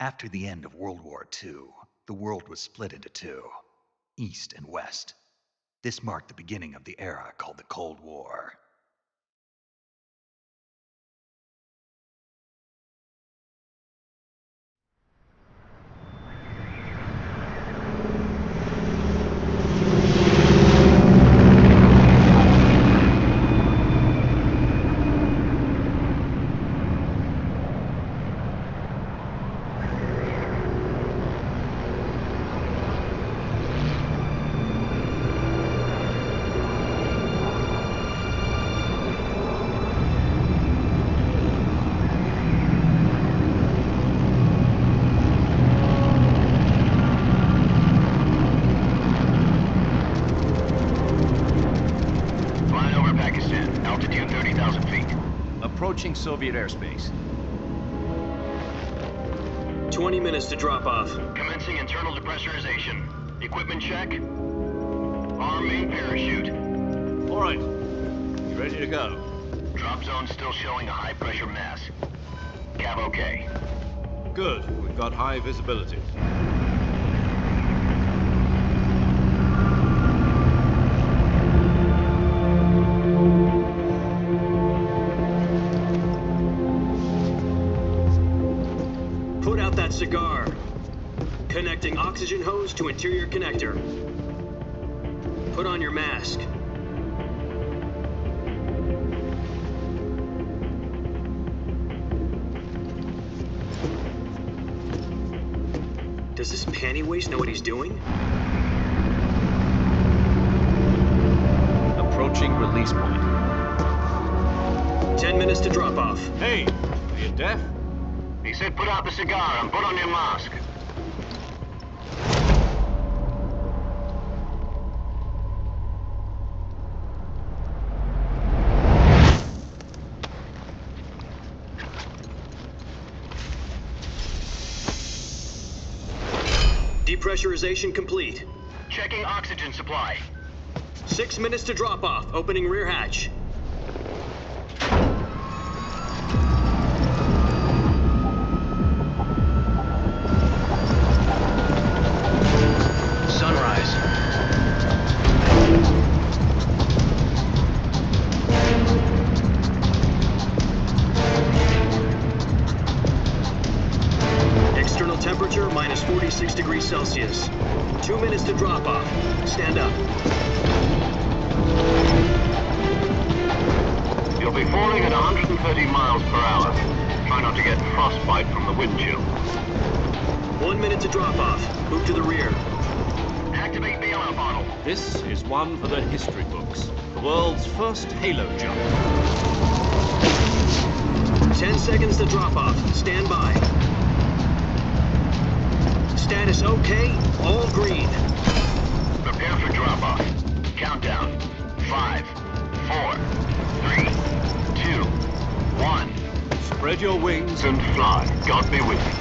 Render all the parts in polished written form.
After the end of World War II, the world was split into two, East and West. This marked the beginning of the era called the Cold War. Approaching Soviet airspace. 20 minutes to drop off. Commencing internal depressurization. Equipment check. Arm main parachute. All right. You ready to go? Drop zone still showing a high pressure mass. Cav okay. Good. We've got high visibility. Put out that cigar. Connecting oxygen hose to interior connector. Put on your mask. Does this panty waste know what he's doing? Approaching release point. 10 minutes to drop off. Hey, are you deaf? He said put out the cigar and put on your mask. Depressurization complete. Checking oxygen supply. 6 minutes to drop off. Opening rear hatch. Sunrise. External temperature minus 46 degrees Celsius. 2 minutes to drop off. Stand up. You'll be falling at 130 miles per hour. Try not to get frostbite from the wind chill. 1 minute to drop off. Move to the rear. Activate bailout bottle. This is one for the history books. The world's first halo jump. 10 seconds to drop off. Stand by. Status okay. All green. Prepare for drop off. Countdown. 5, 4, 3, 2, 1. Spread your wings And fly. God be with you.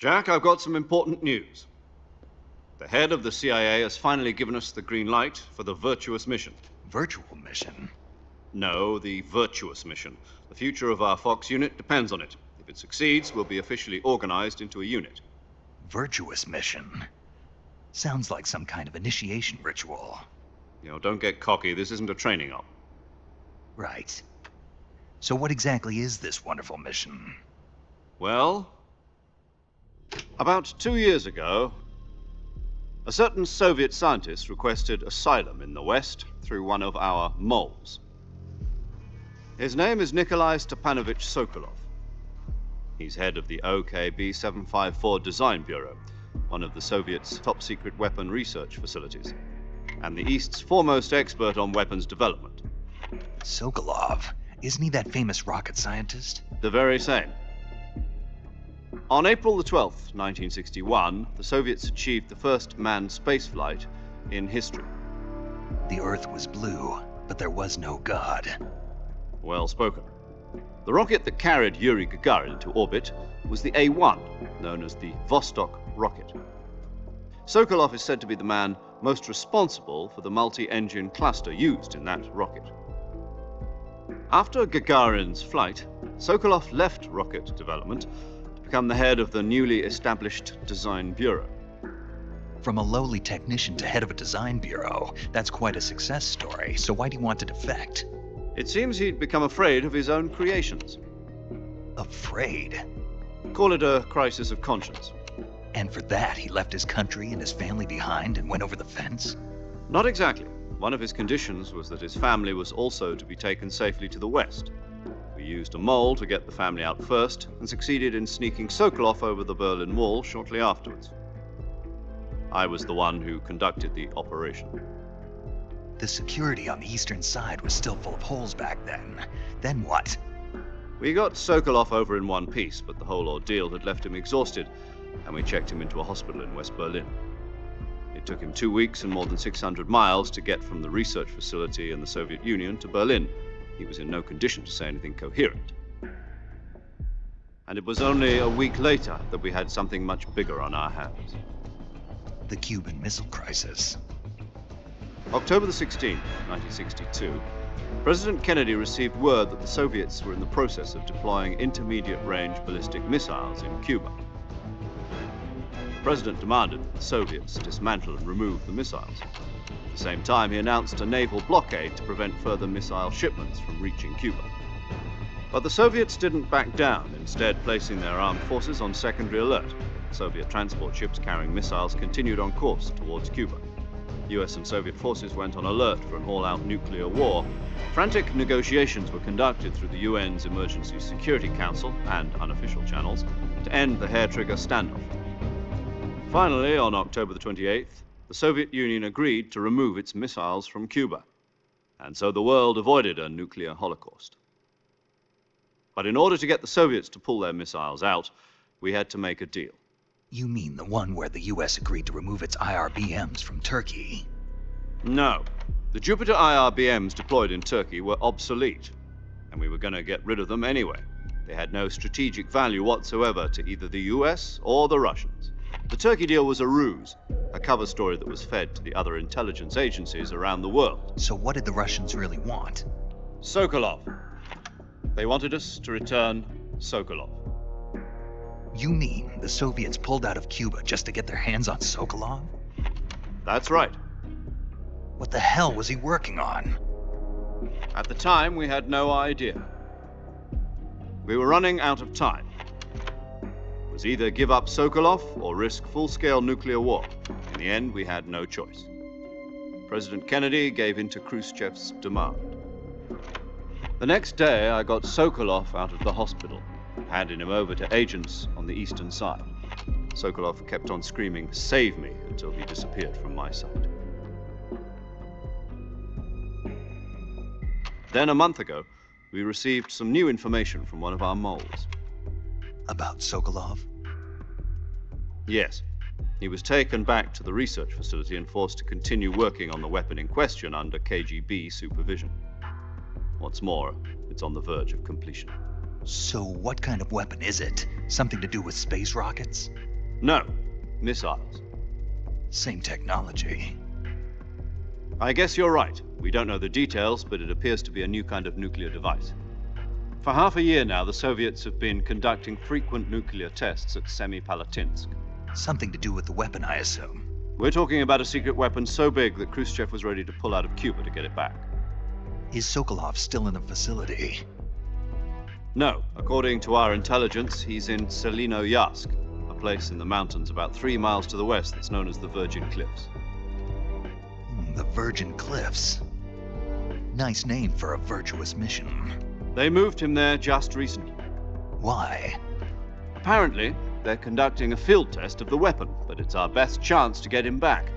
Jack, I've got some important news. The head of the CIA has finally given us the green light for the virtuous mission. Virtual mission? No, the virtuous mission. The future of our Fox unit depends on it. If it succeeds, we'll be officially organized into a unit. Virtuous mission? Sounds like some kind of initiation ritual. You know, don't get cocky. This isn't a training op. Right. So what exactly is this wonderful mission? Well, about 2 years ago, a certain Soviet scientist requested asylum in the West through one of our moles. His name is Nikolai Stepanovich Sokolov. He's head of the OKB 754 Design Bureau, one of the Soviets' top-secret weapon research facilities, and the East's foremost expert on weapons development. Sokolov? Isn't he that famous rocket scientist? The very same. On April the 12th, 1961, the Soviets achieved the first manned spaceflight in history. The Earth was blue, but there was no God. Well spoken. The rocket that carried Yuri Gagarin into orbit was the A-1, known as the Vostok rocket. Sokolov is said to be the man most responsible for the multi-engine cluster used in that rocket. After Gagarin's flight, Sokolov left rocket development to become the head of the newly established Design Bureau. From a lowly technician to head of a design bureau, that's quite a success story, so why do you want to defect? It seems he'd become afraid of his own creations. Afraid? Call it a crisis of conscience. And for that, he left his country and his family behind and went over the fence? Not exactly. One of his conditions was that his family was also to be taken safely to the west. We used a mole to get the family out first and succeeded in sneaking Sokolov over the Berlin Wall shortly afterwards. I was the one who conducted the operation. The security on the eastern side was still full of holes back then. Then what? We got Sokolov over in one piece, but the whole ordeal had left him exhausted, and we checked him into a hospital in West Berlin. It took him 2 weeks and more than 600 miles to get from the research facility in the Soviet Union to Berlin. He was in no condition to say anything coherent. And it was only a week later that we had something much bigger on our hands. The Cuban Missile Crisis. October the 16th, 1962, President Kennedy received word that the Soviets were in the process of deploying intermediate-range ballistic missiles in Cuba. The President demanded that the Soviets dismantle and remove the missiles. At the same time, he announced a naval blockade to prevent further missile shipments from reaching Cuba. But the Soviets didn't back down, instead placing their armed forces on secondary alert. Soviet transport ships carrying missiles continued on course towards Cuba. US and Soviet forces went on alert for an all-out nuclear war. Frantic negotiations were conducted through the UN's Emergency Security Council and unofficial channels to end the hair-trigger standoff. Finally, on October the 28th, the Soviet Union agreed to remove its missiles from Cuba, and so the world avoided a nuclear holocaust. But in order to get the Soviets to pull their missiles out, we had to make a deal. You mean the one where the US agreed to remove its IRBMs from Turkey? No. The Jupiter IRBMs deployed in Turkey were obsolete, and we were going to get rid of them anyway. They had no strategic value whatsoever to either the US or the Russians. The Turkey deal was a ruse, a cover story that was fed to the other intelligence agencies around the world. So what did the Russians really want? Sokolov. They wanted us to return Sokolov. You mean the Soviets pulled out of Cuba just to get their hands on Sokolov? That's right. What the hell was he working on? At the time, we had no idea. We were running out of time. It was either give up Sokolov or risk full-scale nuclear war. In the end, we had no choice. President Kennedy gave in to Khrushchev's demand. The next day, I got Sokolov out of the hospital, handing him over to agents on the eastern side. Sokolov kept on screaming, "Save me," until he disappeared from my sight. Then a month ago, we received some new information from one of our moles. About Sokolov? Yes. He was taken back to the research facility and forced to continue working on the weapon in question under KGB supervision. What's more, it's on the verge of completion. So what kind of weapon is it? Something to do with space rockets? No, missiles. Same technology. I guess you're right. We don't know the details, but it appears to be a new kind of nuclear device. For half a year now, the Soviets have been conducting frequent nuclear tests at Semipalatinsk. Something to do with the weapon, I assume. We're talking about a secret weapon so big that Khrushchev was ready to pull out of Cuba to get it back. Is Sokolov still in the facility? No. According to our intelligence, he's in Selinoyarsk, a place in the mountains about 3 miles to the west that's known as the Virgin Cliffs. The Virgin Cliffs. Nice name for a virtuous mission. They moved him there just recently. Why? Apparently, they're conducting a field test of the weapon, but it's our best chance to get him back.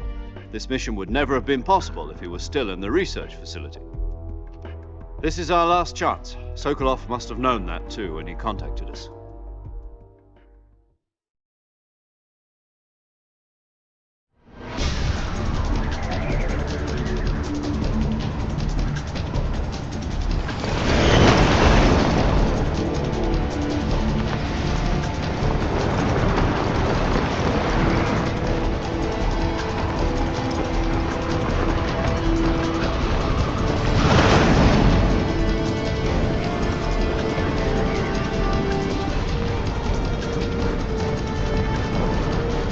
This mission would never have been possible if he was still in the research facility. This is our last chance. Sokolov must have known that too when he contacted us.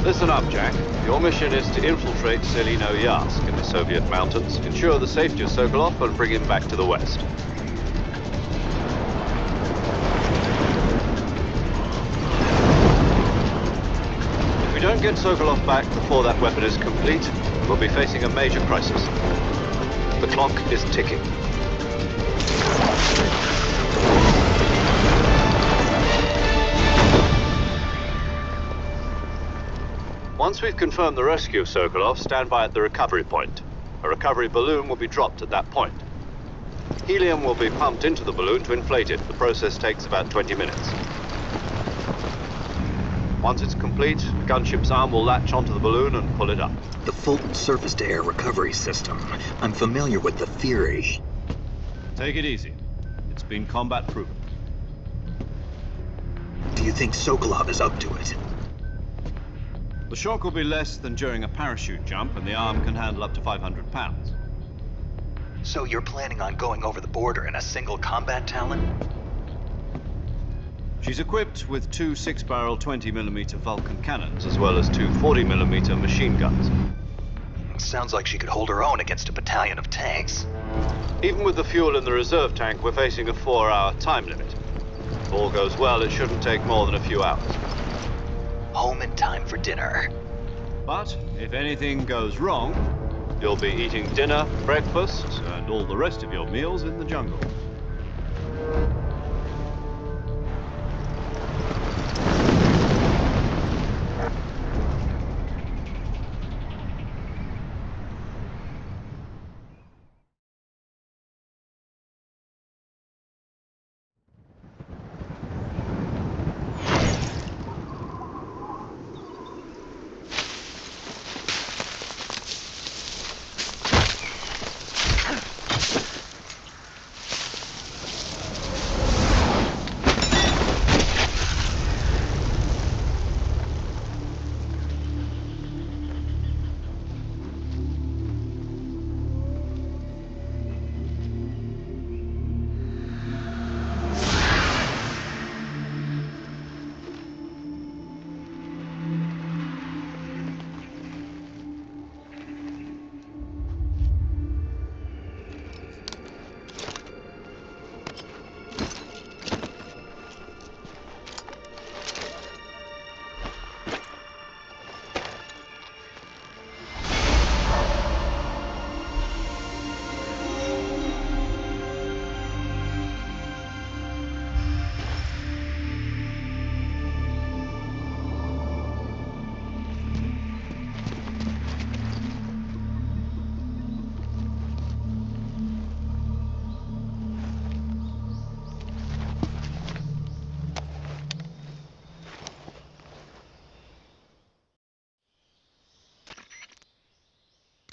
Listen up, Jack. Your mission is to infiltrate Selino-Yarsk in the Soviet mountains, ensure the safety of Sokolov, and bring him back to the West. If we don't get Sokolov back before that weapon is complete, we'll be facing a major crisis. The clock is ticking. Once we've confirmed the rescue of Sokolov, stand by at the recovery point. A recovery balloon will be dropped at that point. Helium will be pumped into the balloon to inflate it. The process takes about 20 minutes. Once it's complete, the gunship's arm will latch onto the balloon and pull it up. The Fulton surface-to-air recovery system. I'm familiar with the theory. Take it easy. It's been combat proven. Do you think Sokolov is up to it? The shock will be less than during a parachute jump, and the arm can handle up to 500 pounds. So you're planning on going over the border in a single combat Talon? She's equipped with two 6-barrel 20mm Vulcan cannons, as well as two 40mm machine guns. Sounds like she could hold her own against a battalion of tanks. Even with the fuel in the reserve tank, we're facing a 4-hour time limit. If all goes well, it shouldn't take more than a few hours. Home in time for dinner. But if anything goes wrong, you'll be eating dinner, breakfast, and all the rest of your meals in the jungle.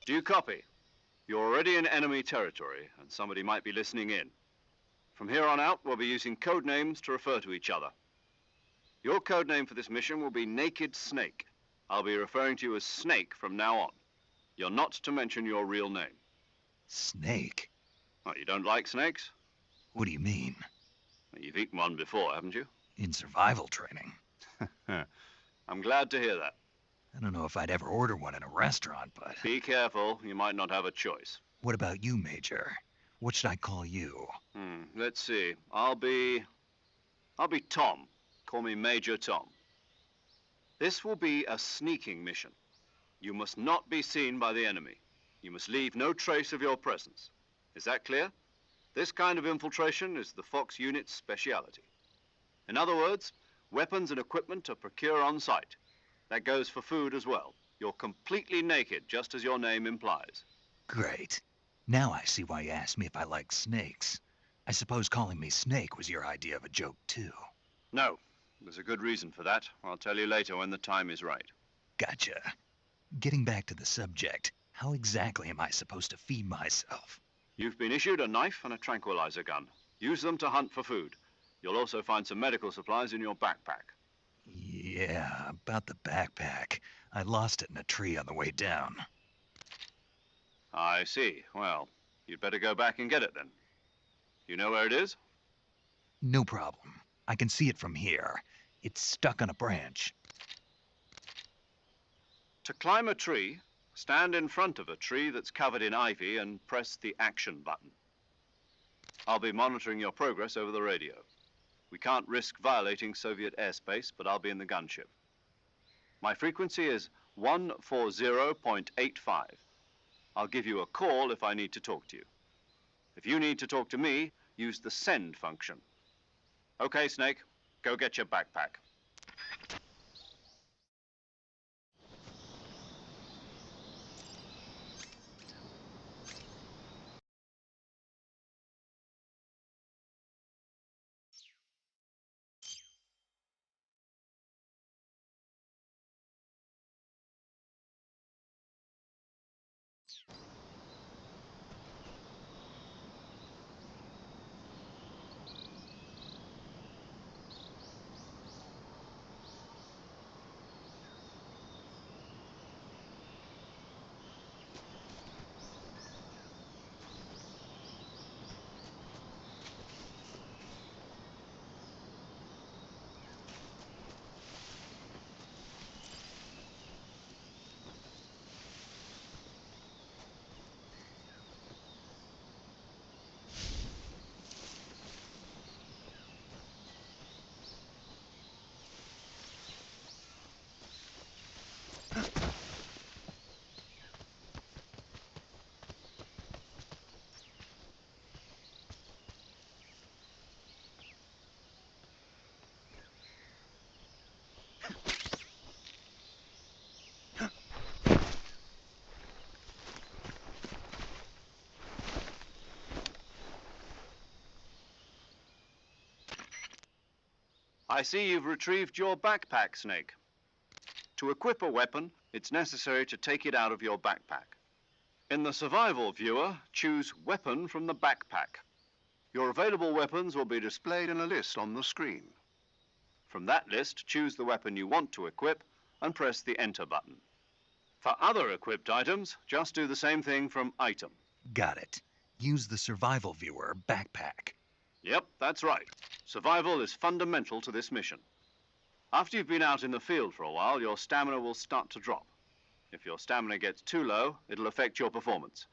Do you copy? You're already in enemy territory, and somebody might be listening in. From here on out, we'll be using code names to refer to each other. Your code name for this mission will be Naked Snake. I'll be referring to you as Snake from now on. You're not to mention your real name. Snake? Oh, you don't like snakes? What do you mean? You've eaten one before, haven't you? In survival training. I'm glad to hear that. I don't know if I'd ever order one in a restaurant, but... Be careful, you might not have a choice. What about you, Major? What should I call you? Let's see. I'll be Tom. Call me Major Tom. This will be a sneaking mission. You must not be seen by the enemy. You must leave no trace of your presence. Is that clear? This kind of infiltration is the Fox unit's speciality. In other words, weapons and equipment are procured on site. That goes for food as well. You're completely naked, just as your name implies. Great. Now I see why you asked me if I like snakes. I suppose calling me Snake was your idea of a joke, too. No, there's a good reason for that. I'll tell you later when the time is right. Gotcha. Getting back to the subject, how exactly am I supposed to feed myself? You've been issued a knife and a tranquilizer gun. Use them to hunt for food. You'll also find some medical supplies in your backpack. Yeah, about the backpack. I lost it in a tree on the way down. I see. Well, you'd better go back and get it then. You know where it is? No problem. I can see it from here. It's stuck on a branch. To climb a tree, stand in front of a tree that's covered in ivy and press the action button. I'll be monitoring your progress over the radio. We can't risk violating Soviet airspace, but I'll be in the gunship. My frequency is 140.85. I'll give you a call if I need to talk to you. If you need to talk to me, use the send function. Okay, Snake, go get your backpack. I see you've retrieved your backpack, Snake. To equip a weapon, it's necessary to take it out of your backpack. In the survival viewer, choose Weapon from the backpack. Your available weapons will be displayed in a list on the screen. From that list, choose the weapon you want to equip and press the Enter button. For other equipped items, just do the same thing from Item. Got it. Use the survival viewer backpack. Yep, that's right. Survival is fundamental to this mission. After you've been out in the field for a while, your stamina will start to drop. If your stamina gets too low, it'll affect your performance.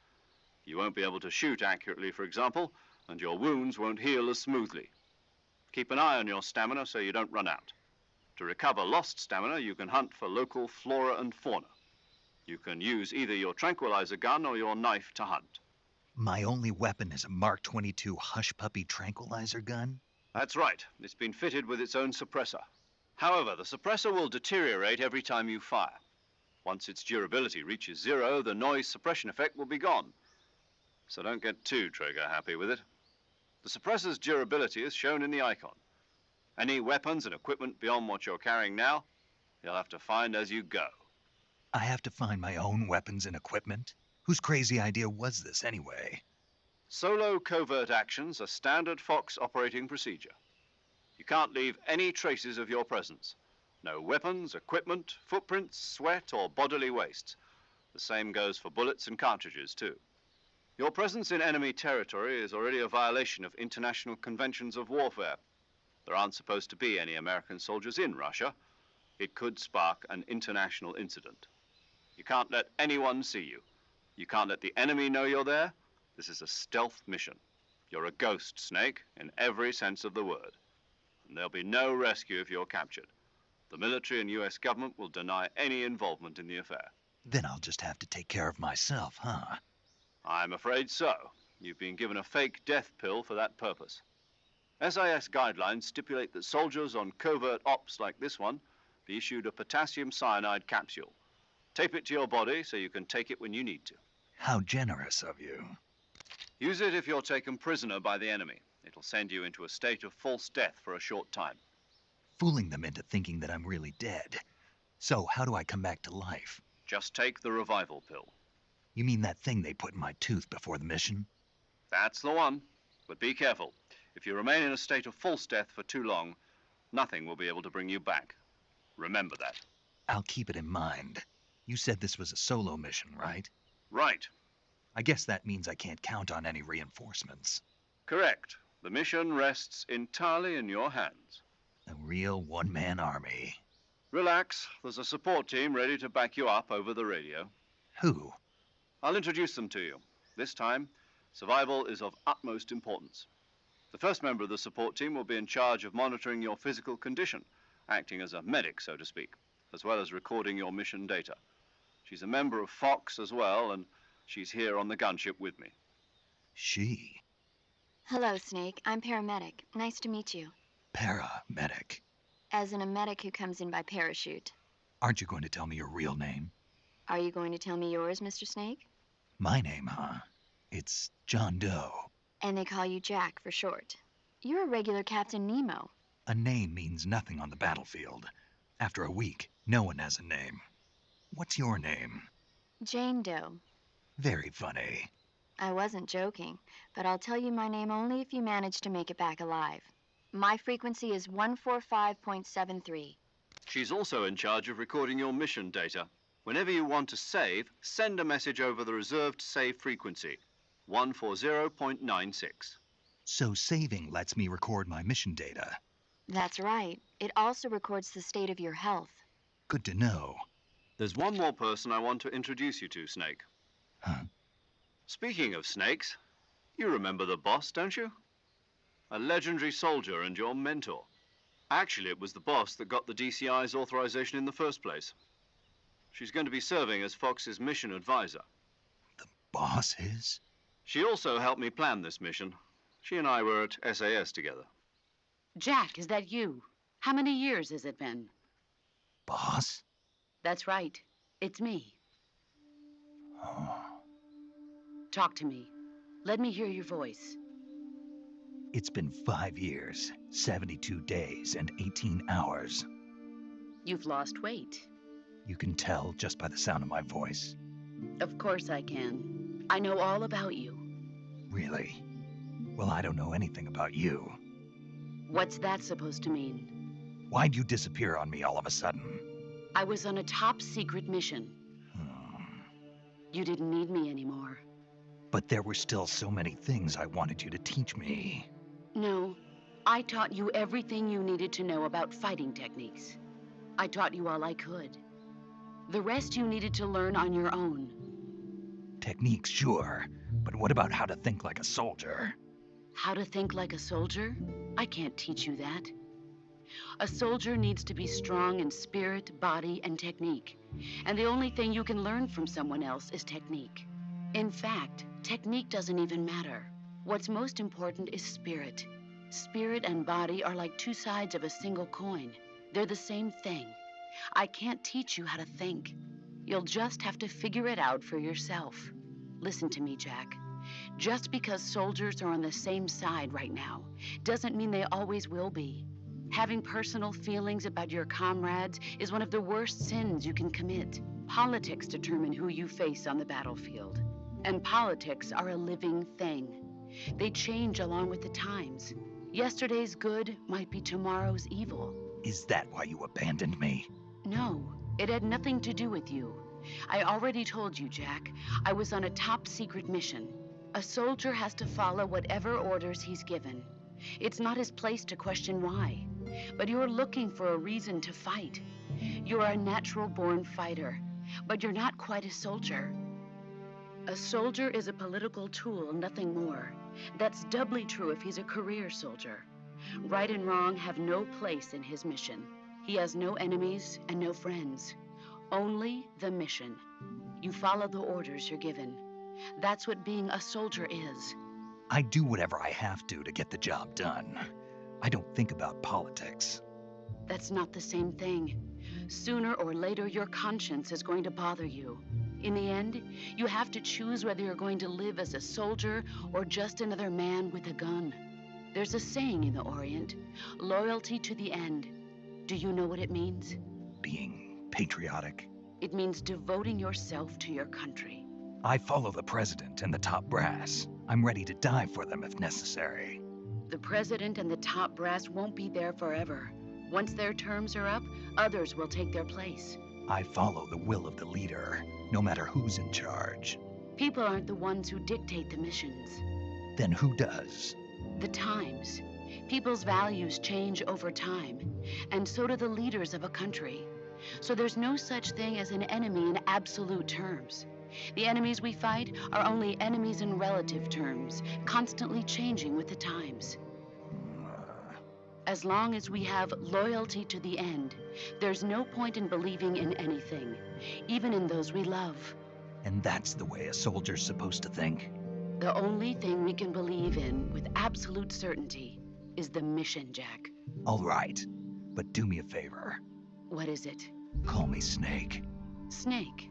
You won't be able to shoot accurately, for example, and your wounds won't heal as smoothly. Keep an eye on your stamina so you don't run out. To recover lost stamina, you can hunt for local flora and fauna. You can use either your tranquilizer gun or your knife to hunt. My only weapon is a Mark 22 Hush Puppy tranquilizer gun? That's right. It's been fitted with its own suppressor. However, the suppressor will deteriorate every time you fire. Once its durability reaches 0, the noise suppression effect will be gone. So don't get too trigger happy with it. The suppressor's durability is shown in the icon. Any weapons and equipment beyond what you're carrying now, you'll have to find as you go. I have to find my own weapons and equipment? Whose crazy idea was this anyway? Solo covert actions are standard Fox operating procedure. You can't leave any traces of your presence. No weapons, equipment, footprints, sweat, or bodily wastes. The same goes for bullets and cartridges, too. Your presence in enemy territory is already a violation of international conventions of warfare. There aren't supposed to be any American soldiers in Russia. It could spark an international incident. You can't let anyone see you. You can't let the enemy know you're there. This is a stealth mission. You're a ghost, Snake, in every sense of the word. And there'll be no rescue if you're captured. The military and US government will deny any involvement in the affair. Then I'll just have to take care of myself, huh? I'm afraid so. You've been given a fake death pill for that purpose. SIS guidelines stipulate that soldiers on covert ops like this one be issued a potassium cyanide capsule. Tape it to your body so you can take it when you need to. How generous of you. Use it if you're taken prisoner by the enemy. It'll send you into a state of false death for a short time. Fooling them into thinking that I'm really dead. So how do I come back to life? Just take the revival pill. You mean that thing they put in my tooth before the mission? That's the one. But be careful. If you remain in a state of false death for too long, nothing will be able to bring you back. Remember that. I'll keep it in mind. You said this was a solo mission, right? Right. I guess that means I can't count on any reinforcements. Correct. The mission rests entirely in your hands. A real one-man army. Relax. There's a support team ready to back you up over the radio. Who? I'll introduce them to you. This time, survival is of utmost importance. The first member of the support team will be in charge of monitoring your physical condition, acting as a medic, so to speak, as well as recording your mission data. She's a member of Fox as well, and she's here on the gunship with me. She. Hello, Snake. I'm paramedic. Nice to meet you. Paramedic. As in a medic who comes in by parachute. Aren't you going to tell me your real name? Are you going to tell me yours, Mr. Snake? My name, huh? It's John Doe. And they call you Jack for short. You're a regular Captain Nemo. A name means nothing on the battlefield. After a week, no one has a name. What's your name? Jane Doe. Very funny. I wasn't joking, but I'll tell you my name only if you manage to make it back alive. My frequency is 145.73. She's also in charge of recording your mission data. Whenever you want to save, send a message over the reserved save frequency, 140.96. So saving lets me record my mission data. That's right. It also records the state of your health. Good to know. There's one more person I want to introduce you to, Snake. Huh? Speaking of snakes, you remember the boss, don't you? A legendary soldier and your mentor. Actually, it was the boss that got the DCI's authorization in the first place. She's going to be serving as Fox's mission advisor. The boss is? She also helped me plan this mission. She and I were at SAS together. Jack, is that you? How many years has it been? Boss? That's right. It's me. Oh. Talk to me. Let me hear your voice. It's been 5 years, 72 days, and 18 hours. You've lost weight. You can tell just by the sound of my voice. Of course I can. I know all about you. Really? Well, I don't know anything about you. What's that supposed to mean? Why'd you disappear on me all of a sudden? I was on a top secret mission. You didn't need me anymore. But there were still so many things I wanted you to teach me. No, I taught you everything you needed to know about fighting techniques. I taught you all I could. The rest you needed to learn on your own. Techniques, sure. But what about how to think like a soldier? How to think like a soldier? I can't teach you that. A soldier needs to be strong in spirit, body, and technique. And the only thing you can learn from someone else is technique. In fact, technique doesn't even matter. What's most important is spirit. Spirit and body are like two sides of a single coin. They're the same thing. I can't teach you how to think. You'll just have to figure it out for yourself. Listen to me, Jack. Just because soldiers are on the same side right now doesn't mean they always will be. Having personal feelings about your comrades is one of the worst sins you can commit. Politics determine who you face on the battlefield. And politics are a living thing. They change along with the times. Yesterday's good might be tomorrow's evil. Is that why you abandoned me? No, it had nothing to do with you. I already told you, Jack. I was on a top secret mission. A soldier has to follow whatever orders he's given. It's not his place to question why. But you're looking for a reason to fight. You're a natural-born fighter, but you're not quite a soldier. A soldier is a political tool, nothing more. That's doubly true if he's a career soldier. Right and wrong have no place in his mission. He has no enemies and no friends. Only the mission. You follow the orders you're given. That's what being a soldier is. I do whatever I have to get the job done. I don't think about politics. That's not the same thing. Sooner or later, your conscience is going to bother you. In the end, you have to choose whether you're going to live as a soldier or just another man with a gun. There's a saying in the Orient, loyalty to the end. Do you know what it means? Being patriotic. It means devoting yourself to your country. I follow the president and the top brass. I'm ready to die for them if necessary. The president and the top brass won't be there forever. Once their terms are up, others will take their place. I follow the will of the leader, no matter who's in charge. People aren't the ones who dictate the missions. Then who does? The times. People's values change over time, and so do the leaders of a country. So there's no such thing as an enemy in absolute terms. The enemies we fight are only enemies in relative terms, constantly changing with the times. As long as we have loyalty to the end, there's no point in believing in anything, even in those we love. And that's the way a soldier's supposed to think? The only thing we can believe in with absolute certainty is the mission, Jack. All right, but do me a favor. What is it? Call me Snake. Snake.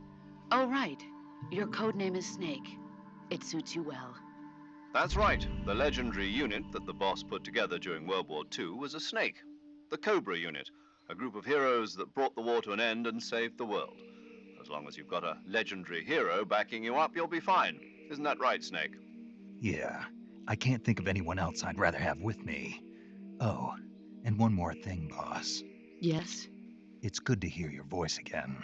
Oh, right. Your code name is Snake. It suits you well. That's right. The legendary unit that the boss put together during World War II was a snake. The Cobra unit, a group of heroes that brought the war to an end and saved the world. As long as you've got a legendary hero backing you up, you'll be fine. Isn't that right, Snake? Yeah, I can't think of anyone else I'd rather have with me. Oh, and one more thing, boss. Yes? It's good to hear your voice again.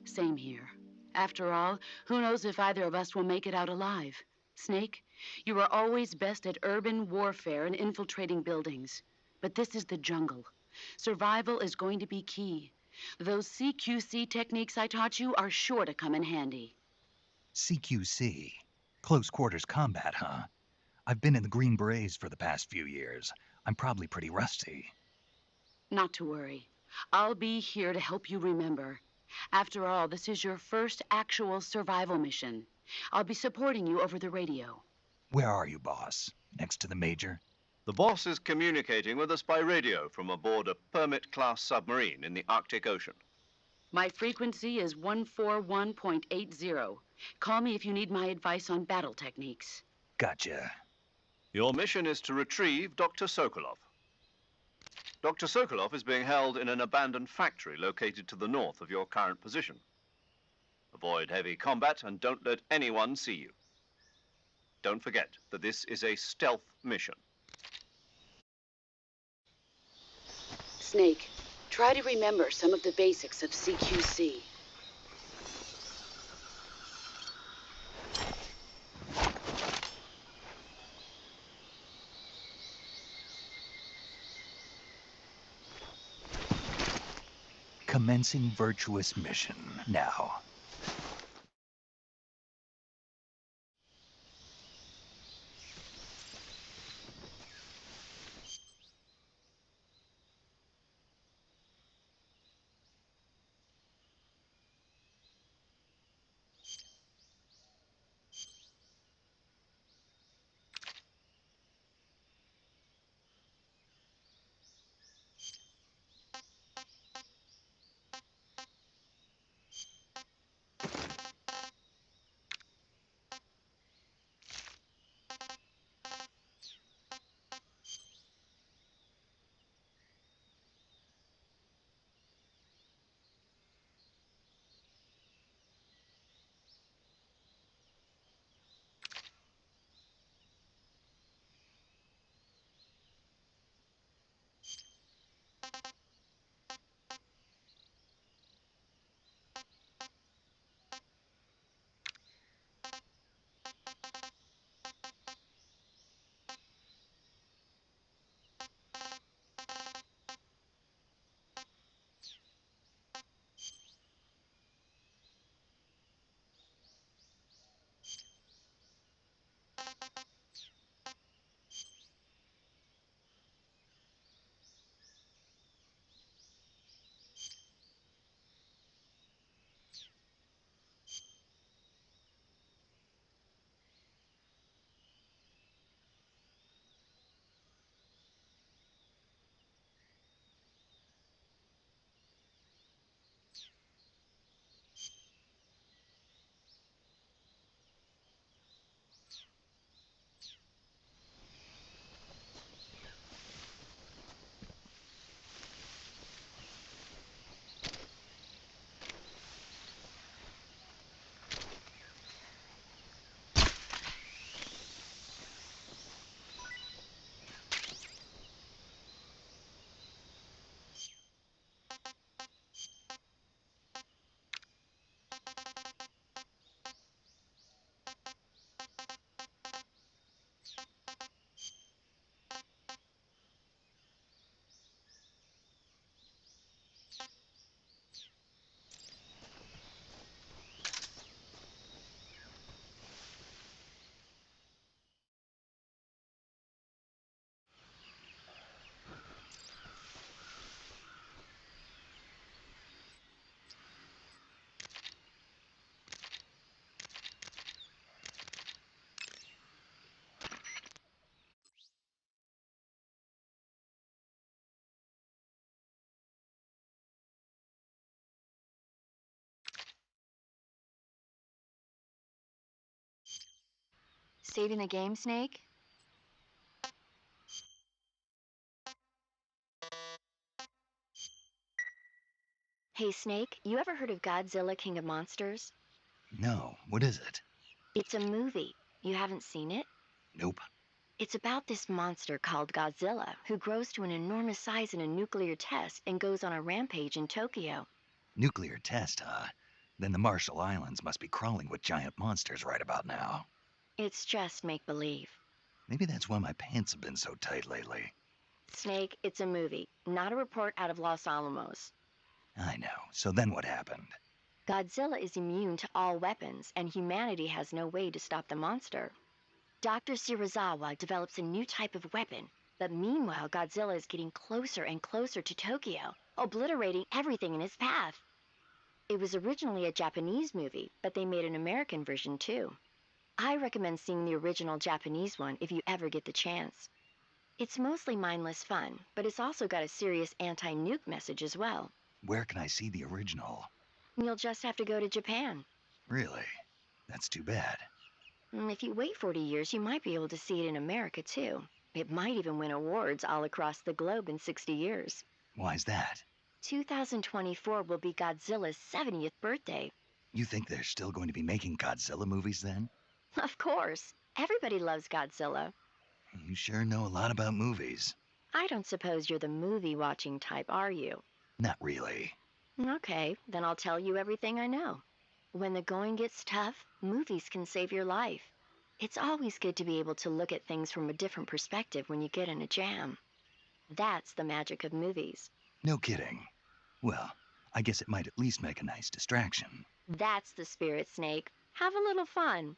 Same here. After all, who knows if either of us will make it out alive? Snake, you are always best at urban warfare and infiltrating buildings. But this is the jungle. Survival is going to be key. Those CQC techniques I taught you are sure to come in handy. CQC? Close quarters combat, huh? I've been in the Green Berets for the past few years. I'm probably pretty rusty. Not to worry. I'll be here to help you remember. After all, this is your first actual survival mission. I'll be supporting you over the radio. Where are you, boss? Next to the Major? The boss is communicating with us by radio from aboard a Permit-class submarine in the Arctic Ocean. My frequency is 141.80. Call me if you need my advice on battle techniques. Gotcha. Your mission is to retrieve Dr. Sokolov. Dr. Sokolov is being held in an abandoned factory located to the north of your current position. Avoid heavy combat and don't let anyone see you. Don't forget that this is a stealth mission. Snake, try to remember some of the basics of CQC. Commencing virtuous mission now. saving the game, Snake? Hey, Snake, you ever heard of Godzilla King of Monsters? No, what is it? It's a movie. You haven't seen it? Nope. It's about this monster called Godzilla, who grows to an enormous size in a nuclear test and goes on a rampage in Tokyo. Nuclear test, huh? Then the Marshall Islands must be crawling with giant monsters right about now. It's just make-believe. Maybe that's why my pants have been so tight lately. Snake, it's a movie, not a report out of Los Alamos. I know. So then what happened? Godzilla is immune to all weapons, and humanity has no way to stop the monster. Dr. Shirazawa develops a new type of weapon, but meanwhile Godzilla is getting closer and closer to Tokyo, obliterating everything in his path. It was originally a Japanese movie, but they made an American version too. I recommend seeing the original Japanese one if you ever get the chance. It's mostly mindless fun, but it's also got a serious anti-nuke message as well. Where can I see the original? You'll just have to go to Japan. Really? That's too bad. If you wait 40 years, you might be able to see it in America too. It might even win awards all across the globe in 60 years. Why's that? 2024 will be Godzilla's 70th birthday. You think they're still going to be making Godzilla movies then? Of course. Everybody loves Godzilla. You sure know a lot about movies. I don't suppose you're the movie-watching type, are you? Not really. Okay, then I'll tell you everything I know. When the going gets tough, movies can save your life. It's always good to be able to look at things from a different perspective when you get in a jam. That's the magic of movies. No kidding. Well, I guess it might at least make a nice distraction. That's the spirit, Snake. Have a little fun.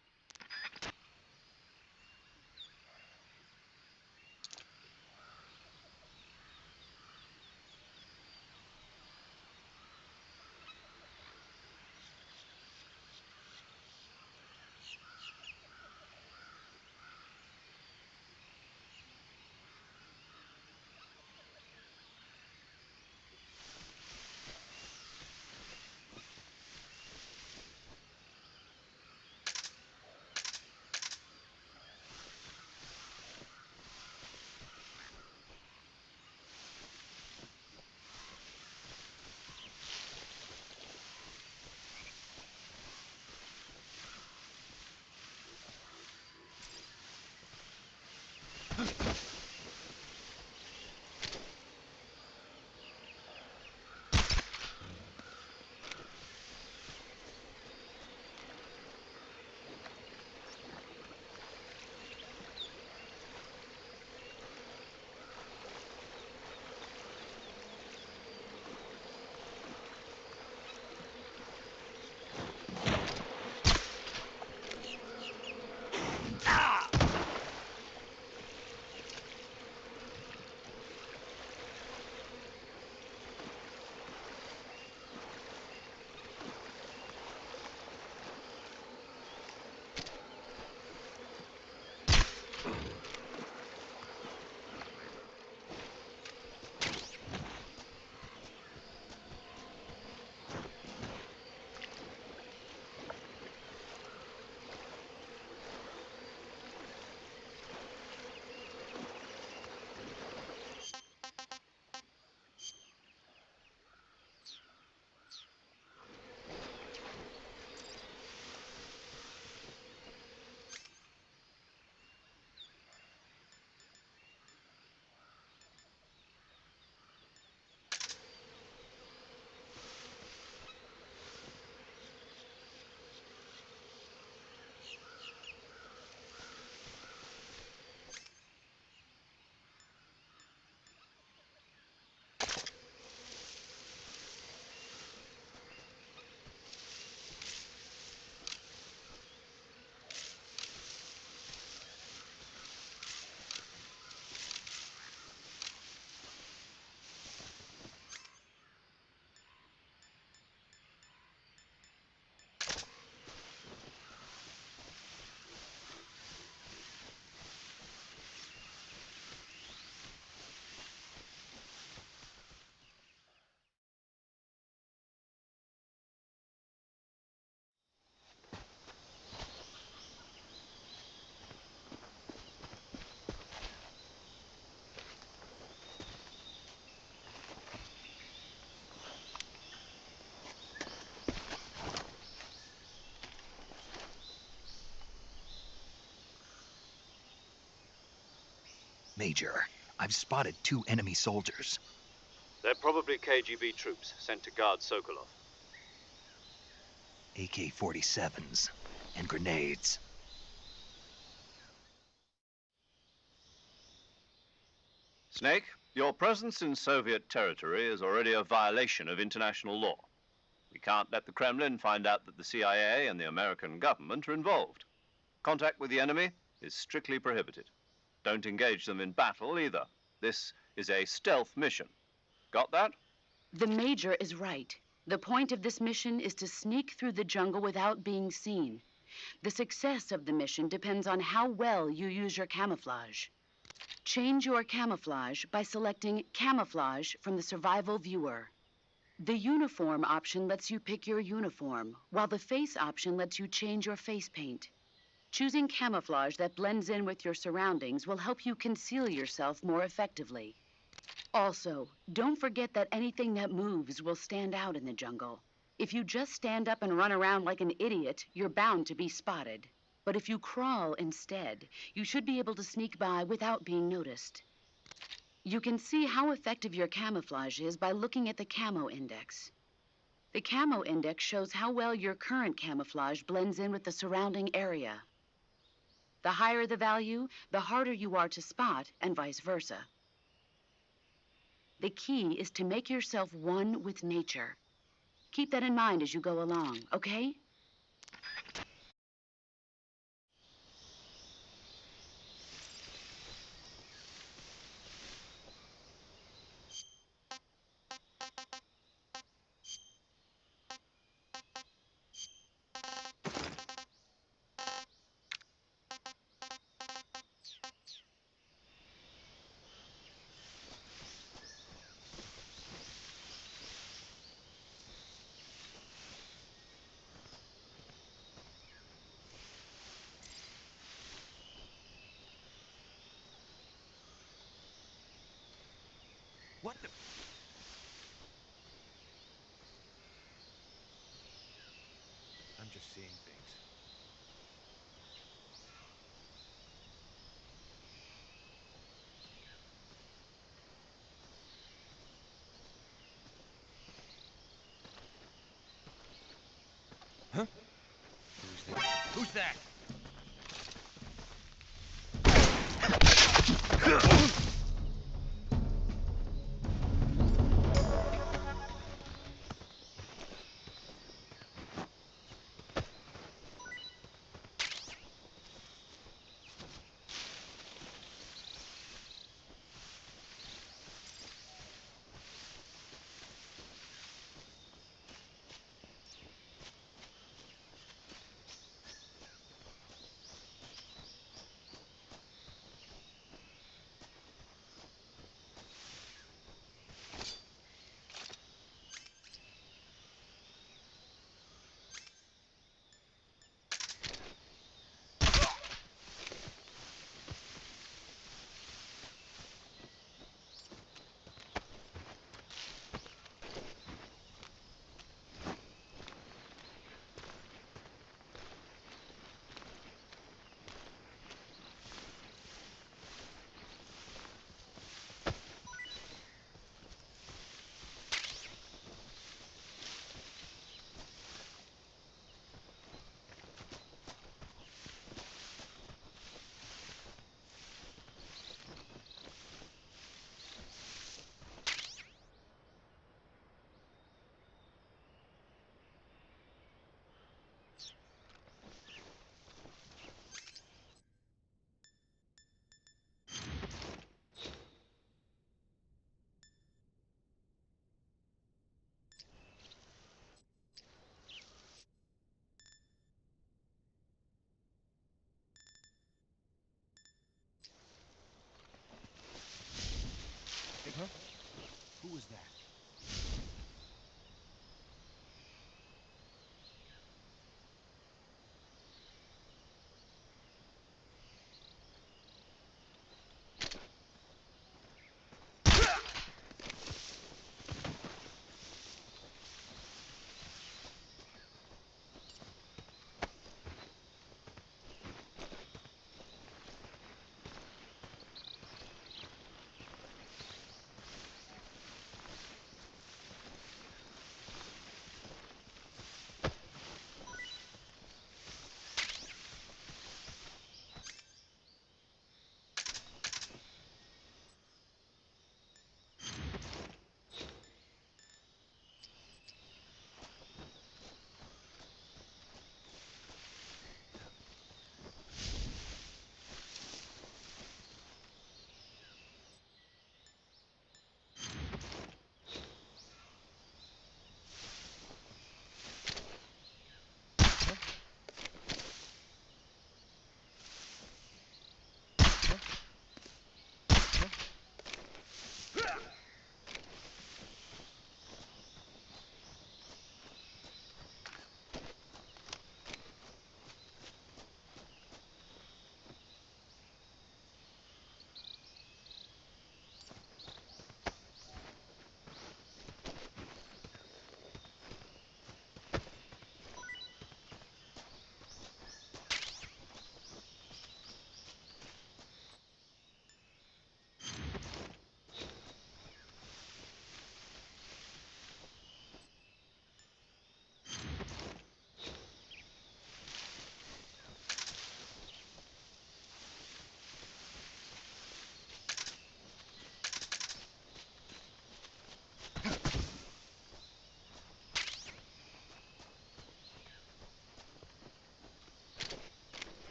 Major, I've spotted 2 enemy soldiers. They're probably KGB troops sent to guard Sokolov. AK-47s and grenades. Snake, your presence in Soviet territory is already a violation of international law. We can't let the Kremlin find out that the CIA and the American government are involved. Contact with the enemy is strictly prohibited. Don't engage them in battle either. This is a stealth mission. Got that? The Major is right. The point of this mission is to sneak through the jungle without being seen. The success of the mission depends on how well you use your camouflage. Change your camouflage by selecting Camouflage from the Survival Viewer. The Uniform option lets you pick your uniform, while the Face option lets you change your face paint. Choosing camouflage that blends in with your surroundings will help you conceal yourself more effectively. Also, don't forget that anything that moves will stand out in the jungle. If you just stand up and run around like an idiot, you're bound to be spotted. But if you crawl instead, you should be able to sneak by without being noticed. You can see how effective your camouflage is by looking at the Camo Index. The Camo Index shows how well your current camouflage blends in with the surrounding area. The higher the value, the harder you are to spot, and vice versa. The key is to make yourself one with nature. Keep that in mind as you go along, okay? What the... I'm just seeing things. Huh? Who's that?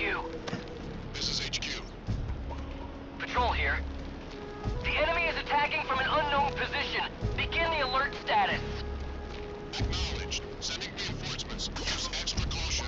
HQ. This is HQ. Patrol here. The enemy is attacking from an unknown position. Begin the alert status. Acknowledged. Sending reinforcements. Use extra caution.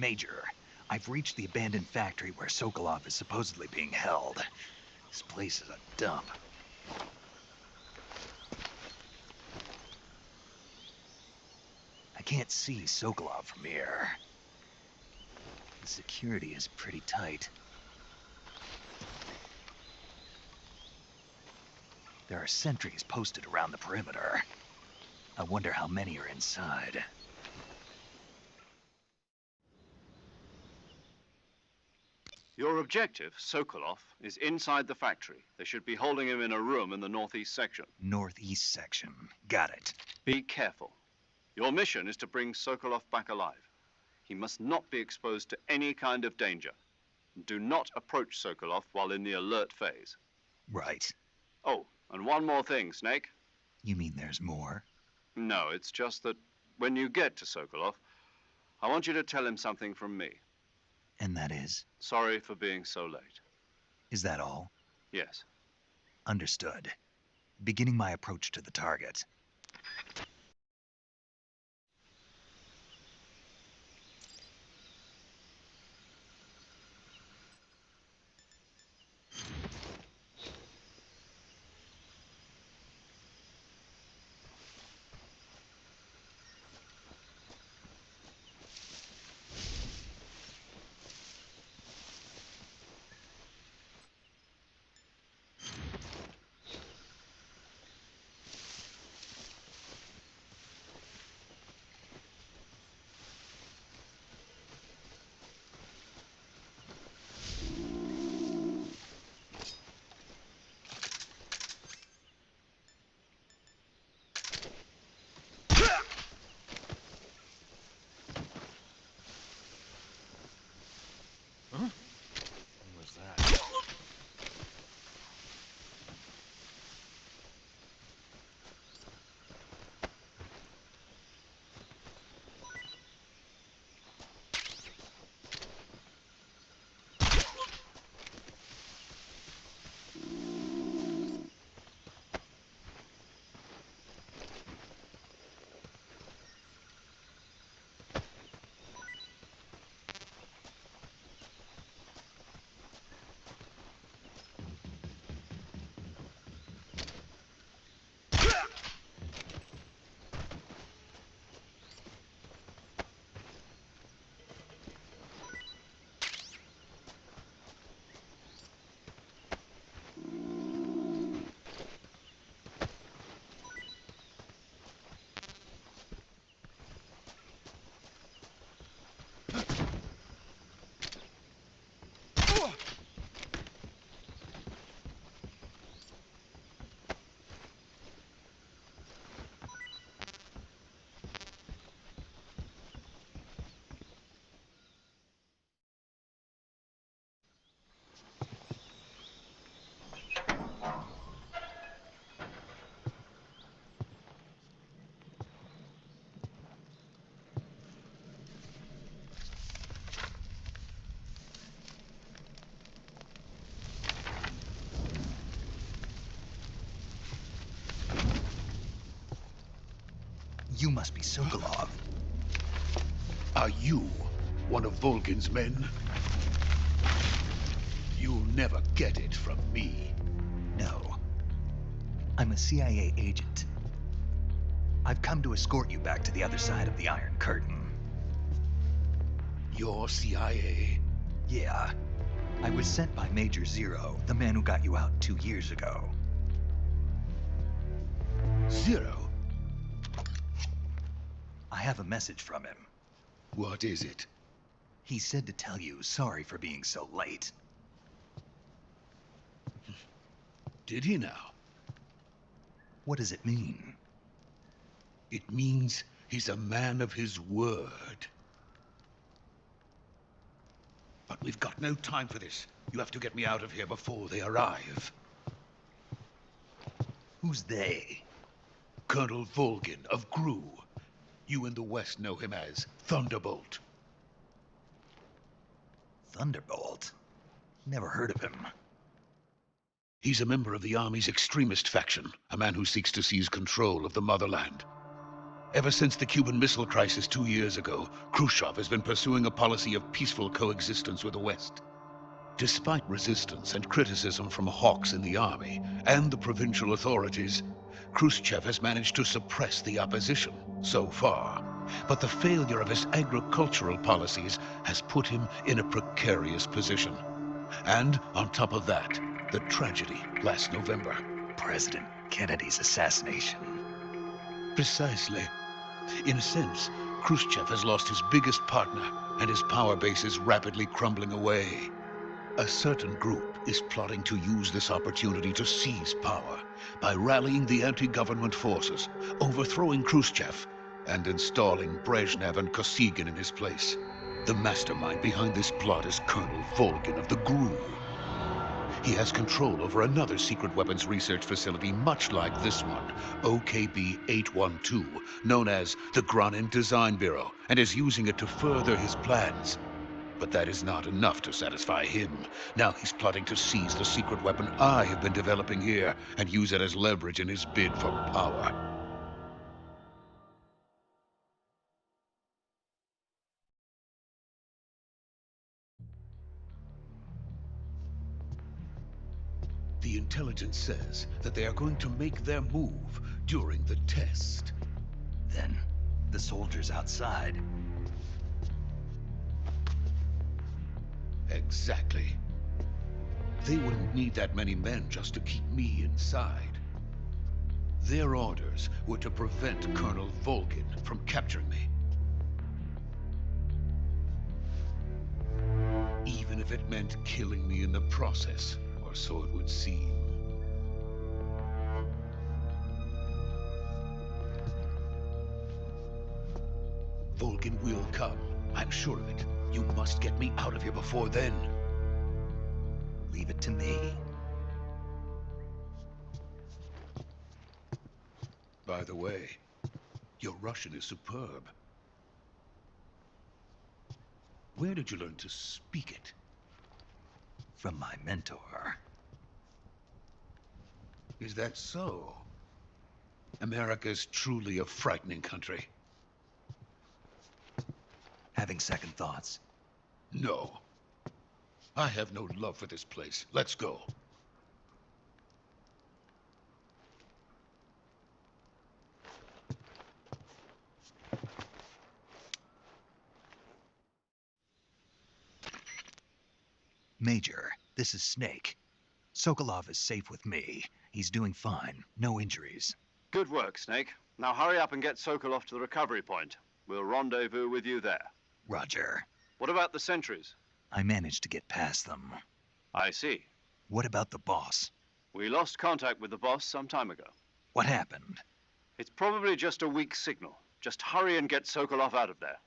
Major, I've reached the abandoned factory where Sokolov is supposedly being held. This place is a dump. I can't see Sokolov from here. The security is pretty tight. There are sentries posted around the perimeter. I wonder how many are inside. Your objective, Sokolov, is inside the factory. They should be holding him in a room in the northeast section. Northeast section. Got it. Be careful. Your mission is to bring Sokolov back alive. He must not be exposed to any kind of danger. Do not approach Sokolov while in the alert phase. Right. Oh, and one more thing, Snake. You mean there's more? No, it's just that when you get to Sokolov, I want you to tell him something from me. And that is? Sorry for being so late. Is that all? Yes. Understood. Beginning my approach to the target. What was that? You must be Sokolov. Are you one of Volgin's men? You'll never get it from me. No. I'm a CIA agent. I've come to escort you back to the other side of the Iron Curtain. You're CIA? Yeah. I was sent by Major Zero, the man who got you out 2 years ago. Zero? I have a message from him. What is it? He said to tell you sorry for being so late. Did he now? What does it mean? It means he's a man of his word. But we've got no time for this. You have to get me out of here before they arrive. Who's they? Colonel Volgin of GRU. You in the West know him as Thunderbolt. Thunderbolt? Never heard of him. He's a member of the Army's extremist faction, a man who seeks to seize control of the motherland. Ever since the Cuban Missile Crisis 2 years ago, Khrushchev has been pursuing a policy of peaceful coexistence with the West. Despite resistance and criticism from hawks in the army and the provincial authorities, Khrushchev has managed to suppress the opposition so far. But the failure of his agricultural policies has put him in a precarious position. And on top of that, the tragedy last November. President Kennedy's assassination. Precisely. In a sense, Khrushchev has lost his biggest partner, and his power base is rapidly crumbling away. A certain group is plotting to use this opportunity to seize power by rallying the anti-government forces, overthrowing Khrushchev, and installing Brezhnev and Kosygin in his place. The mastermind behind this plot is Colonel Volgin of the GRU. He has control over another secret weapons research facility much like this one, OKB-812, known as the Granin Design Bureau, and is using it to further his plans. But that is not enough to satisfy him. Now he's plotting to seize the secret weapon I have been developing here and use it as leverage in his bid for power. The intelligence says that they are going to make their move during the test. Then, the soldiers outside. Exactly. They wouldn't need that many men just to keep me inside. Their orders were to prevent Colonel Volgin from capturing me. Even if it meant killing me in the process, or so it would seem. Volgin will come. I'm sure of it. You must get me out of here before then. Leave it to me. By the way, your Russian is superb. Where did you learn to speak it? From my mentor. Is that so? America's truly a frightening country. Having second thoughts. No. I have no love for this place. Let's go. Major, this is Snake. Sokolov is safe with me. He's doing fine. No injuries. Good work, Snake. Now hurry up and get Sokolov to the recovery point. We'll rendezvous with you there. Roger. What about the sentries? I managed to get past them. I see. What about the boss? We lost contact with the boss some time ago. What happened? It's probably just a weak signal. Just hurry and get Sokolov out of there.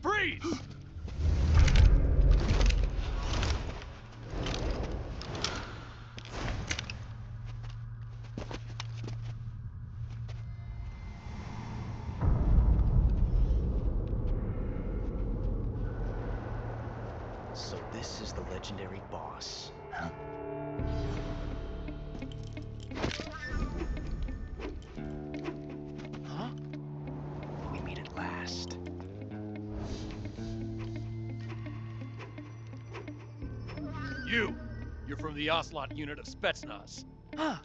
Freeze! So this is the legendary boss. Huh? Huh? We meet at last. You're from the Ocelot unit of Spetsnaz. Huh.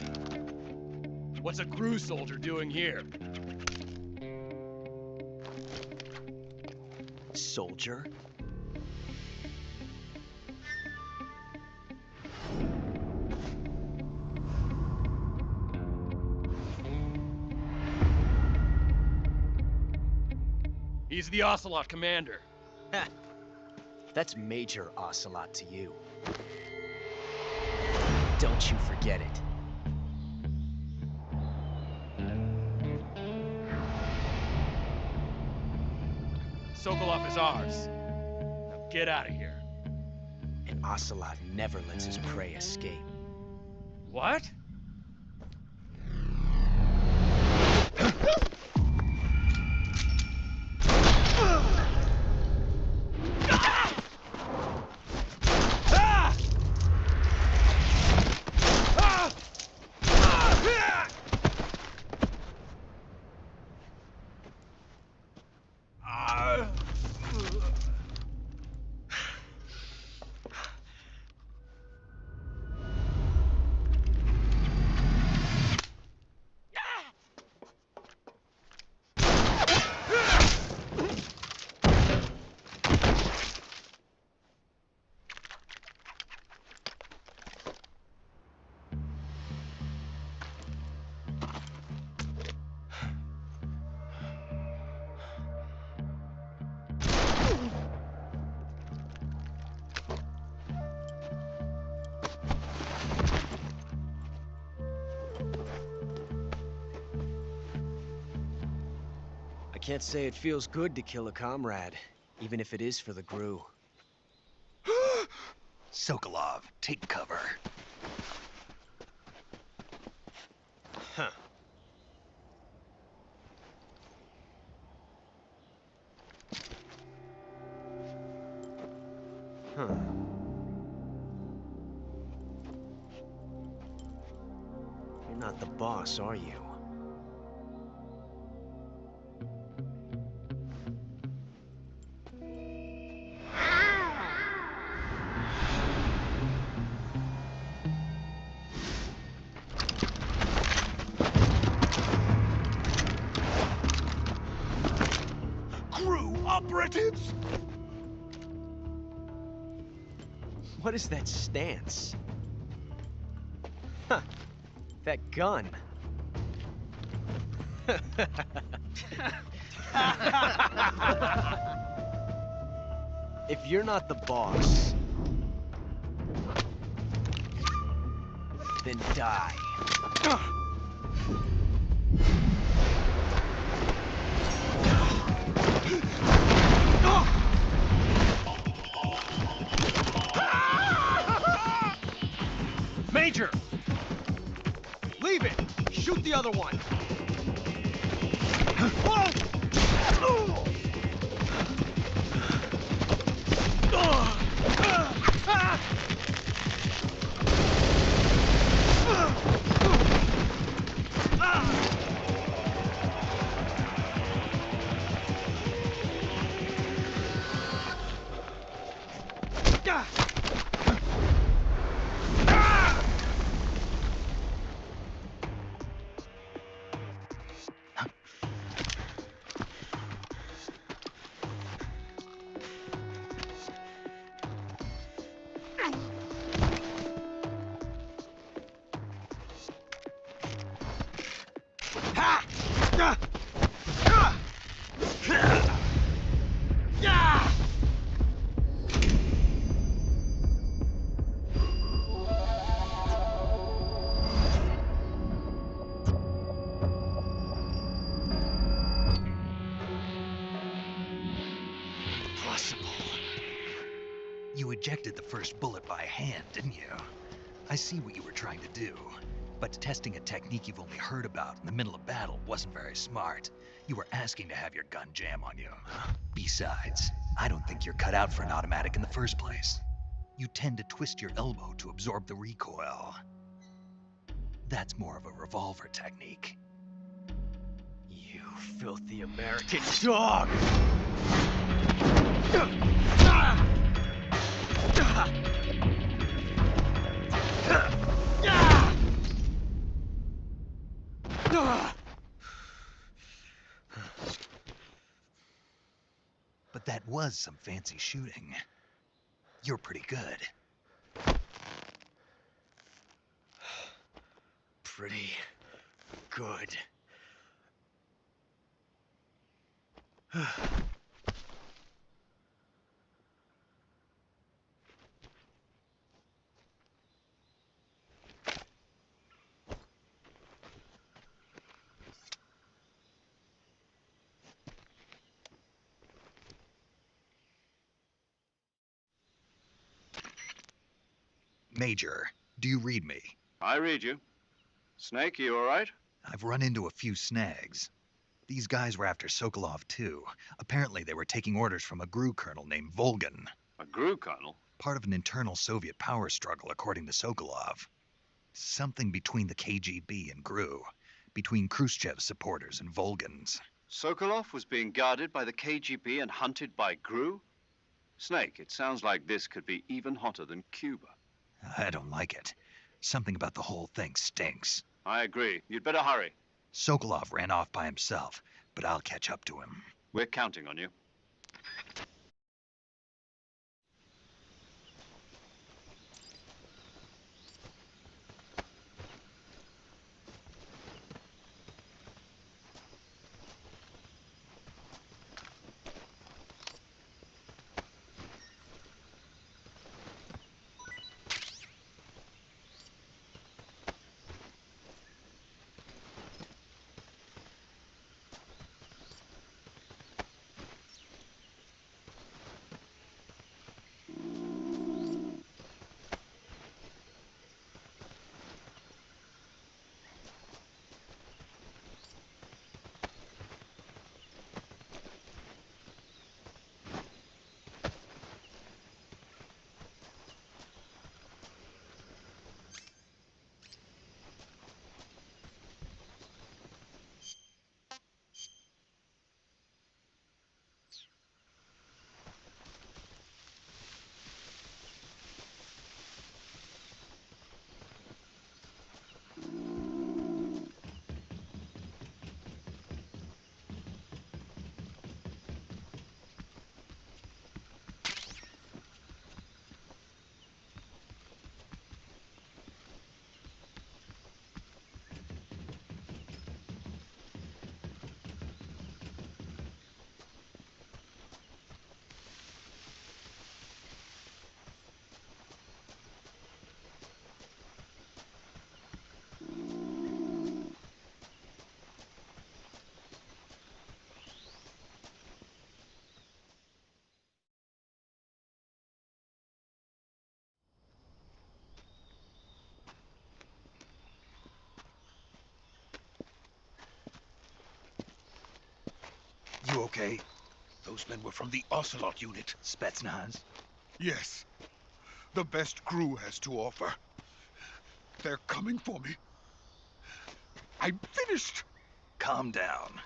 What's a crew soldier doing here? Soldier? He's the Ocelot commander. Ha! That's Major Ocelot to you. Don't you forget it. Sokolov is ours. Now get out of here. And Ocelot never lets his prey escape. What? I can't say it feels good to kill a comrade, even if it is for the GRU. Sokolov, take cover. Huh. Huh. You're not the boss, are you? GRU operatives! What is that stance? Huh. That gun. If you're not the boss, then die. Major! Leave it! Shoot the other one! Impossible. You ejected the first bullet by hand, didn't you? I see what you were trying to do. But testing a technique you've only heard about in the middle of battle wasn't very smart. You were asking to have your gun jam on you. Besides, I don't think you're cut out for an automatic in the first place. You tend to twist your elbow to absorb the recoil. That's more of a revolver technique. You filthy American dog! But that was some fancy shooting. You're pretty good. Pretty good. Major, do you read me? I read you. Snake, you all right? I've run into a few snags. These guys were after Sokolov too. Apparently they were taking orders from a GRU colonel named Volgan. A GRU colonel? Part of an internal Soviet power struggle, according to Sokolov. Something between the KGB and GRU. Between Khrushchev's supporters and Volgan's. Sokolov was being guarded by the KGB and hunted by GRU? Snake, it sounds like this could be even hotter than Cuba. I don't like it. Something about the whole thing stinks. I agree. You'd better hurry. Sokolov ran off by himself, but I'll catch up to him. We're counting on you. You okay? Those men were from the Ocelot unit. Spetsnaz? Yes. The best GRU has to offer. They're coming for me. I'm finished. Calm down.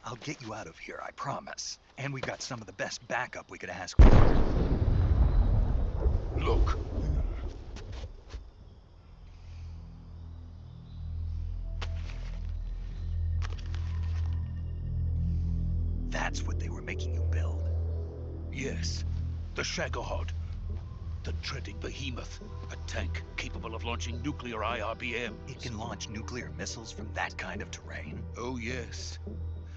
I'll get you out of here, I promise. And we've got some of the best backup we could ask for. Look. That's what they were making you build? Yes. The Shagohod. The treading behemoth. A tank capable of launching nuclear IRBMs. It can launch nuclear missiles from that kind of terrain? Oh, yes.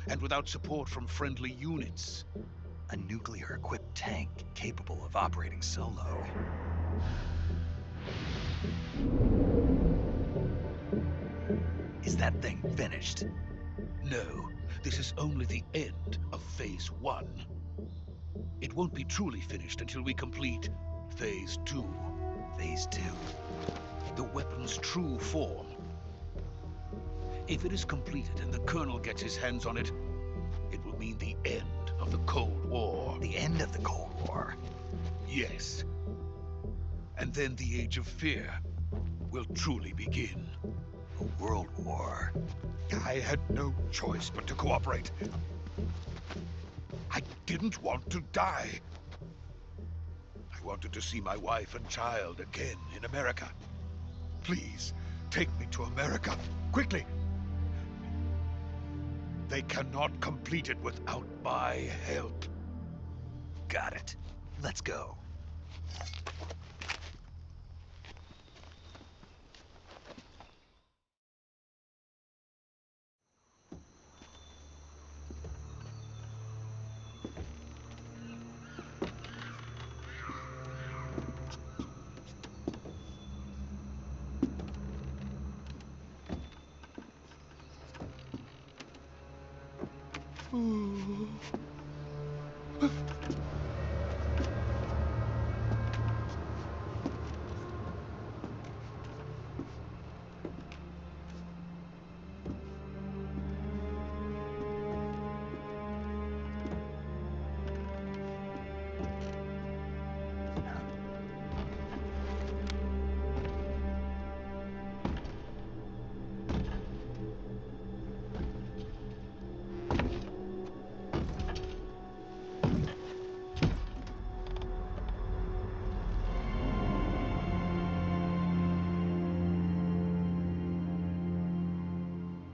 And without support from friendly units. A nuclear-equipped tank capable of operating solo. Is that thing finished? No. This is only the end of Phase 1. It won't be truly finished until we complete Phase 2. Phase 2? The weapon's true form. If it is completed and the Colonel gets his hands on it, it will mean the end of the Cold War. The end of the Cold War? Yes. And then the Age of Fear will truly begin. A world war? I had no choice but to cooperate. I didn't want to die. I wanted to see my wife and child again in America. Please, take me to America, quickly. They cannot complete it without my help. got it. Let's go.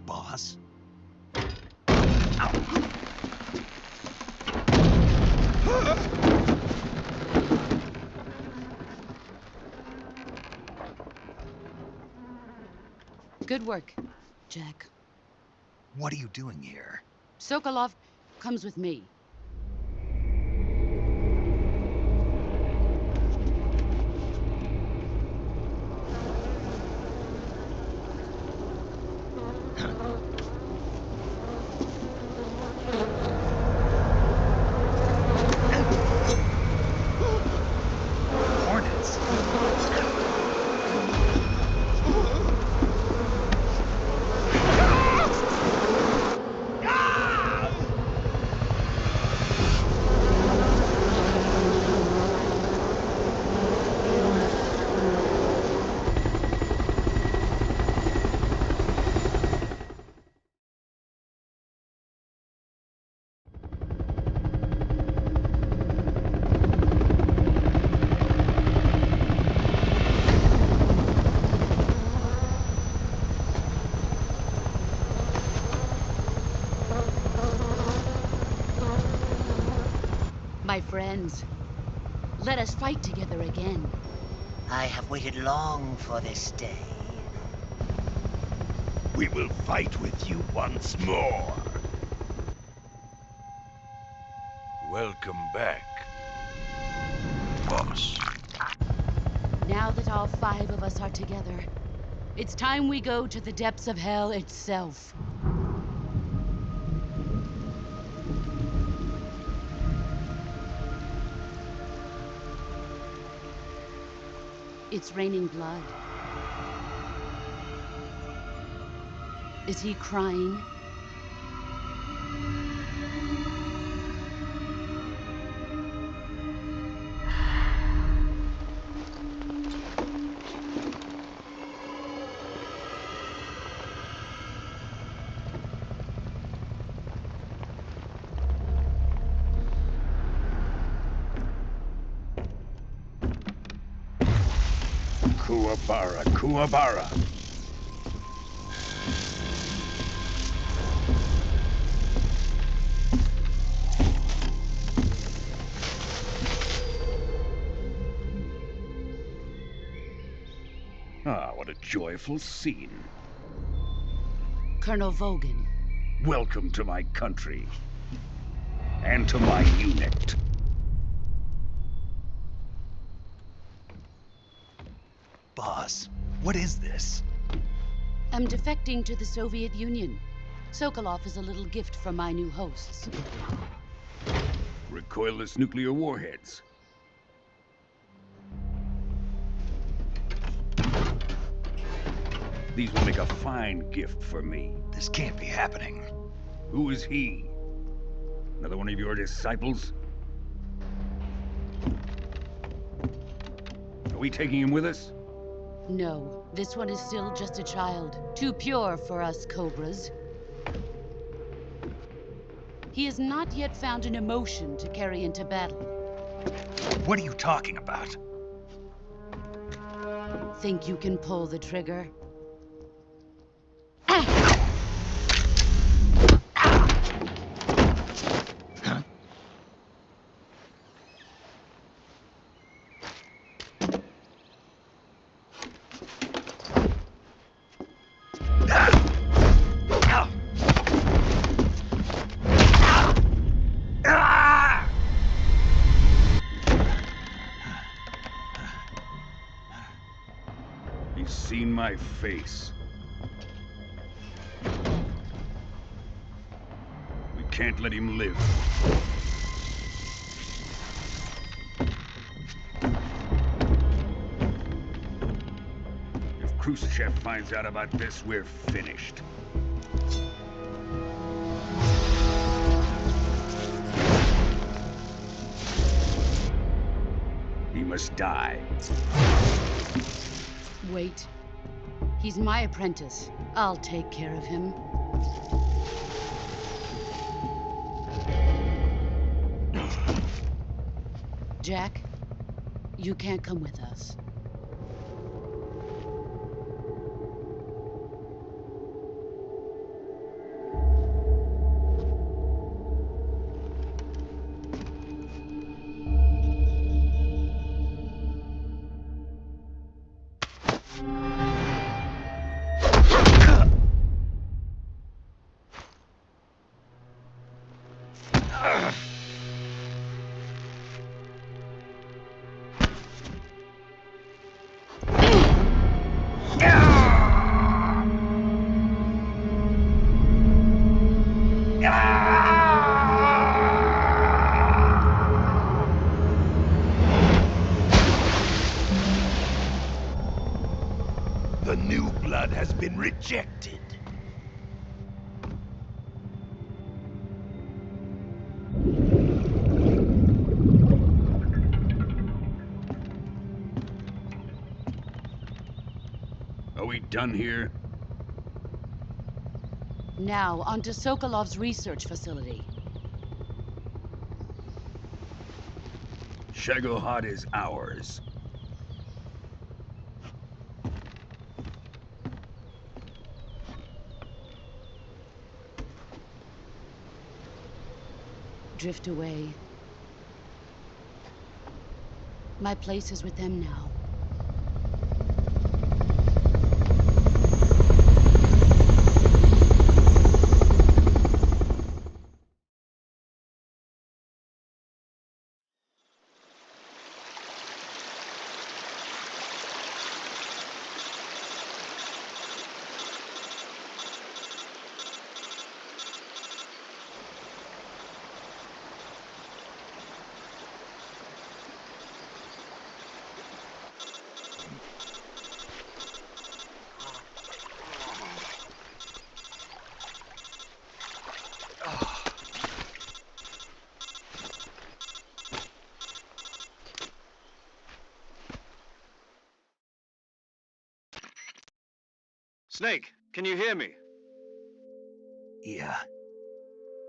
Boss? Good work, Jack. What are you doing here? Sokolov comes with me. Hornets? My friends, let us fight together again. I have waited long for this day. We will fight with you once more. Welcome back, boss. Now that all 5 of us are together, it's time we go to the depths of hell itself. It's raining blood. Is he crying? Kuwabara, Kuwabara. Ah, what a joyful scene. Colonel Vogan. Welcome to my country. And to my unit. Boss, what is this? I'm defecting to the Soviet Union. Sokolov is a little gift from my new hosts. Recoilless nuclear warheads. These will make a fine gift for me. This can't be happening. Who is he? Another one of your disciples? Are we taking him with us? No, this one is still just a child. Too pure for us Cobras. He has not yet found an emotion to carry into battle. What are you talking about? Think you can pull the trigger? seen my face. We can't let him live. If Khrushchev finds out about this, we're finished. He must die. Wait. He's my apprentice. I'll take care of him. Jack, you can't come with us. The new blood has been rejected. Are we done here? Now, on to Sokolov's research facility. Shagohod is ours. Drift away. My place is with them now. Snake, can you hear me? Yeah.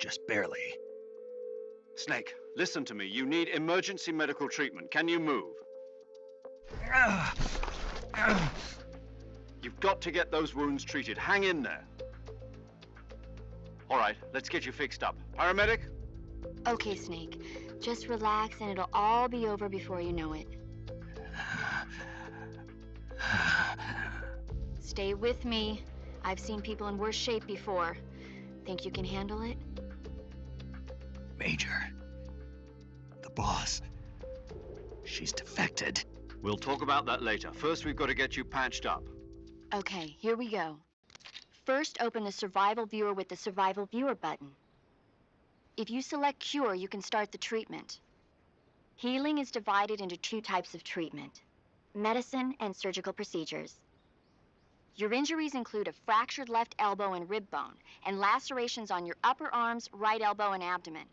Just barely. Snake, listen to me. You need emergency medical treatment. Can you move? You've got to get those wounds treated. Hang in there. All right, let's get you fixed up. Paramedic? Okay, Snake. Just relax and it'll all be over before you know it. Stay with me. I've seen people in worse shape before. Think you can handle it? Major. The boss. She's defected. We'll talk about that later. First, we've got to get you patched up. Okay, here we go. First, open the Survival Viewer with the Survival Viewer button. If you select Cure, you can start the treatment. Healing is divided into two types of treatment: medicine and surgical procedures. Your injuries include a fractured left elbow and rib bone, and lacerations on your upper arms, right elbow, and abdomen.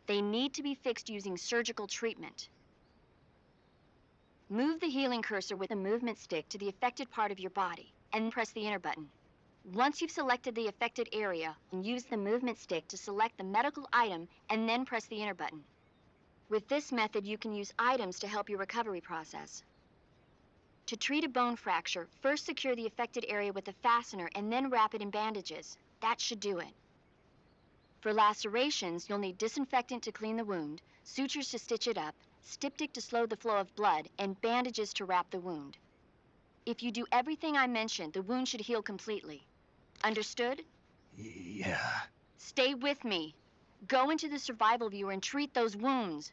They need to be fixed using surgical treatment. Move the healing cursor with a movement stick to the affected part of your body, and press the enter button. Once you've selected the affected area, use the movement stick to select the medical item, and then press the enter button. With this method, you can use items to help your recovery process. To treat a bone fracture, first secure the affected area with a fastener and then wrap it in bandages. That should do it. For lacerations, you'll need disinfectant to clean the wound, sutures to stitch it up, styptic to slow the flow of blood, and bandages to wrap the wound. If you do everything I mentioned, the wound should heal completely. Understood? Yeah. Stay with me. Go into the Survival Viewer and treat those wounds.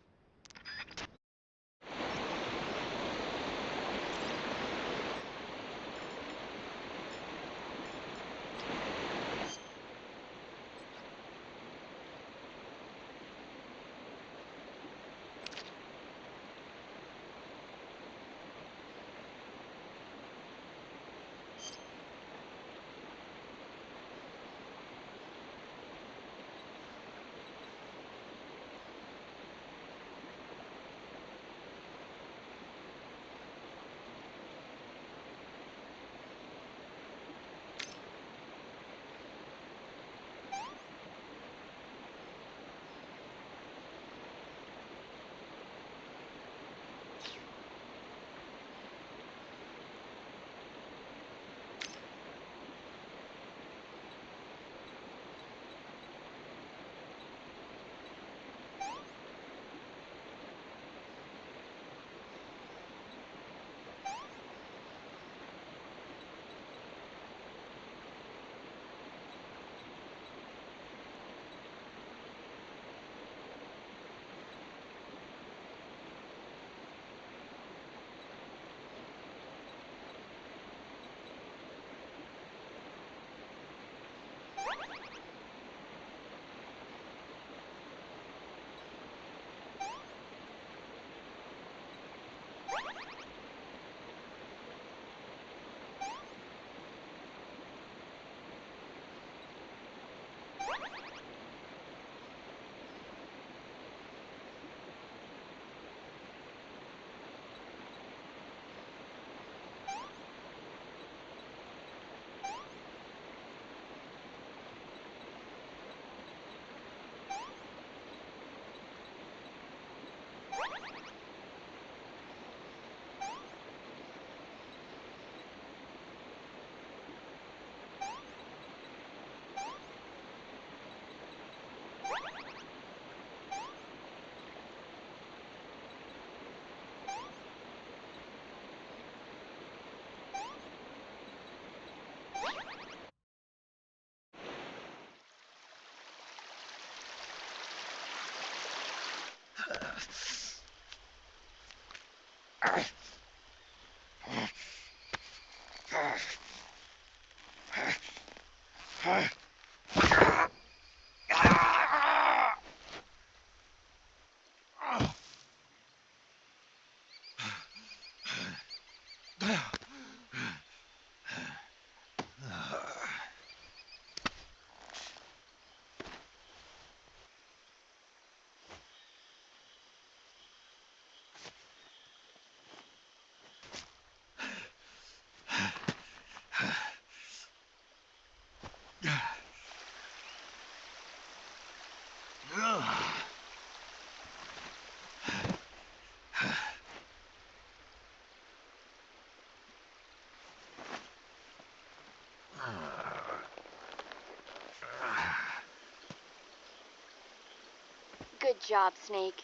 Good job, Snake.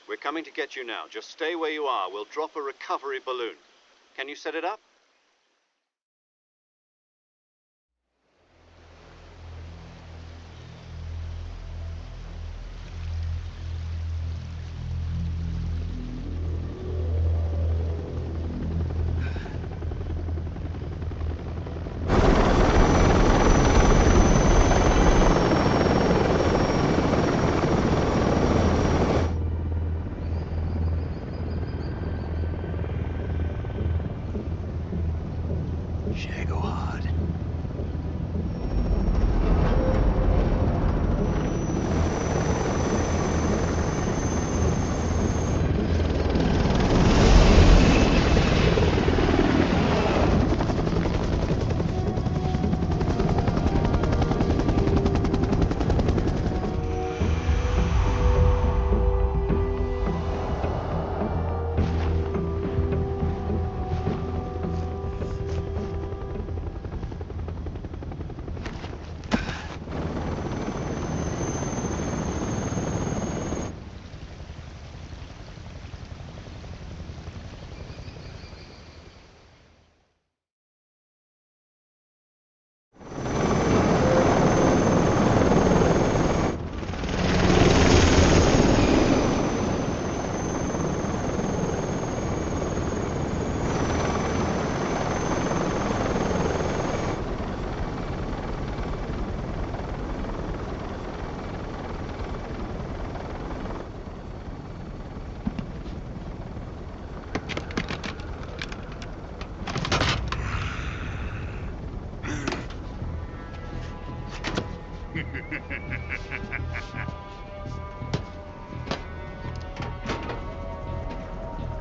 We're coming to get you now. Just stay where you are. We'll drop a recovery balloon. Can you set it up? Shagohod.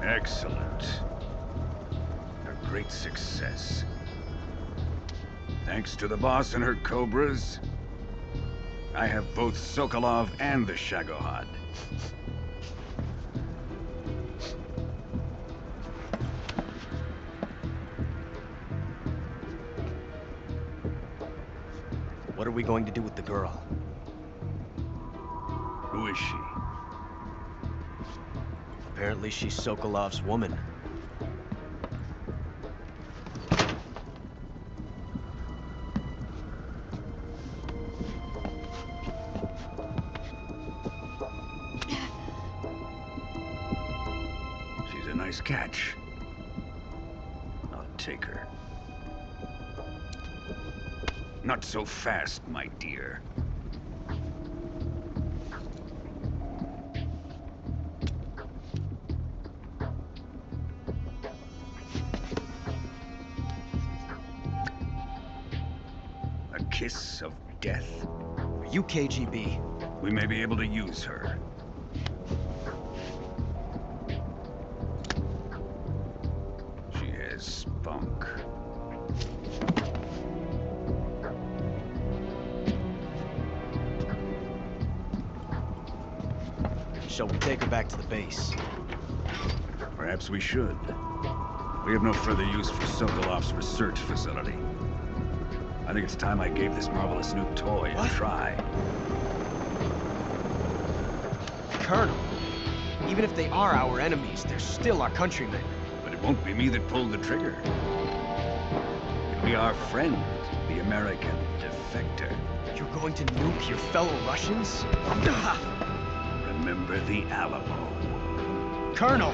Excellent. A great success. Thanks to the boss and her cobras, I have both Sokolov and the Shagohod. What are we going to do with the girl? Who is she? Apparently she's Sokolov's woman. She's a nice catch. I'll take her. Not so fast, my dear. A kiss of death. Are you KGB? We may be able to use her. She has spunk. Shall we take her back to the base? Perhaps we should. We have no further use for Sokolov's research facility. I think it's time I gave this marvelous new toy a try. Colonel, even if they are our enemies, they're still our countrymen. But it won't be me that pulled the trigger. It'll be our friend, the American defector. You're going to nuke your fellow Russians? Remember the Alamo. Colonel!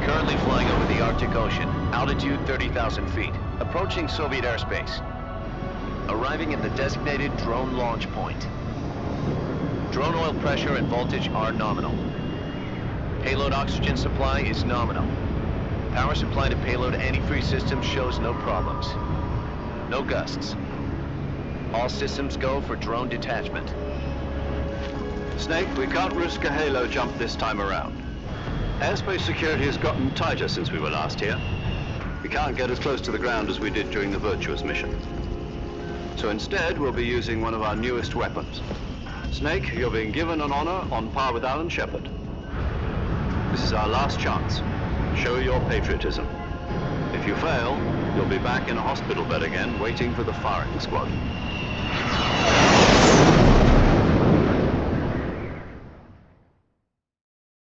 Currently flying over the Arctic Ocean, altitude 30,000 feet, approaching Soviet airspace. Arriving at the designated drone launch point. Drone oil pressure and voltage are nominal. Payload oxygen supply is nominal. Power supply to payload antifreeze system shows no problems. No gusts. All systems go for drone detachment. Snake, we can't risk a halo jump this time around. Airspace security has gotten tighter since we were last here. We can't get as close to the ground as we did during the Virtuous mission. So instead, we'll be using one of our newest weapons. Snake, you're being given an honor on par with Alan Shepard. This is our last chance. Show your patriotism. If you fail, you'll be back in a hospital bed again, waiting for the firing squad.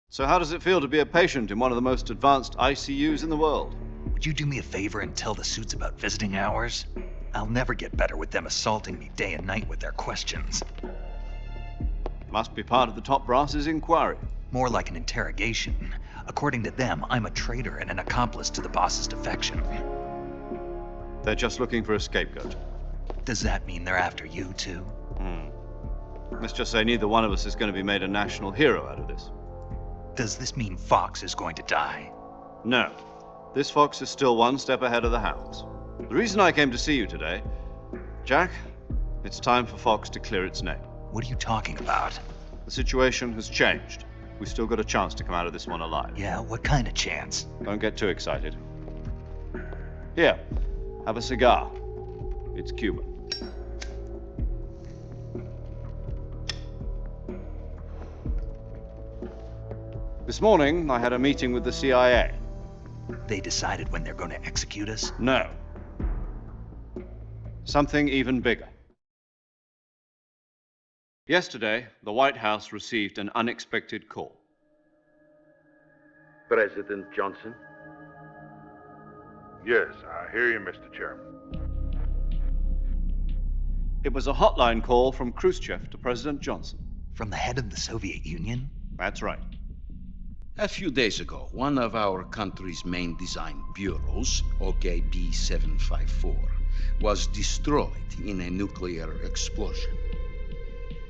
So how does it feel to be a patient in one of the most advanced ICUs in the world? Would you do me a favor and tell the suits about visiting hours? I'll never get better with them assaulting me day and night with their questions. Must be part of the top brass's inquiry. More like an interrogation. According to them, I'm a traitor and an accomplice to the boss's defection. They're just looking for a scapegoat. Does that mean they're after you, too? Let's just say neither one of us is going to be made a national hero out of this. Does this mean Fox is going to die? No. This fox is still one step ahead of the hounds. The reason I came to see you today, Jack, it's time for Fox to clear its name. What are you talking about? The situation has changed. We've still got a chance to come out of this one alive. Yeah, what kind of chance? Don't get too excited. Here, have a cigar. It's Cuban. This morning, I had a meeting with the CIA. They decided when they're going to execute us? No. Something even bigger. Yesterday, the White House received an unexpected call. President Johnson? Yes, I hear you, Mr. Chairman. It was a hotline call from Khrushchev to President Johnson. From the head of the Soviet Union? That's right. A few days ago, one of our country's main design bureaus, OKB 754, was destroyed in a nuclear explosion.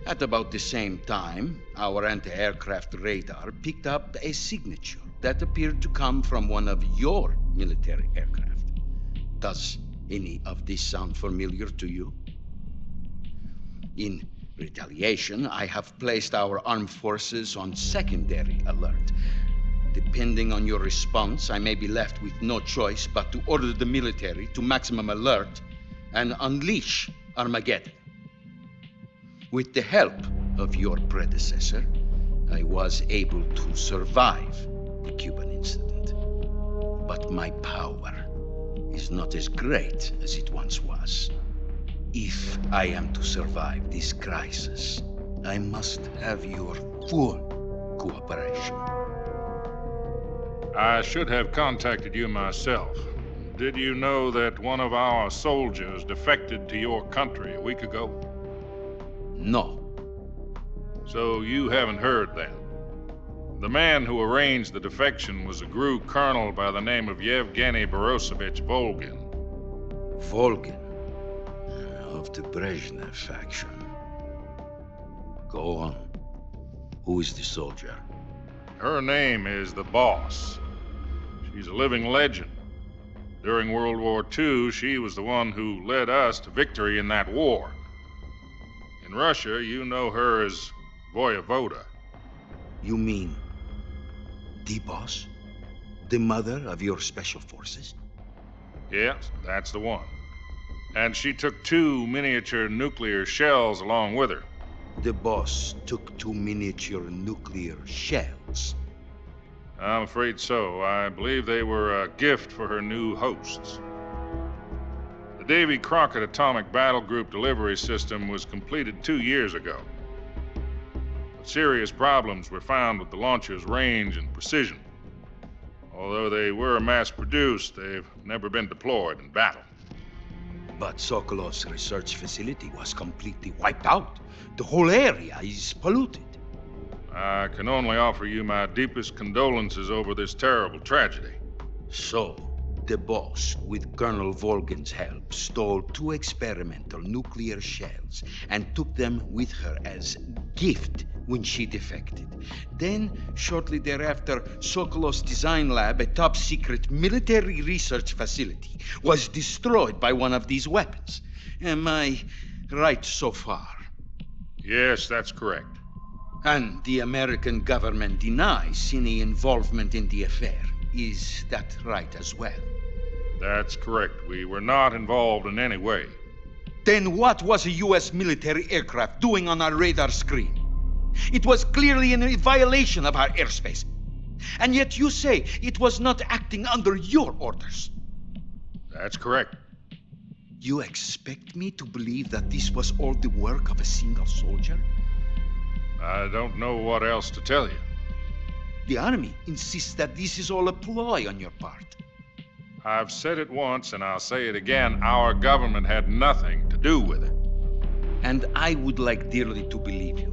At about the same time, our anti-aircraft radar picked up a signature that appeared to come from one of your military aircraft. Does any of this sound familiar to you? In retaliation, I have placed our armed forces on secondary alert. Depending on your response, I may be left with no choice but to order the military to maximum alert and unleash Armageddon. With the help of your predecessor, I was able to survive the Cuban incident. But my power is not as great as it once was. If I am to survive this crisis, I must have your full cooperation. I should have contacted you myself. Did you know that one of our soldiers defected to your country a week ago? No. So you haven't heard then. The man who arranged the defection was a GRU colonel by the name of Yevgeny Borosovich Volgin. Volgin? Of the Brezhnev faction. Go on. Who is the soldier? Her name is the Boss. She's a living legend. During World War II, she was the one who led us to victory in that war. In Russia, you know her as Voyevoda. You mean the Boss? The mother of your special forces? Yes, that's the one. And she took 2 miniature nuclear shells along with her. The boss took 2 miniature nuclear shells. I'm afraid so. I believe they were a gift for her new hosts. The Davy Crockett Atomic Battle Group delivery system was completed 2 years ago. But serious problems were found with the launcher's range and precision. Although they were mass-produced, they've never been deployed in battle. But Sokolov's research facility was completely wiped out. The whole area is polluted. I can only offer you my deepest condolences over this terrible tragedy. So, the boss, with Colonel Volgin's help, stole 2 experimental nuclear shells and took them with her as gift when she defected. Then, shortly thereafter, Sokolov's design lab, a top-secret military research facility, was destroyed by one of these weapons. Am I right so far? Yes, that's correct. And the American government denies any involvement in the affair. Is that right as well? That's correct. We were not involved in any way. Then what was a U.S. military aircraft doing on our radar screen? It was clearly in violation of our airspace. And yet you say it was not acting under your orders. That's correct. You expect me to believe that this was all the work of a single soldier? I don't know what else to tell you. The Army insists that this is all a ploy on your part. I've said it once and I'll say it again. Our government had nothing to do with it. And I would like dearly to believe you.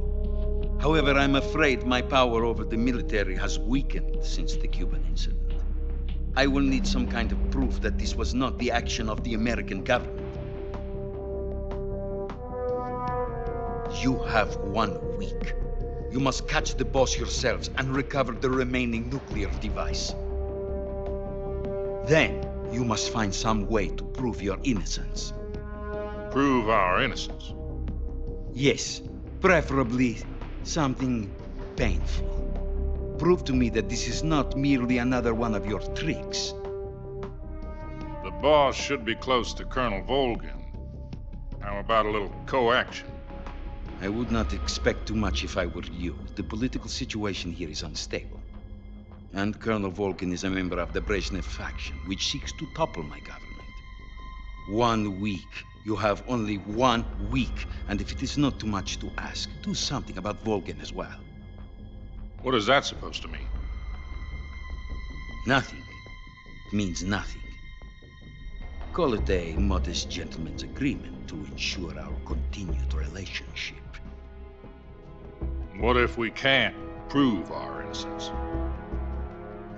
However, I'm afraid my power over the military has weakened since the Cuban incident. I will need some kind of proof that this was not the action of the American government. You have 1 week. You must catch the boss yourselves and recover the remaining nuclear device. Then, you must find some way to prove your innocence. Prove our innocence? Yes, preferably something painful. Prove to me that this is not merely another one of your tricks. The boss should be close to Colonel Volgin. How about a little co-action? I would not expect too much if I were you. The political situation here is unstable. And Colonel Volgin is a member of the Brezhnev faction, which seeks to topple my government. 1 week. You have only 1 week. And if it is not too much to ask, do something about Volgin as well. What is that supposed to mean? Nothing. It means nothing. Call it a modest gentleman's agreement to ensure our continued relationship. What if we can't prove our innocence?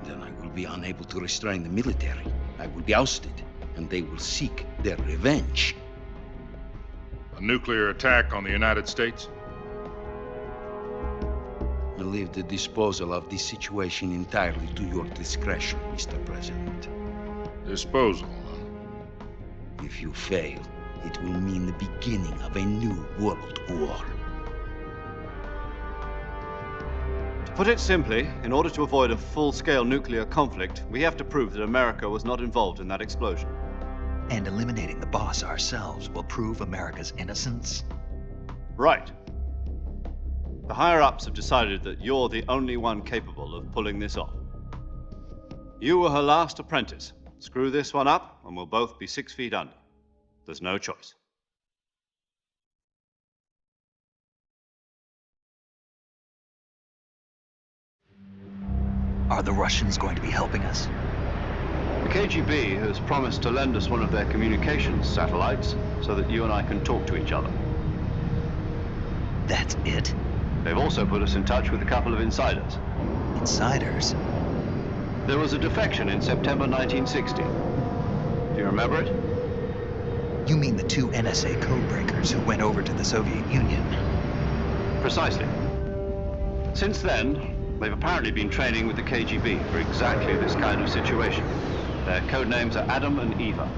Then I will be unable to restrain the military. I will be ousted, and they will seek their revenge. A nuclear attack on the United States? I leave the disposal of this situation entirely to your discretion, Mr. President. Disposal, huh? If you fail, it will mean the beginning of a new world war. To put it simply, in order to avoid a full-scale nuclear conflict, we have to prove that America was not involved in that explosion. And eliminating the boss ourselves will prove America's innocence? Right. The higher-ups have decided that you're the only one capable of pulling this off. You were her last apprentice. Screw this one up, and we'll both be 6 feet under. There's no choice. Are the Russians going to be helping us? The KGB has promised to lend us one of their communications satellites so that you and I can talk to each other. That's it? They've also put us in touch with a couple of insiders. Insiders? There was a defection in September 1960. Do you remember it? You mean the 2 NSA codebreakers who went over to the Soviet Union? Precisely. Since then, they've apparently been training with the KGB for exactly this kind of situation. Their code names are Adam and Eva.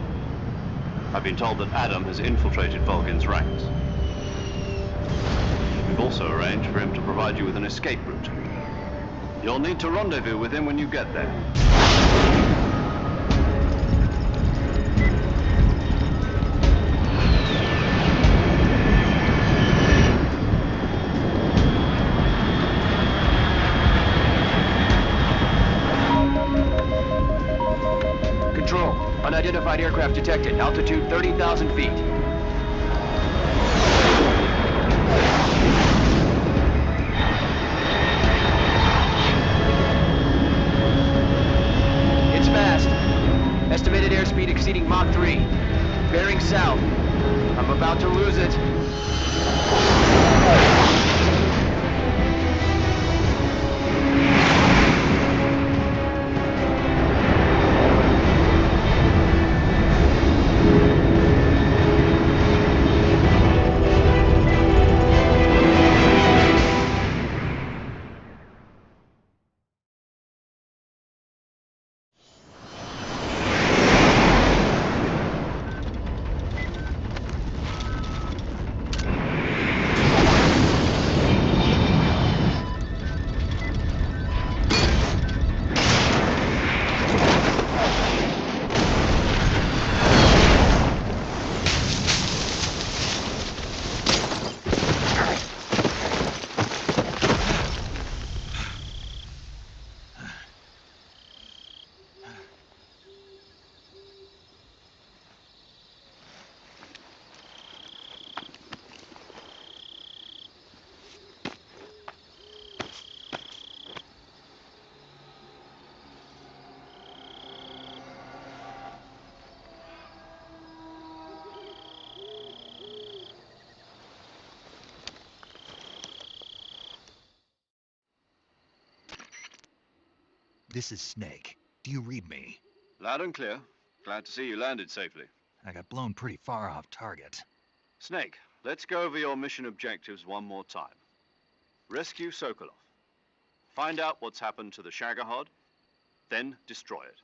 I've been told that Adam has infiltrated Volgin's ranks. We've also arranged for him to provide you with an escape route. You'll need to rendezvous with him when you get there. Unidentified aircraft detected. Altitude 30,000 feet. It's fast. Estimated airspeed exceeding Mach 3. Bearing south. I'm about to lose it. This is Snake. Do you read me? Loud and clear. Glad to see you landed safely. I got blown pretty far off target. Snake, let's go over your mission objectives one more time. Rescue Sokolov. Find out what's happened to the Shagohod, then destroy it.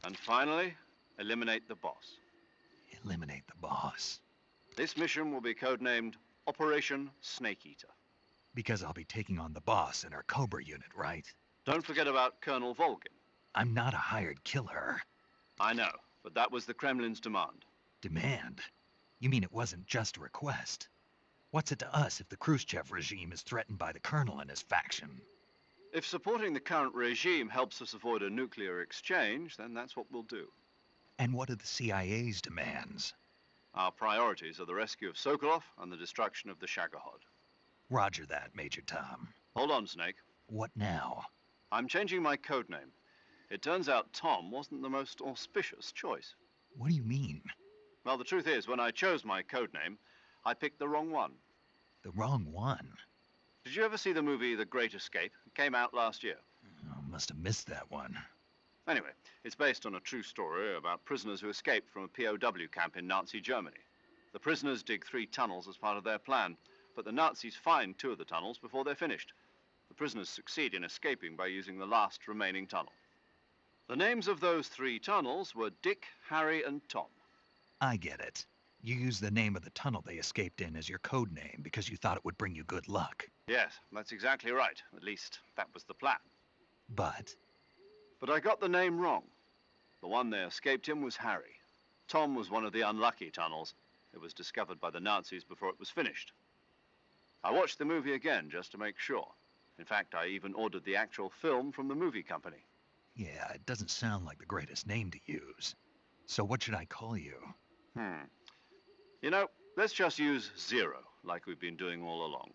And finally, eliminate the boss. Eliminate the boss. This mission will be codenamed Operation Snake Eater. Because I'll be taking on the boss in our Cobra unit, right? Don't forget about Colonel Volgin. I'm not a hired killer. I know, but that was the Kremlin's demand. Demand? You mean it wasn't just a request? What's it to us if the Khrushchev regime is threatened by the Colonel and his faction? If supporting the current regime helps us avoid a nuclear exchange, then that's what we'll do. And what are the CIA's demands? Our priorities are the rescue of Sokolov and the destruction of the Shagohod. Roger that, Major Tom. Hold on, Snake. What now? I'm changing my codename. It turns out Tom wasn't the most auspicious choice. What do you mean? Well, the truth is, when I chose my codename, I picked the wrong one. The wrong one? Did you ever see the movie The Great Escape? It came out last year. Oh, must have missed that one. Anyway, it's based on a true story about prisoners who escaped from a POW camp in Nazi Germany. The prisoners dig 3 tunnels as part of their plan, but the Nazis find 2 of the tunnels before they're finished. The prisoners succeed in escaping by using the last remaining tunnel. The names of those 3 tunnels were Dick, Harry, and Tom. I get it. You used the name of the tunnel they escaped in as your code name because you thought it would bring you good luck. Yes, that's exactly right. At least, that was the plan. But I got the name wrong. The one they escaped in was Harry. Tom was one of the unlucky tunnels. It was discovered by the Nazis before it was finished. I watched the movie again just to make sure. In fact, I even ordered the actual film from the movie company. yeah, it doesn't sound like the greatest name to use. So what should I call you? You know, let's just use Zero, like we've been doing all along.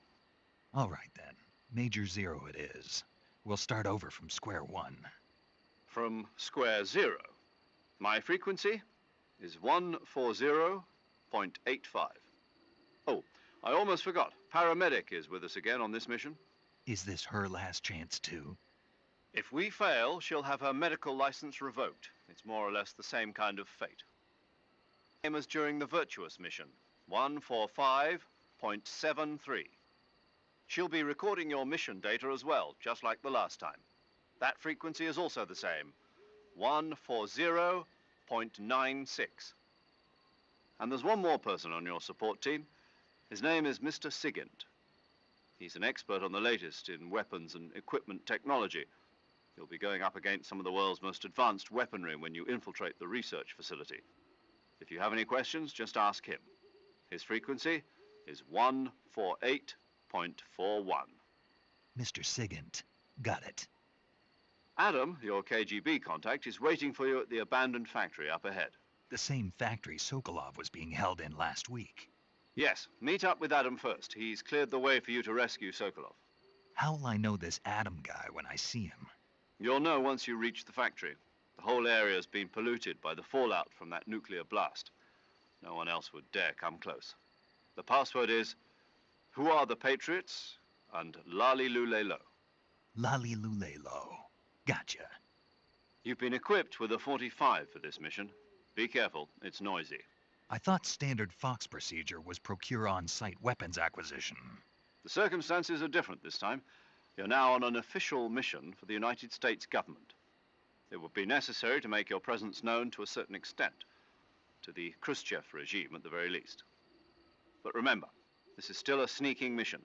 All right then. Major Zero it is. We'll start over from square one. From square 0. My frequency is 140.85. Oh, I almost forgot. Paramedic is with us again on this mission. Is this her last chance too? If we fail, she'll have her medical license revoked. It's more or less the same kind of fate. Same as during the Virtuous mission, 145.73. She'll be recording your mission data as well, just like the last time. That frequency is also the same, 140.96. And there's one more person on your support team. His name is Mr. Sigint. He's an expert on the latest in weapons and equipment technology. You'll be going up against some of the world's most advanced weaponry when you infiltrate the research facility. If you have any questions, just ask him. His frequency is 148.41. Mr. Sigint. Got it. Adam, your KGB contact, is waiting for you at the abandoned factory up ahead. The same factory Sokolov was being held in last week. Yes, meet up with Adam first. He's cleared the way for you to rescue Sokolov. How will I know this Adam guy when I see him? You'll know once you reach the factory. The whole area's been polluted by the fallout from that nuclear blast. No one else would dare come close. The password is, "Who are the Patriots?" and "Lali Lule Lo." Lali Lule Lo. Gotcha. You've been equipped with a 45 for this mission. Be careful, it's noisy. I thought standard Fox procedure was procure on-site weapons acquisition. The circumstances are different this time. You're now on an official mission for the United States government. It would be necessary to make your presence known to a certain extent, to the Khrushchev regime at the very least. But remember, this is still a sneaking mission.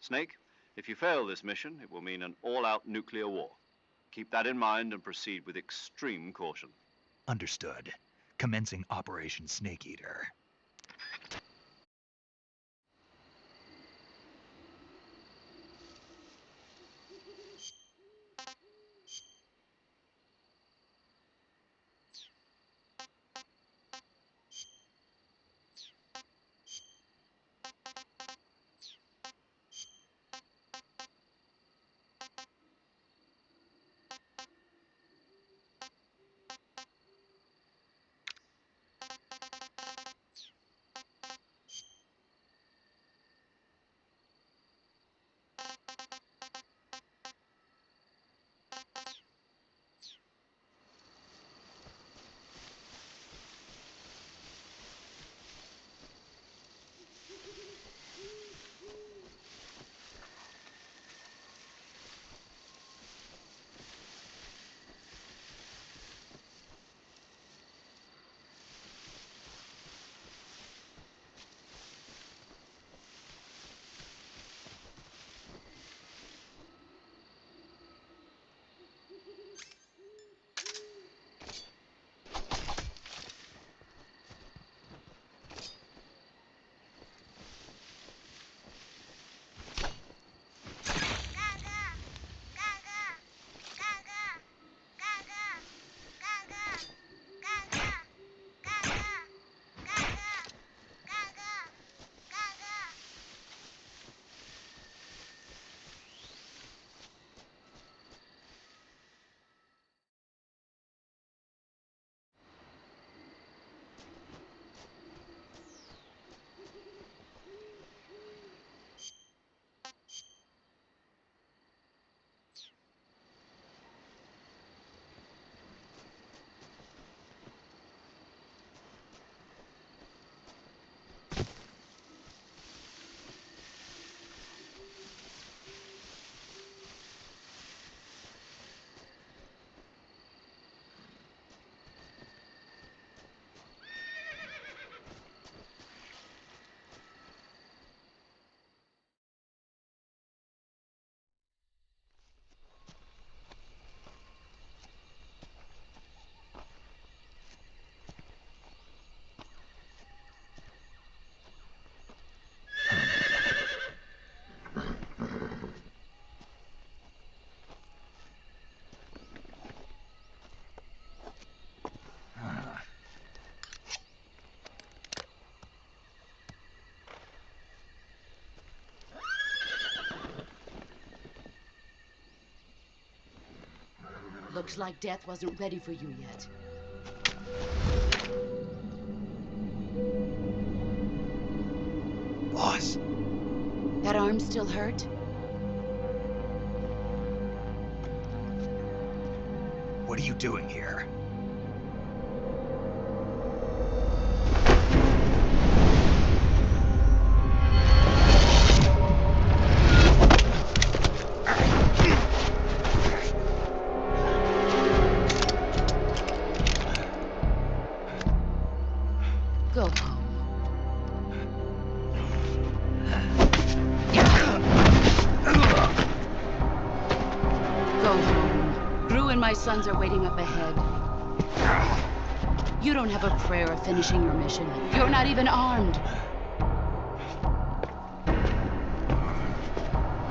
Snake, if you fail this mission, it will mean an all-out nuclear war. Keep that in mind and proceed with extreme caution. Understood. Commencing Operation Snake Eater. Looks like death wasn't ready for you yet. Boss! That arm still hurt? What are you doing here? Go home. Go home. Drew and my sons are waiting up ahead. You don't have a prayer of finishing your mission. You're not even armed.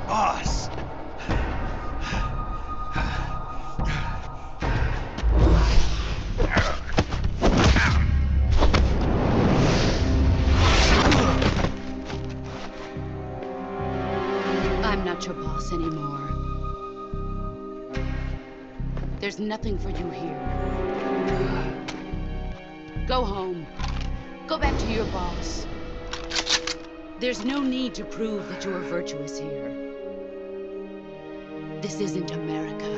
Boss! There's nothing for you here. Go home. Go back to your boss. There's no need to prove that you're virtuous here. This isn't America.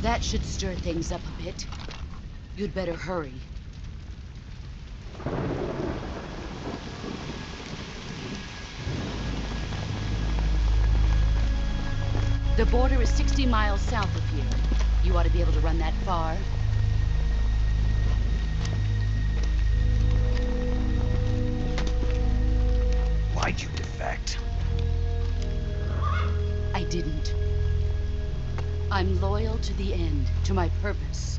That should stir things up a bit. You'd better hurry. The border is 60 miles south of here. You ought to be able to run that far. Why'd you defect? I didn't. I'm loyal to the end, to my purpose.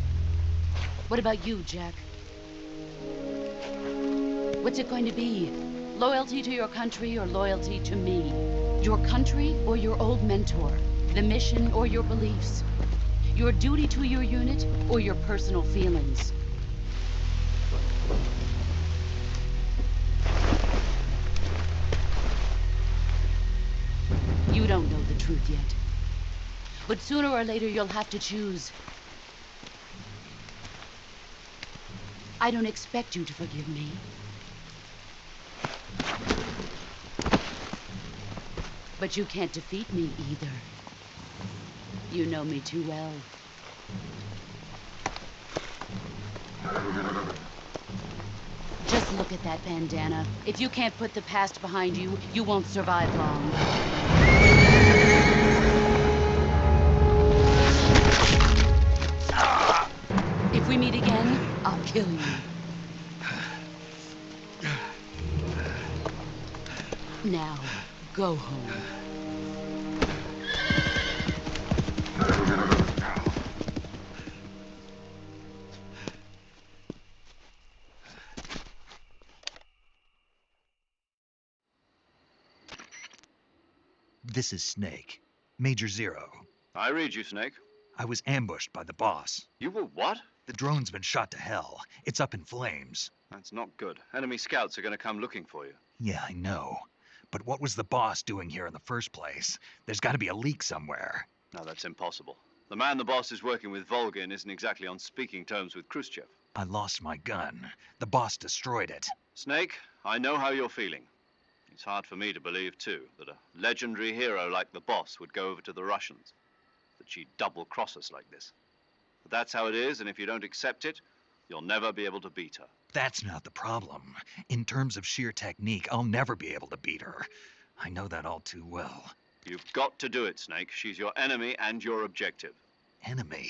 What about you, Jack? What's it going to be? Loyalty to your country or loyalty to me? Your country or your old mentor? The mission or your beliefs? Your duty to your unit or your personal feelings? You don't know the truth yet. But sooner or later you'll have to choose. I don't expect you to forgive me. But you can't defeat me either. You know me too well. Just look at that bandana. If you can't put the past behind you, you won't survive long. If we meet again, I'll kill you. Now, go home. This is Snake. Major Zero. I read you, Snake. I was ambushed by the boss. You were what? The drone's been shot to hell. It's up in flames. That's not good. Enemy scouts are going to come looking for you. Yeah, I know. But what was the boss doing here in the first place? There's got to be a leak somewhere. No, that's impossible. The man the boss is working with, Volgin, isn't exactly on speaking terms with Khrushchev. I lost my gun. The boss destroyed it. Snake, I know how you're feeling. It's hard for me to believe, too, that a legendary hero like the boss would go over to the Russians. That she'd double-cross us like this. But that's how it is, and if you don't accept it, you'll never be able to beat her. That's not the problem. In terms of sheer technique, I'll never be able to beat her. I know that all too well. You've got to do it, Snake. She's your enemy and your objective. Enemy?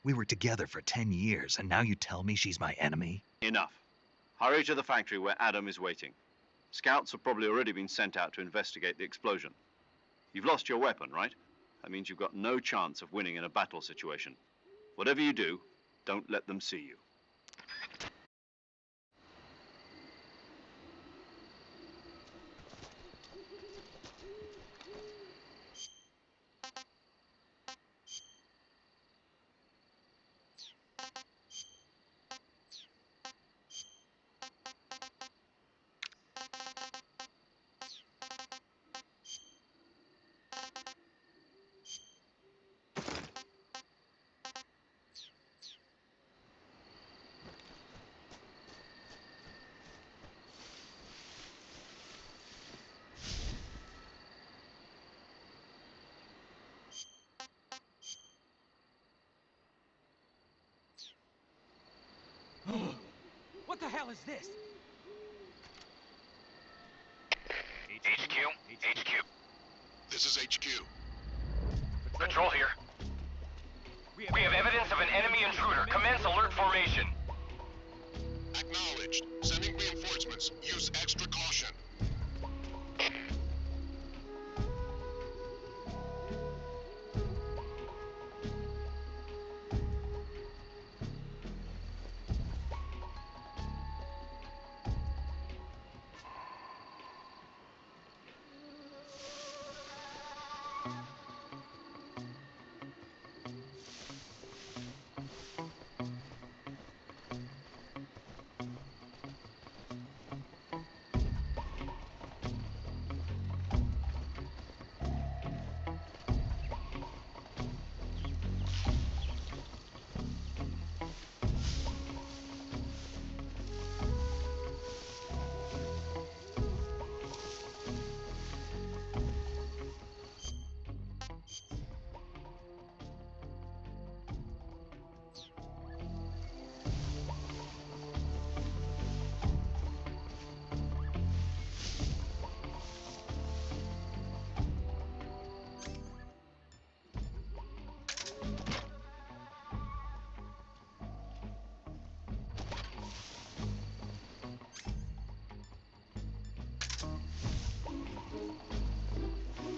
We were together for 10 years, and now you tell me she's my enemy? Enough. Hurry to the factory where Adam is waiting. Scouts have probably already been sent out to investigate the explosion. You've lost your weapon, right? That means you've got no chance of winning in a battle situation. Whatever you do, don't let them see you. What the hell is this? HQ? HQ. This is HQ. Patrol here. We have evidence of an enemy intruder. Commence alert formation. Acknowledged. Sending reinforcements. Use extra caution.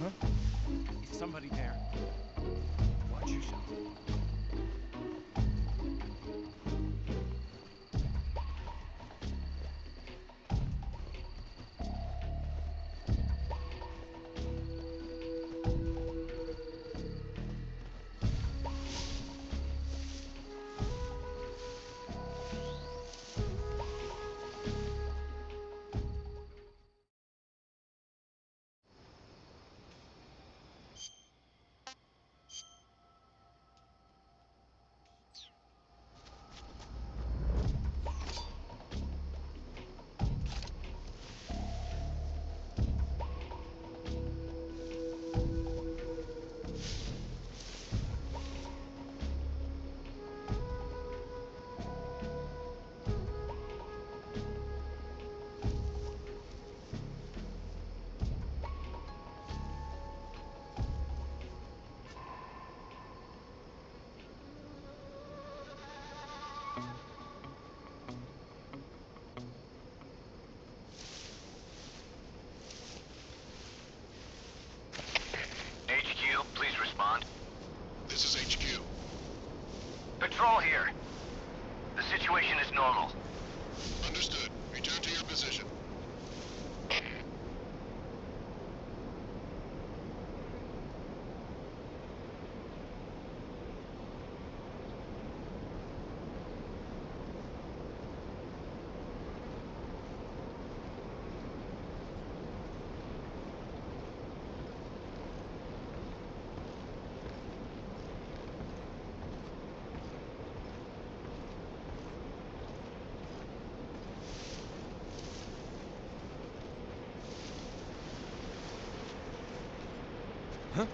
Huh? Is somebody there? Watch yourself. HQ, please respond. This is HQ. Patrol here. The situation is normal. Understood. Return to your position. Huh?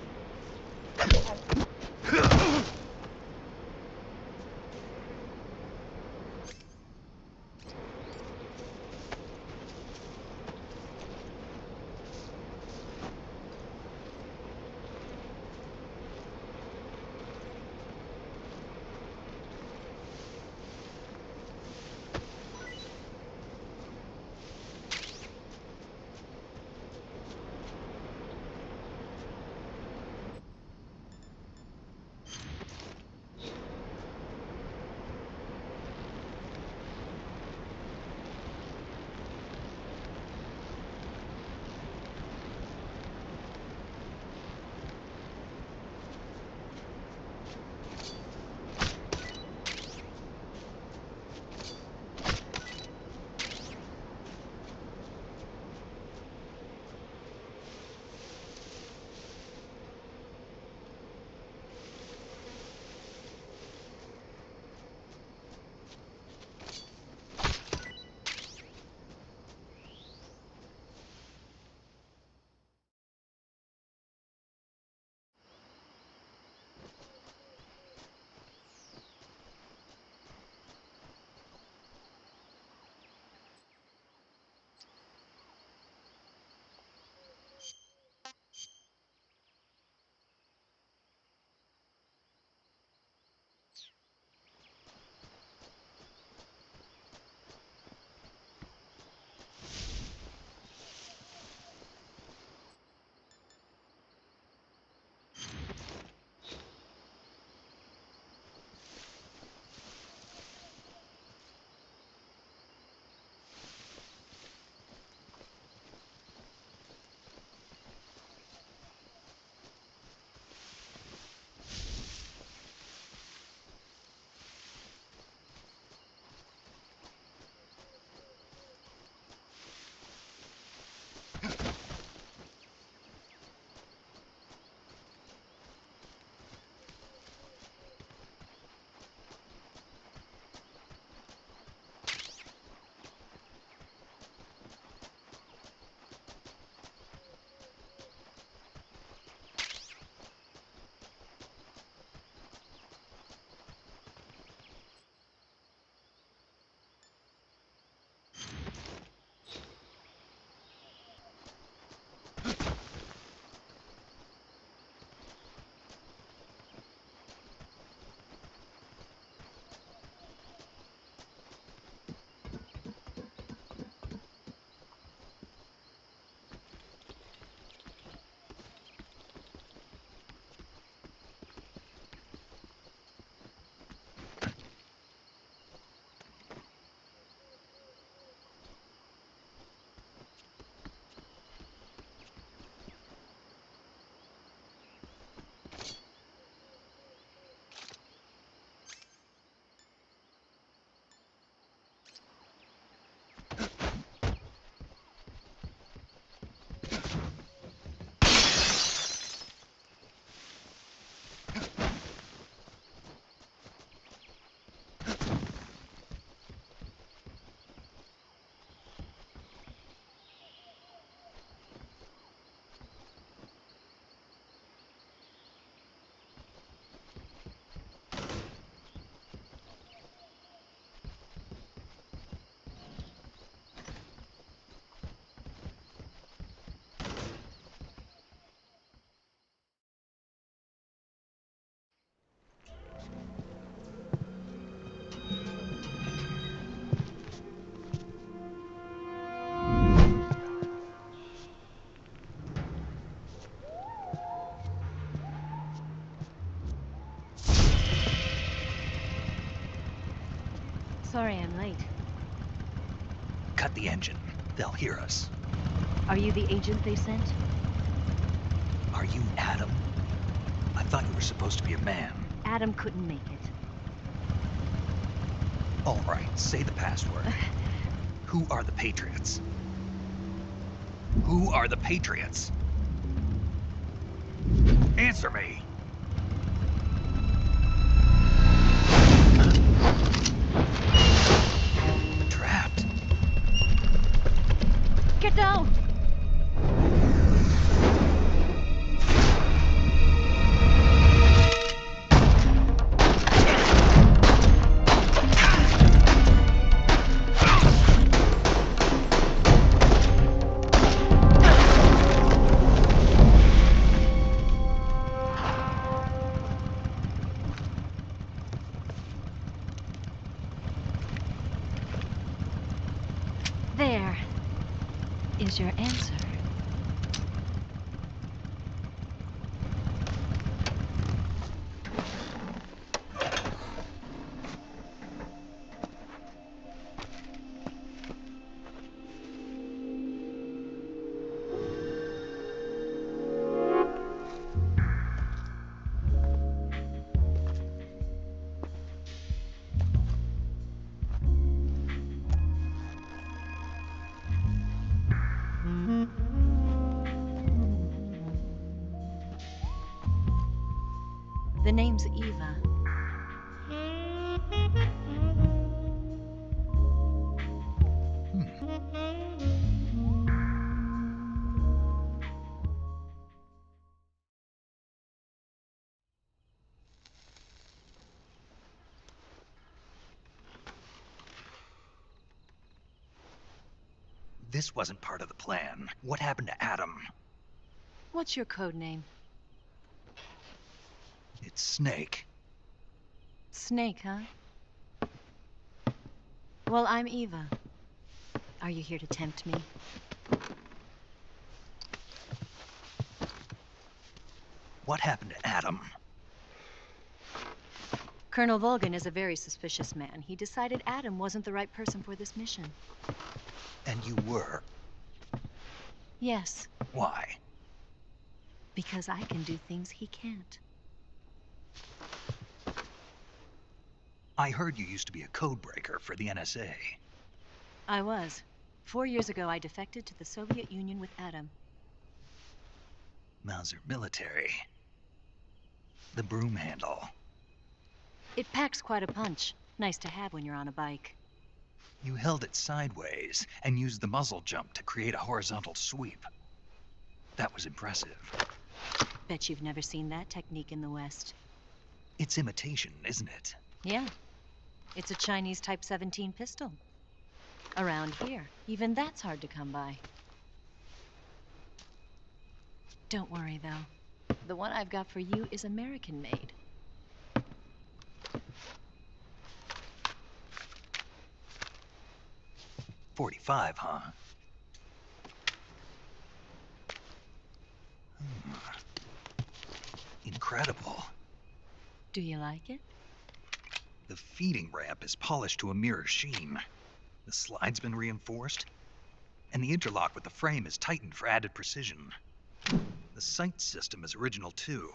Sorry I'm late. Cut the engine. They'll hear us. Are you the agent they sent? Are you Adam? I thought you were supposed to be a man. Adam couldn't make it. All right, say the password. Who are the Patriots? Who are the Patriots? Answer me! Trapped. Get down! There is your answer. The name's Eva. This wasn't part of the plan. What happened to Adam? What's your code name? It's Snake. Snake, huh? Well, I'm Eva. Are you here to tempt me? What happened to Adam? Colonel Volgan is a very suspicious man. He decided Adam wasn't the right person for this mission. And you were? Yes. Why? Because I can do things he can't. I heard you used to be a codebreaker for the NSA. I was. 4 years ago, I defected to the Soviet Union with Adam. Mauser military. The broom handle. It packs quite a punch. Nice to have when you're on a bike. You held it sideways and used the muzzle jump to create a horizontal sweep. That was impressive. Bet you've never seen that technique in the West. It's imitation, isn't it? Yeah. It's a Chinese Type 17 pistol. Around here, even that's hard to come by. Don't worry, though. The one I've got for you is American-made. .45, huh? Incredible. Do you like it? The feeding ramp is polished to a mirror sheen. The slide's been reinforced, and the interlock with the frame is tightened for added precision. The sight system is original too.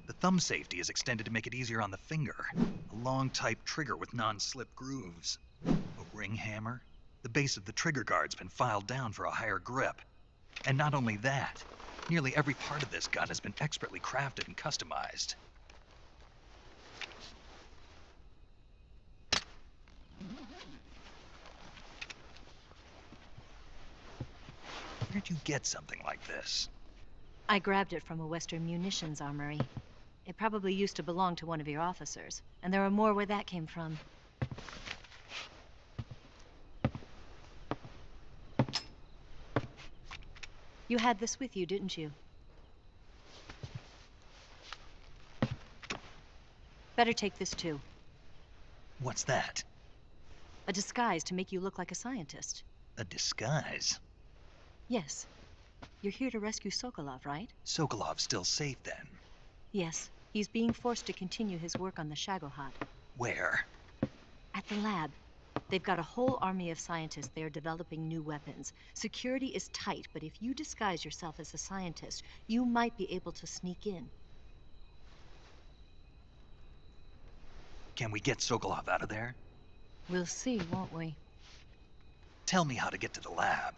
The thumb safety is extended to make it easier on the finger. A long type trigger with non-slip grooves. A ring hammer. The base of the trigger guard's been filed down for a higher grip. And not only that, nearly every part of this gun has been expertly crafted and customized. Where'd you get something like this? I grabbed it from a Western munitions armory. It probably used to belong to one of your officers, and there are more where that came from. You had this with you, didn't you? Better take this too. What's that? A disguise to make you look like a scientist. A disguise? Yes. You're here to rescue Sokolov, right? Sokolov's still safe then? Yes. He's being forced to continue his work on the Shagohod. Where? At the lab. They've got a whole army of scientists there developing new weapons. Security is tight, but if you disguise yourself as a scientist, you might be able to sneak in. Can we get Sokolov out of there? We'll see, won't we? Tell me how to get to the lab.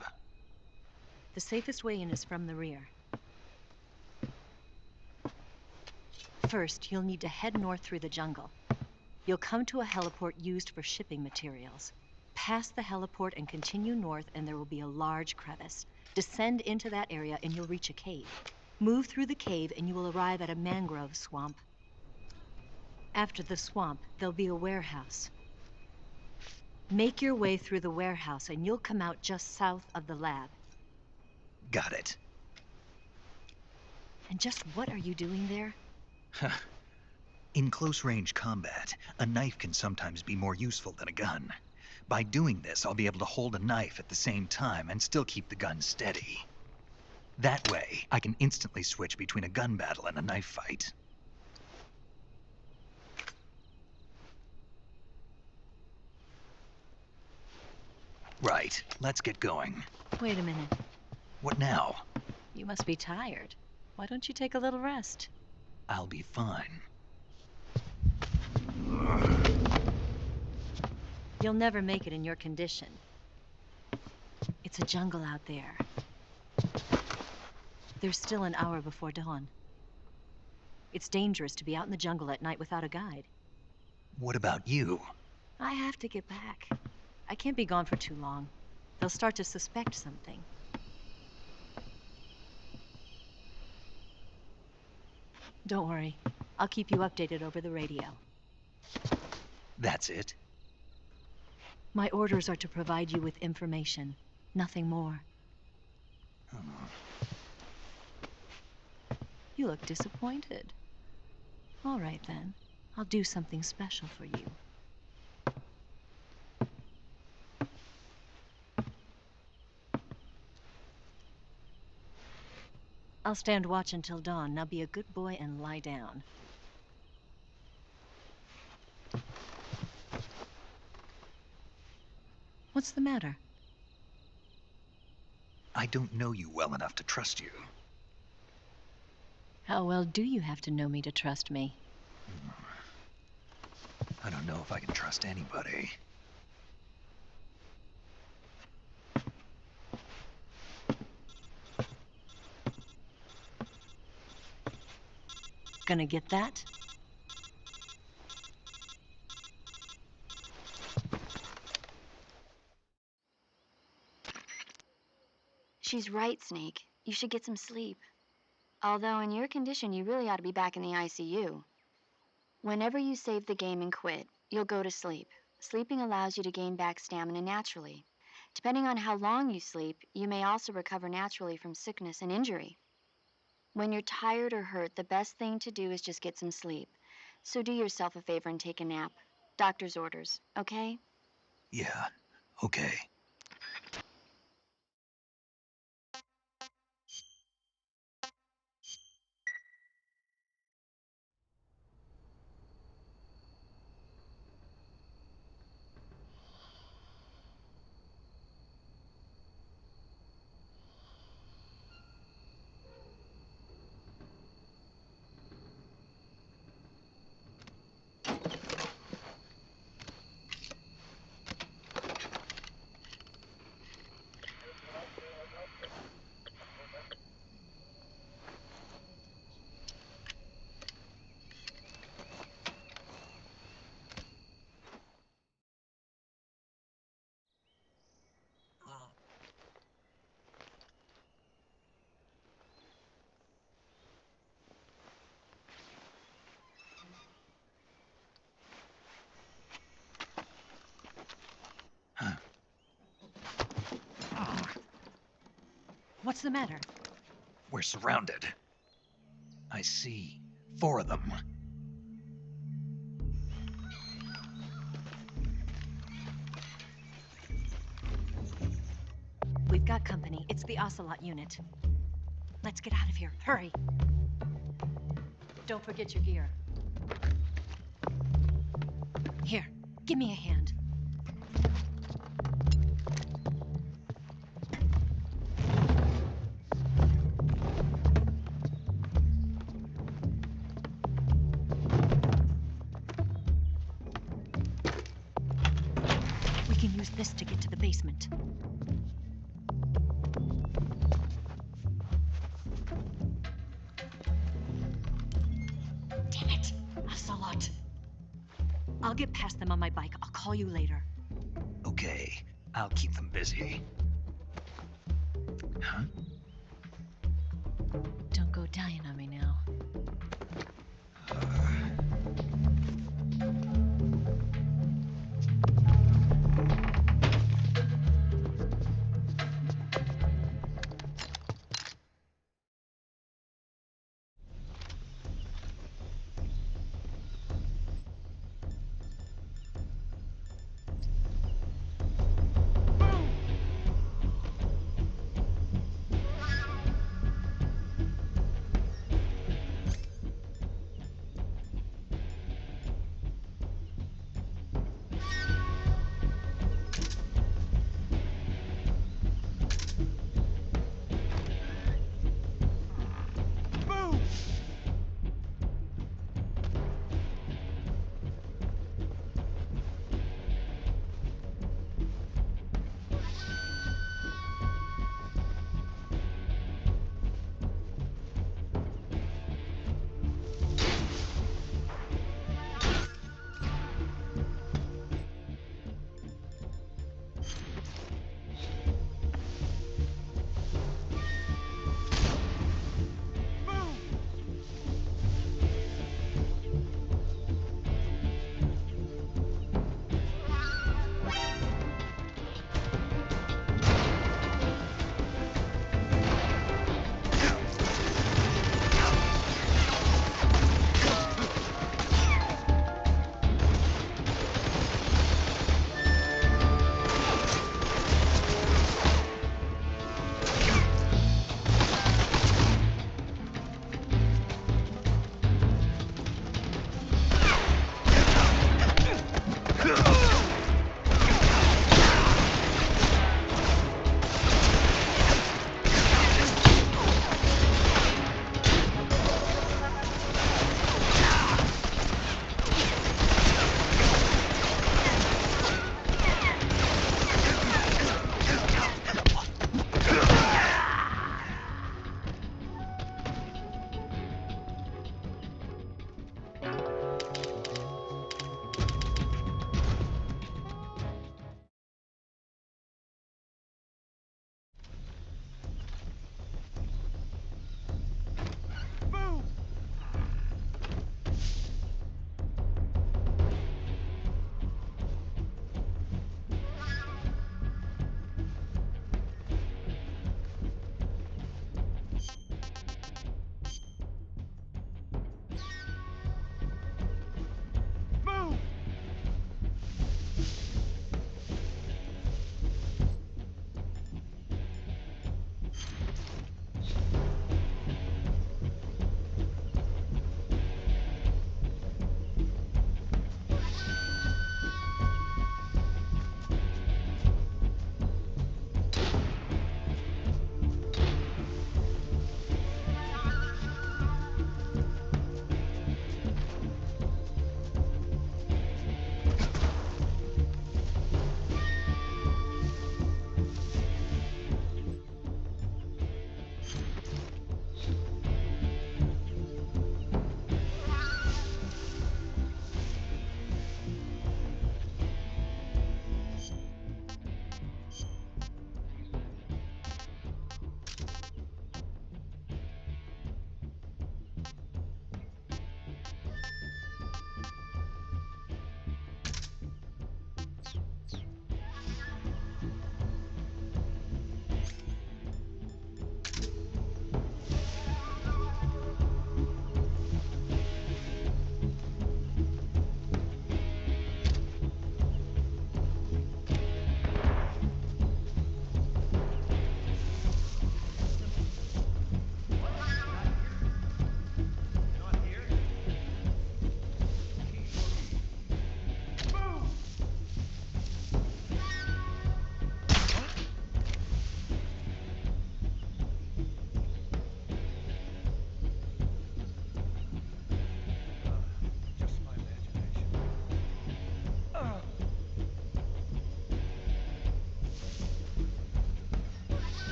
The safest way in is from the rear. First, you'll need to head north through the jungle. You'll come to a heliport used for shipping materials. Pass the heliport and continue north, and there will be a large crevice. Descend into that area and you'll reach a cave. Move through the cave and you will arrive at a mangrove swamp. After the swamp, there'll be a warehouse. Make your way through the warehouse and you'll come out just south of the lab. Got it. And just what are you doing there? In close-range combat, a knife can sometimes be more useful than a gun. By doing this, I'll be able to hold a knife at the same time and still keep the gun steady. That way, I can instantly switch between a gun battle and a knife fight. Right, let's get going. Wait a minute. What now? You must be tired. Why don't you take a little rest? I'll be fine. You'll never make it in your condition. It's a jungle out there. There's still an hour before dawn. It's dangerous to be out in the jungle at night without a guide. What about you? I have to get back. I can't be gone for too long. They'll start to suspect something. Don't worry. I'll keep you updated over the radio. That's it? My orders are to provide you with information, nothing more. You look disappointed. All right then. I'll do something special for you. I'll stand watch until dawn. Now be a good boy and lie down. What's the matter? I don't know you well enough to trust you. How well do you have to know me to trust me? I don't know if I can trust anybody. Gonna get that? She's right, Snake. You should get some sleep. Although in your condition, you really ought to be back in the ICU. Whenever you save the game and quit, you'll go to sleep. Sleeping allows you to gain back stamina naturally. Depending on how long you sleep, you may also recover naturally from sickness and injury. When you're tired or hurt, the best thing to do is just get some sleep. So do yourself a favor and take a nap. Doctor's orders, okay? Yeah, okay. What's the matter? We're surrounded. I see 4 of them. We've got company. It's the Ocelot unit. Let's get out of here. Hurry. Don't forget your gear. Here, give me a hand. We can use this to get to the basement. Damn it! Ocelot. I'll get past them on my bike. I'll call you later. Okay, I'll keep them busy. Huh? Don't go dying on me now.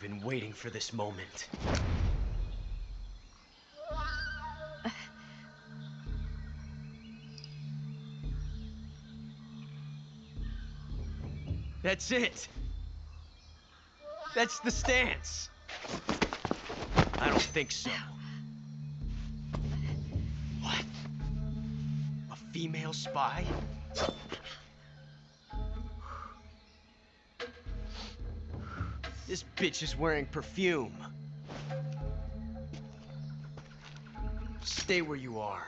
been waiting for this moment. That's it! That's the stance! I don't think so. What? A female spy? This bitch is wearing perfume. Stay where you are.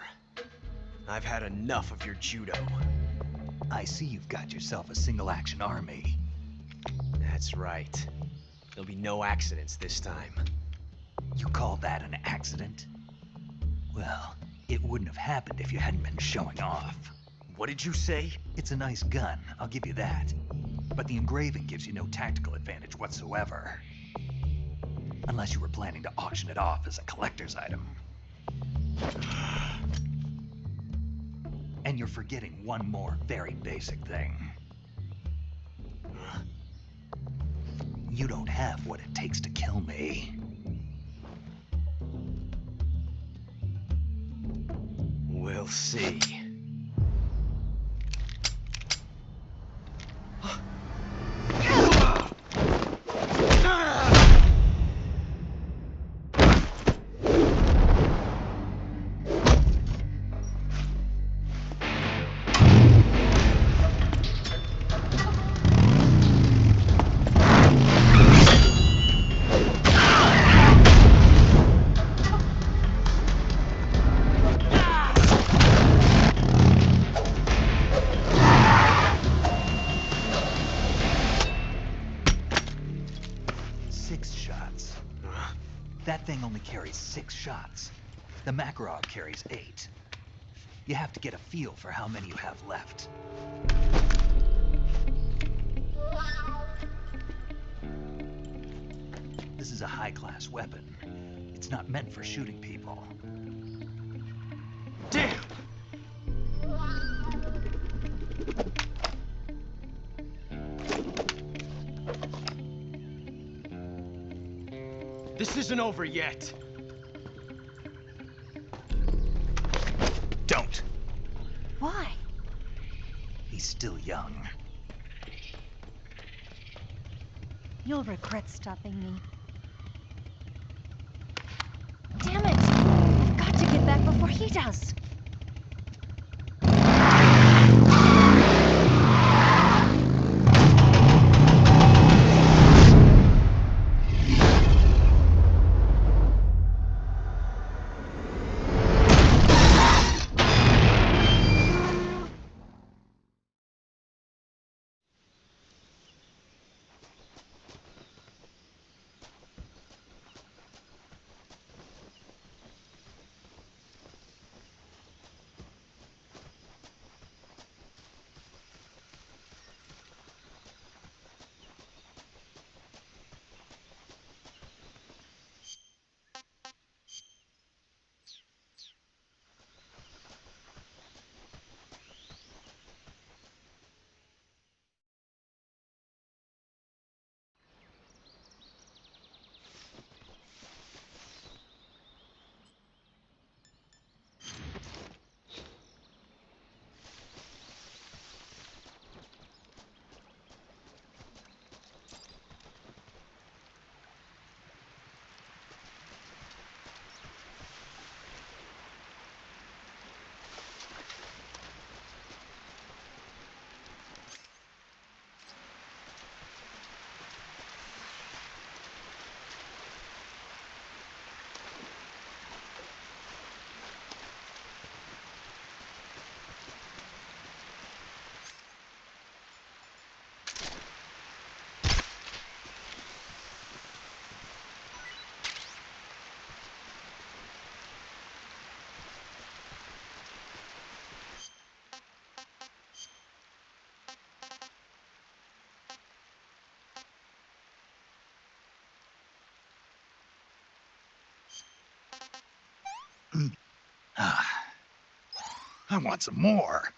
I've had enough of your judo. I see you've got yourself a single-action army. That's right. There'll be no accidents this time. You call that an accident? Well, it wouldn't have happened if you hadn't been showing off. What did you say? It's a nice gun, I'll give you that. But the engraving gives you no tactical advantage whatsoever. Unless you were planning to auction it off as a collector's item. And you're forgetting one more very basic thing. You don't have what it takes to kill me. We'll see. That thing only carries 6 shots. The Makarov carries 8. You have to get a feel for how many you have left. This is a high-class weapon. It's not meant for shooting people. Damn! This isn't over yet. Don't. Why? He's still young. You'll regret stopping me. Damn it! I've got to get back before he does. I want some more.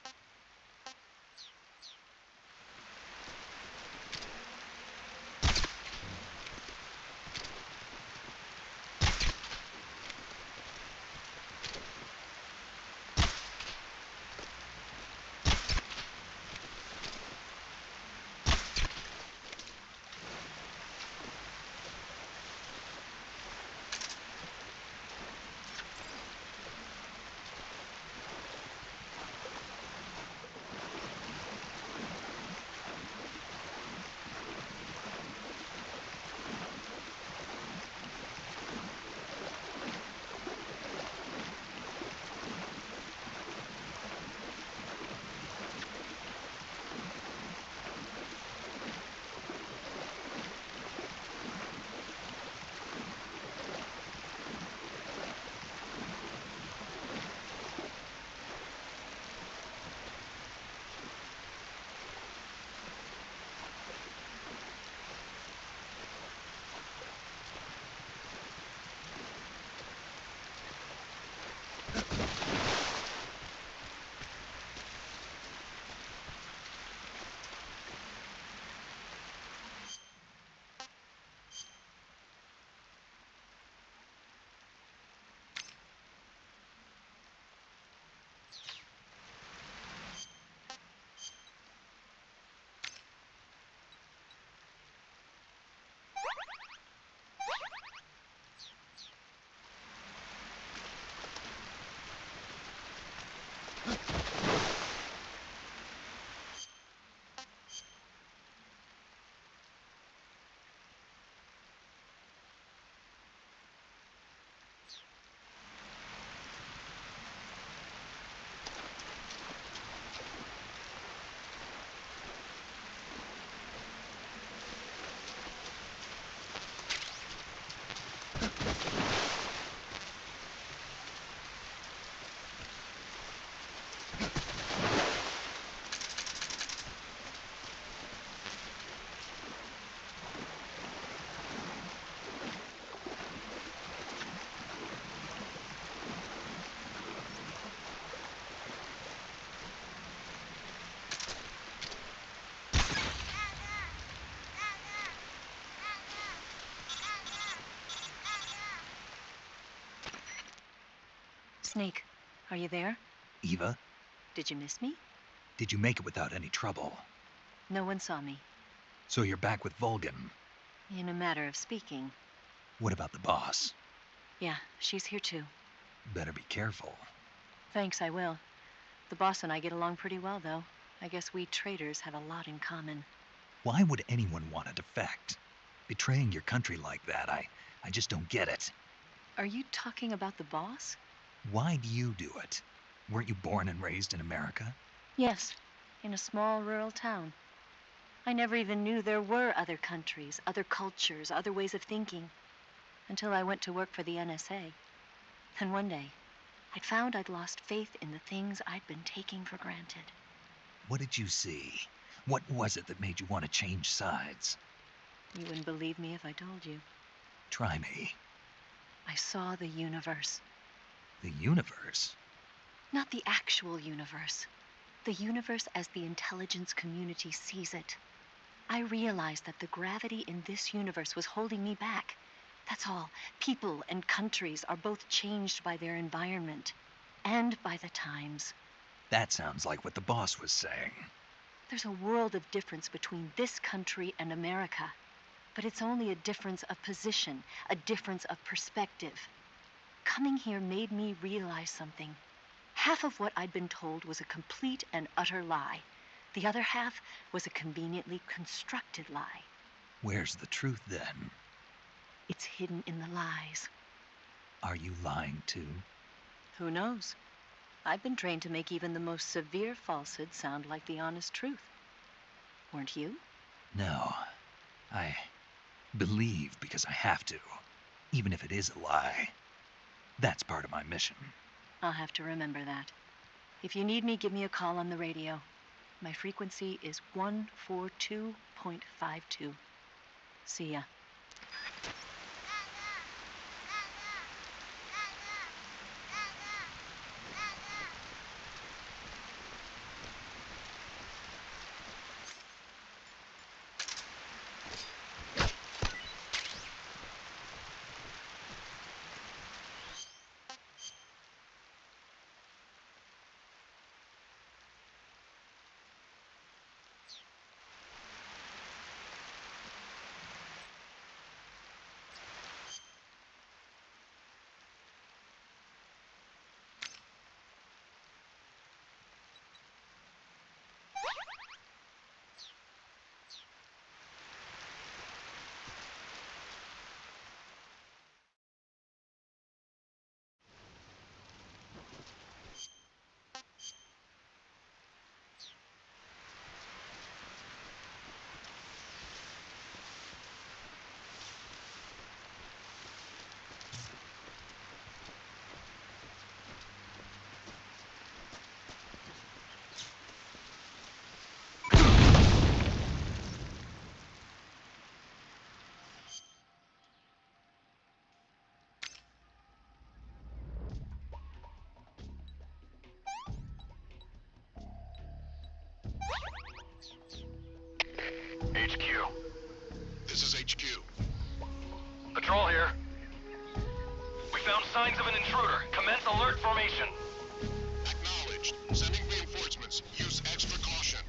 Snake, are you there? Eva, Did you miss me? did you make it without any trouble? No one saw me. So you're back with Vulcan. In a matter of speaking. What about the boss? Yeah, she's here too. Better be careful. Thanks, I will. The boss and I get along pretty well, though. I guess we traitors have a lot in common. Why would anyone want to defect? Betraying your country like that, I just don't get it. Are you talking about the boss? Why do you do it? Weren't you born and raised in America? Yes, in a small rural town. I never even knew there were other countries, other cultures, other ways of thinking, until I went to work for the NSA. And one day, I'd found I'd lost faith in the things I'd been taking for granted. What did you see? What was it that made you want to change sides? You wouldn't believe me if I told you. Try me. I saw the universe. The universe? Not the actual universe. The universe as the intelligence community sees it. I realized that the gravity in this universe was holding me back. That's all. People and countries are both changed by their environment and by the times. That sounds like what the boss was saying. There's a world of difference between this country and America. But it's only a difference of position, a difference of perspective. Coming here made me realize something. Half of what I'd been told was a complete and utter lie. The other half was a conveniently constructed lie. Where's the truth then? It's hidden in the lies. Are you lying too? Who knows? I've been trained to make even the most severe falsehood sound like the honest truth. Weren't you? No. I believe because I have to, even if it is a lie. That's part of my mission. I'll have to remember that. If you need me, give me a call on the radio. My frequency is 142.52. See ya. HQ. This is HQ. Patrol here. We found signs of an intruder. Commence alert formation. Acknowledged. Sending reinforcements. Use extra caution.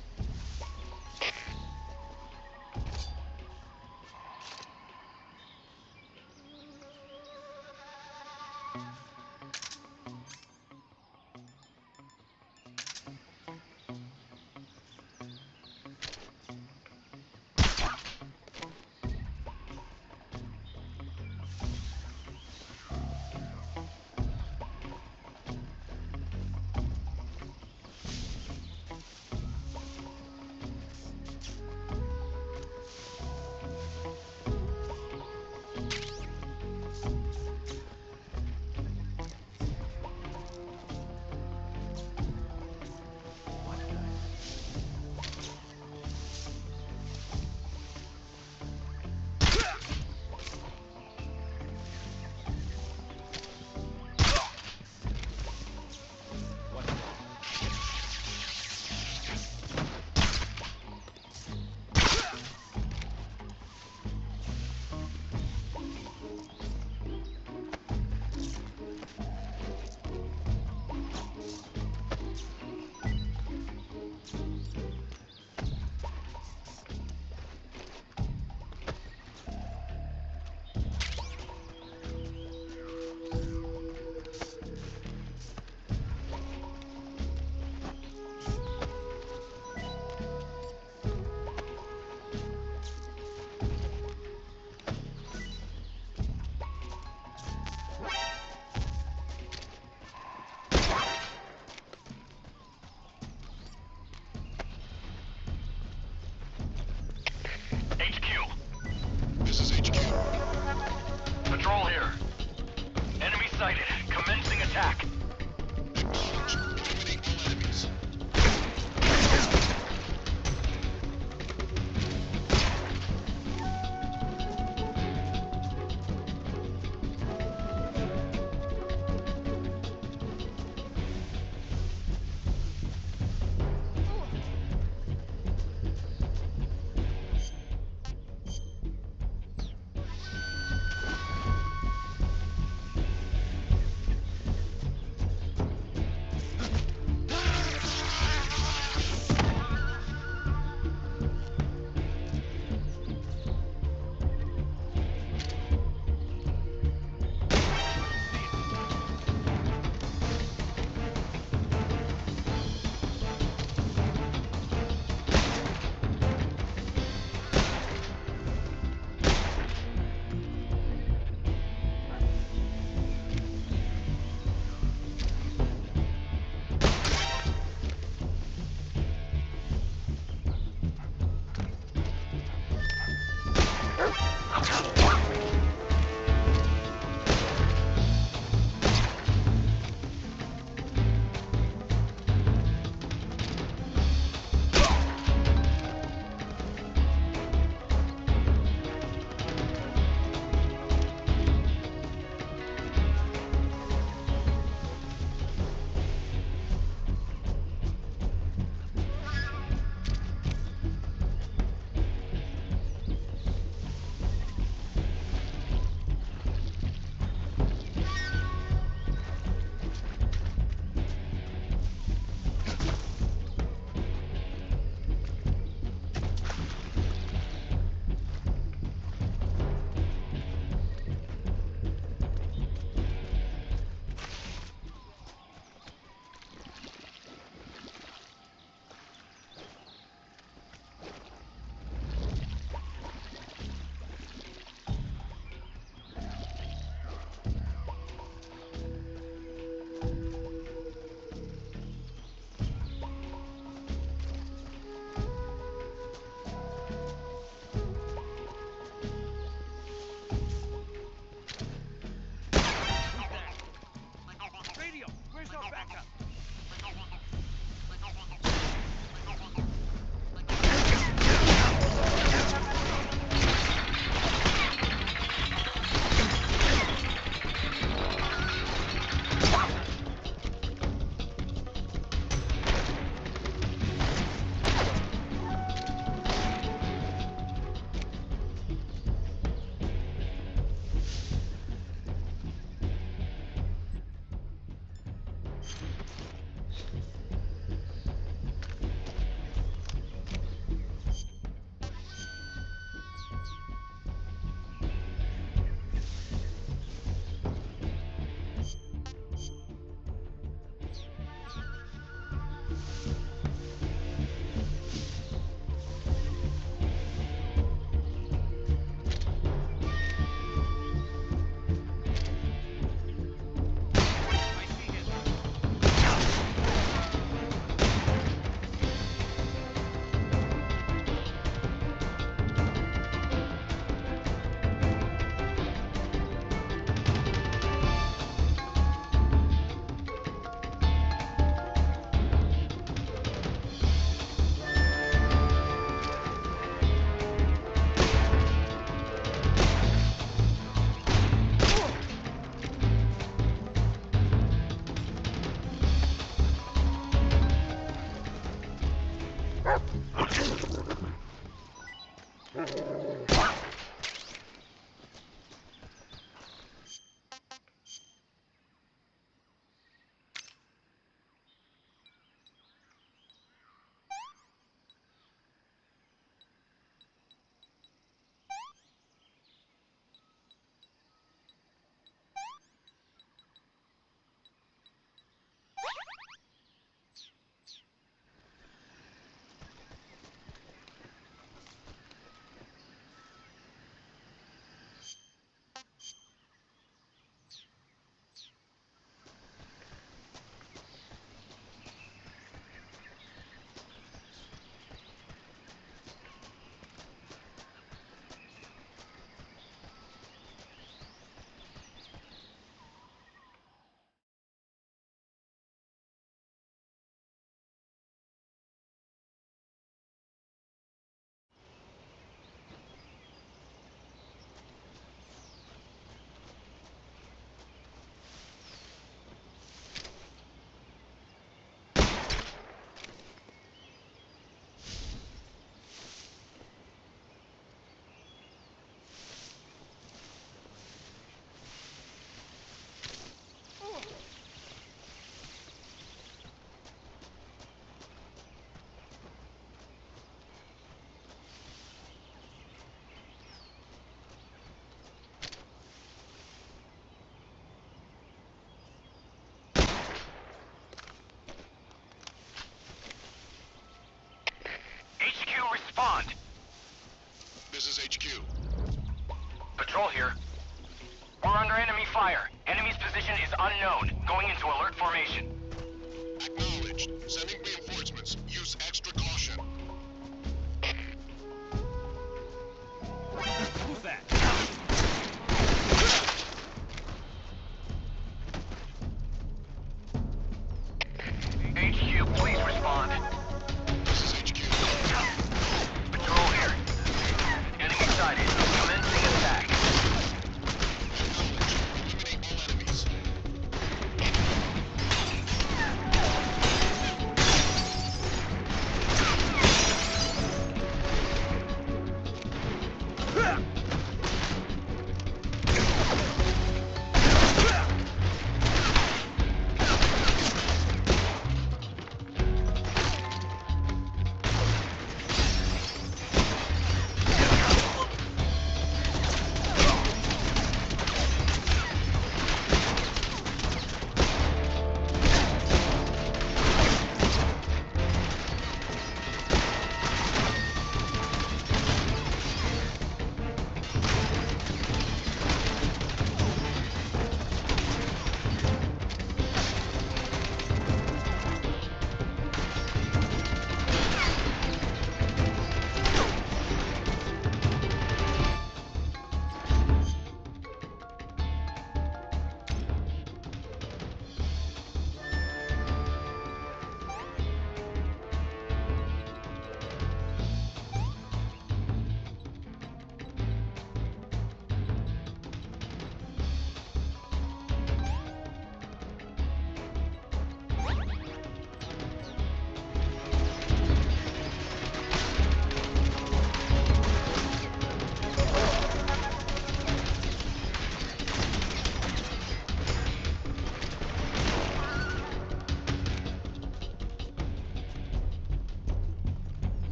yourself back up.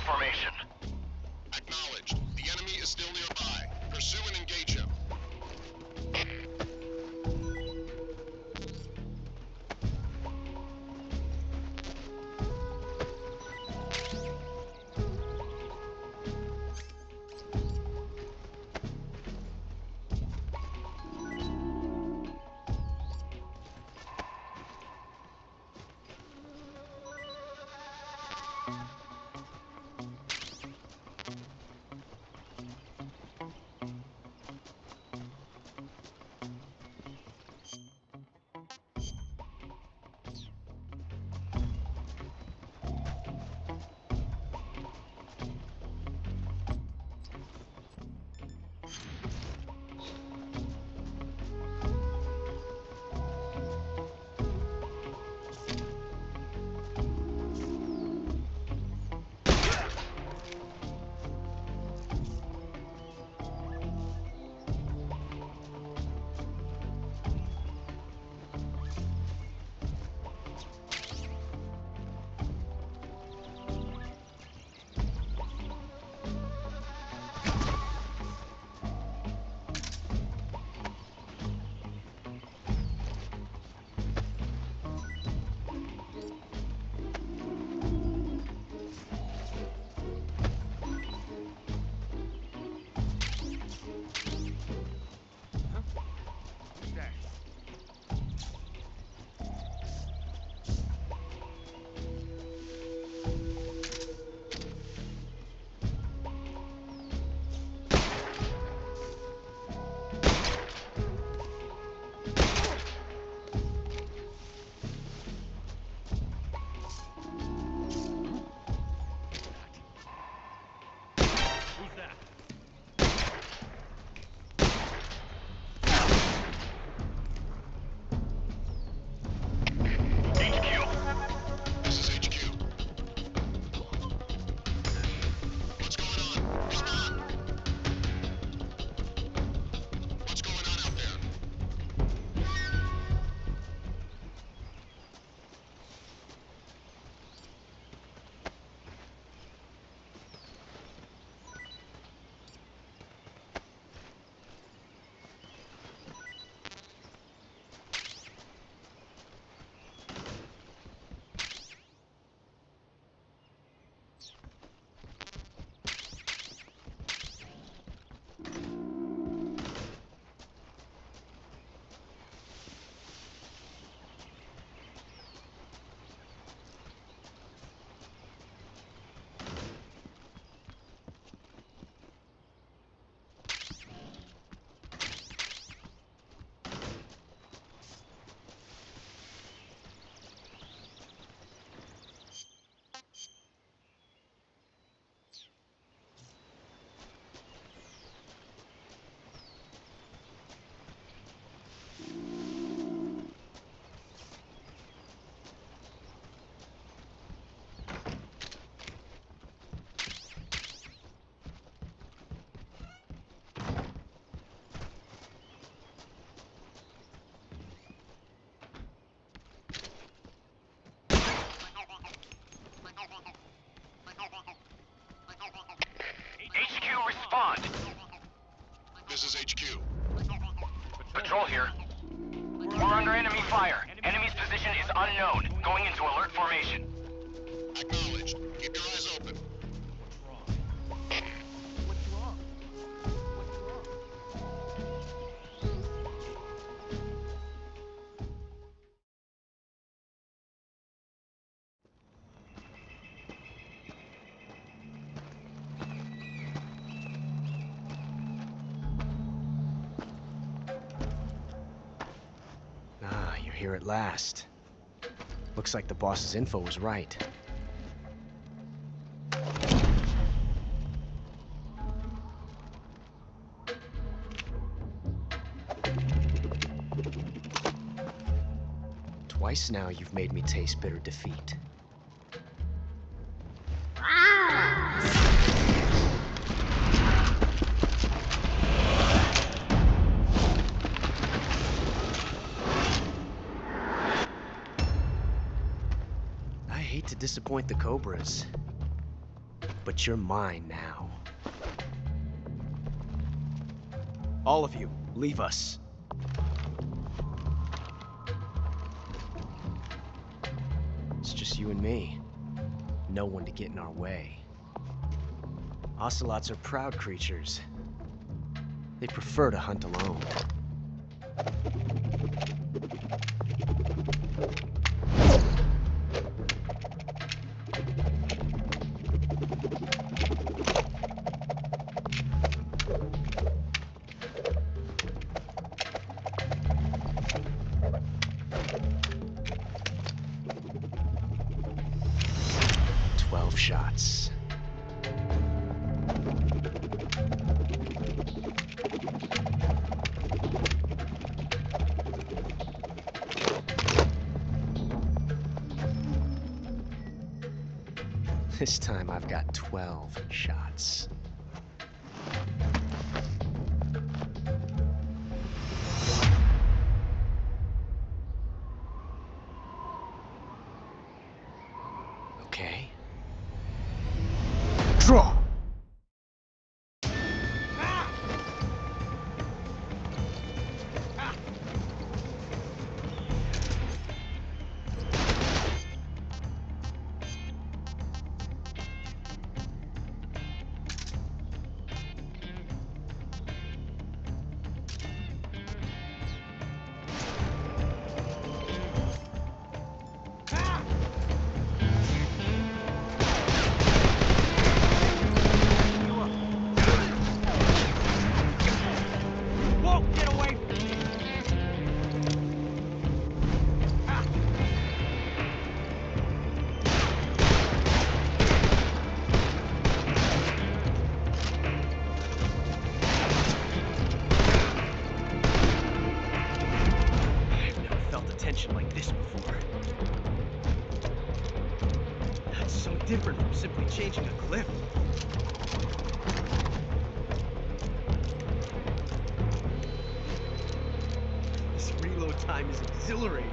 formation. Acknowledged. The enemy is still nearby. Pursue and engage him. HQ, respond. This is HQ. Patrol here. We're under enemy fire. Enemy's position is unknown. Going into alert formation. Acknowledged. Keep your eyes open. Ah, you're here at last. Looks like the boss's info was right. Twice now you've made me taste bitter defeat. I hate to disappoint the Cobras, But you're mine now. All of you, leave us. It's just you and me. No one to get in our way. Ocelots are proud creatures. They prefer to hunt alone. Shots. This time I've got 12 shots. Okay. Draw! Like this before. That's so different from simply changing a clip. This reload time is exhilarating.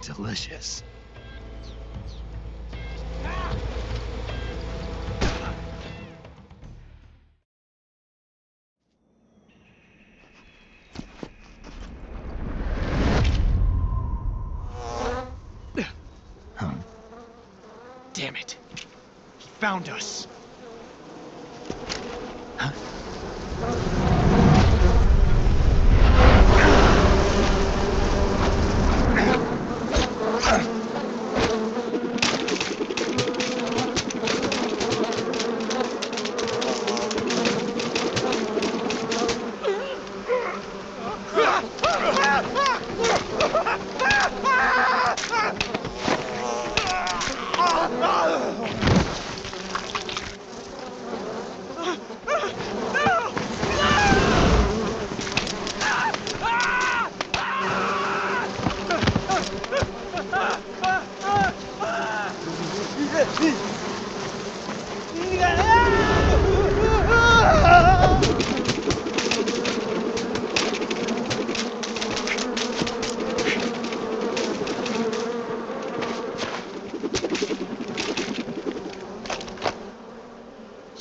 Delicious. Damn it. He found us. Huh?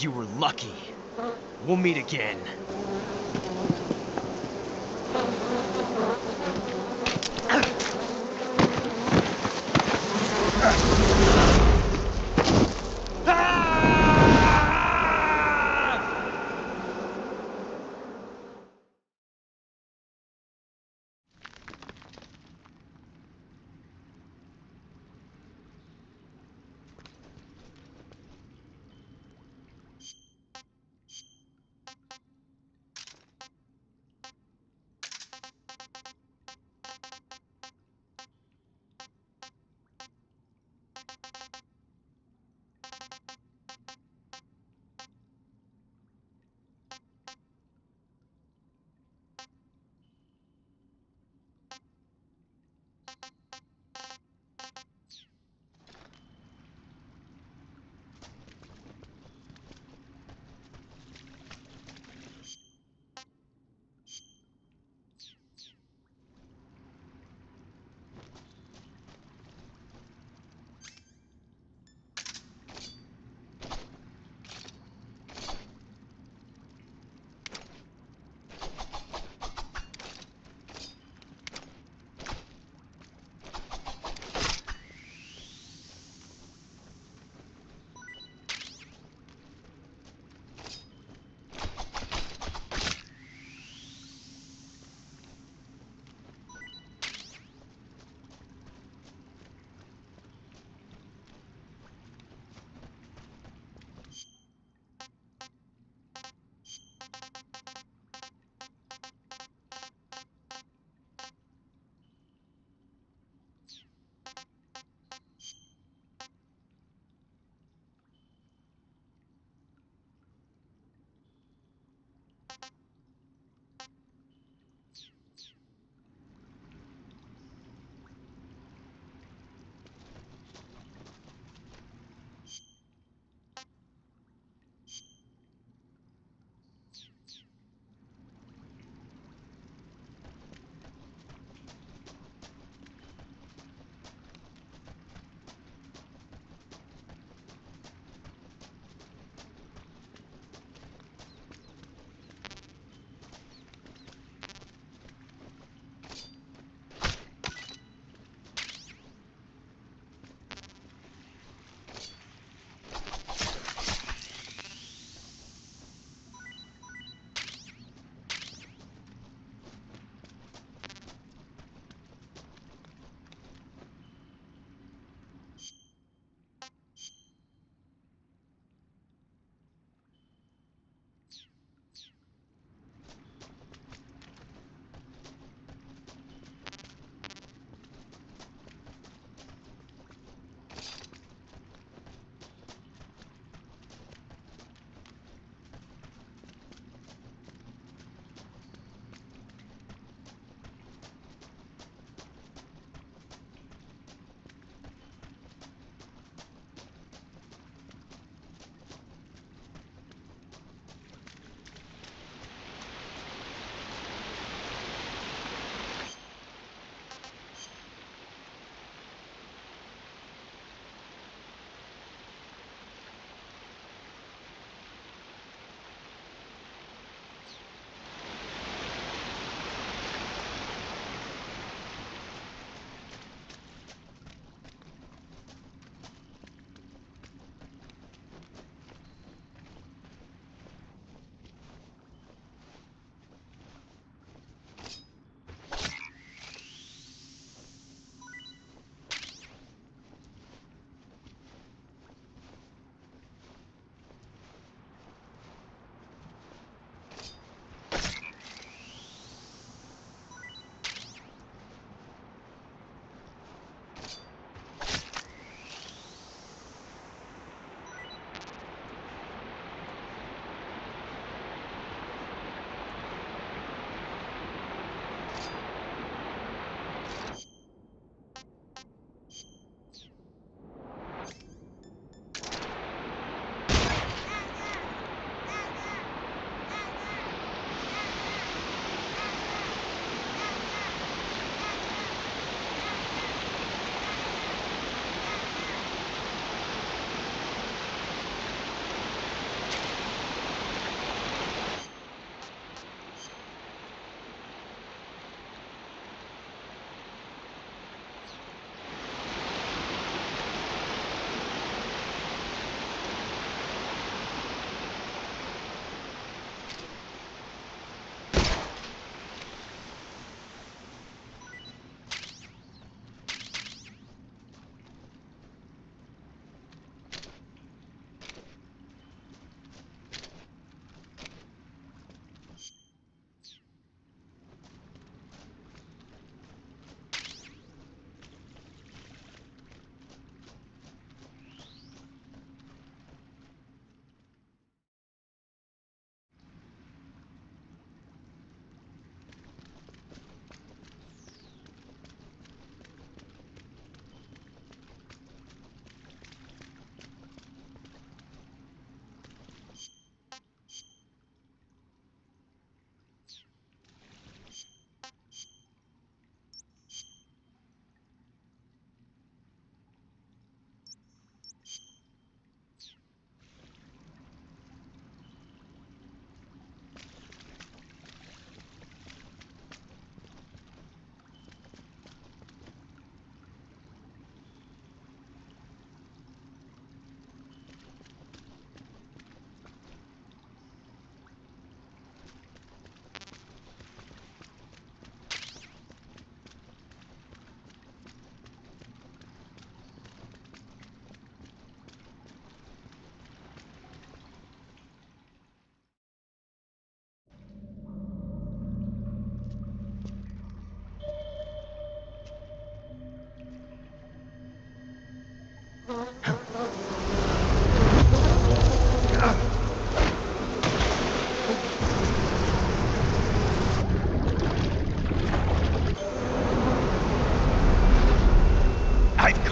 You were lucky. We'll meet again.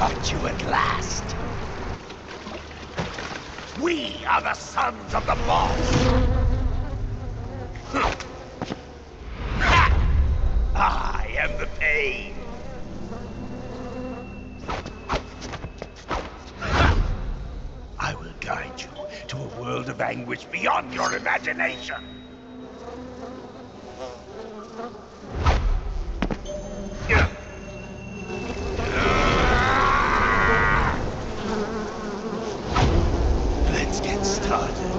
caught you at last. We are the sons of the boss. I am the pain. I will guide you to a world of anguish beyond your imagination. Let's get started.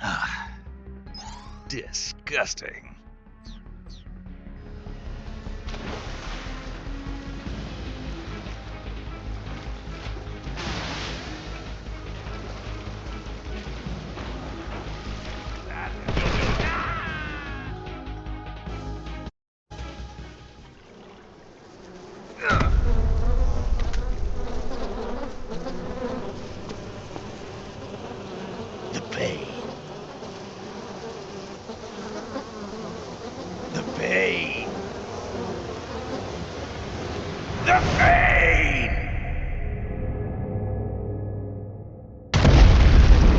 Ah, disgusting. The pain. The pain. The pain.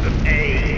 The pain.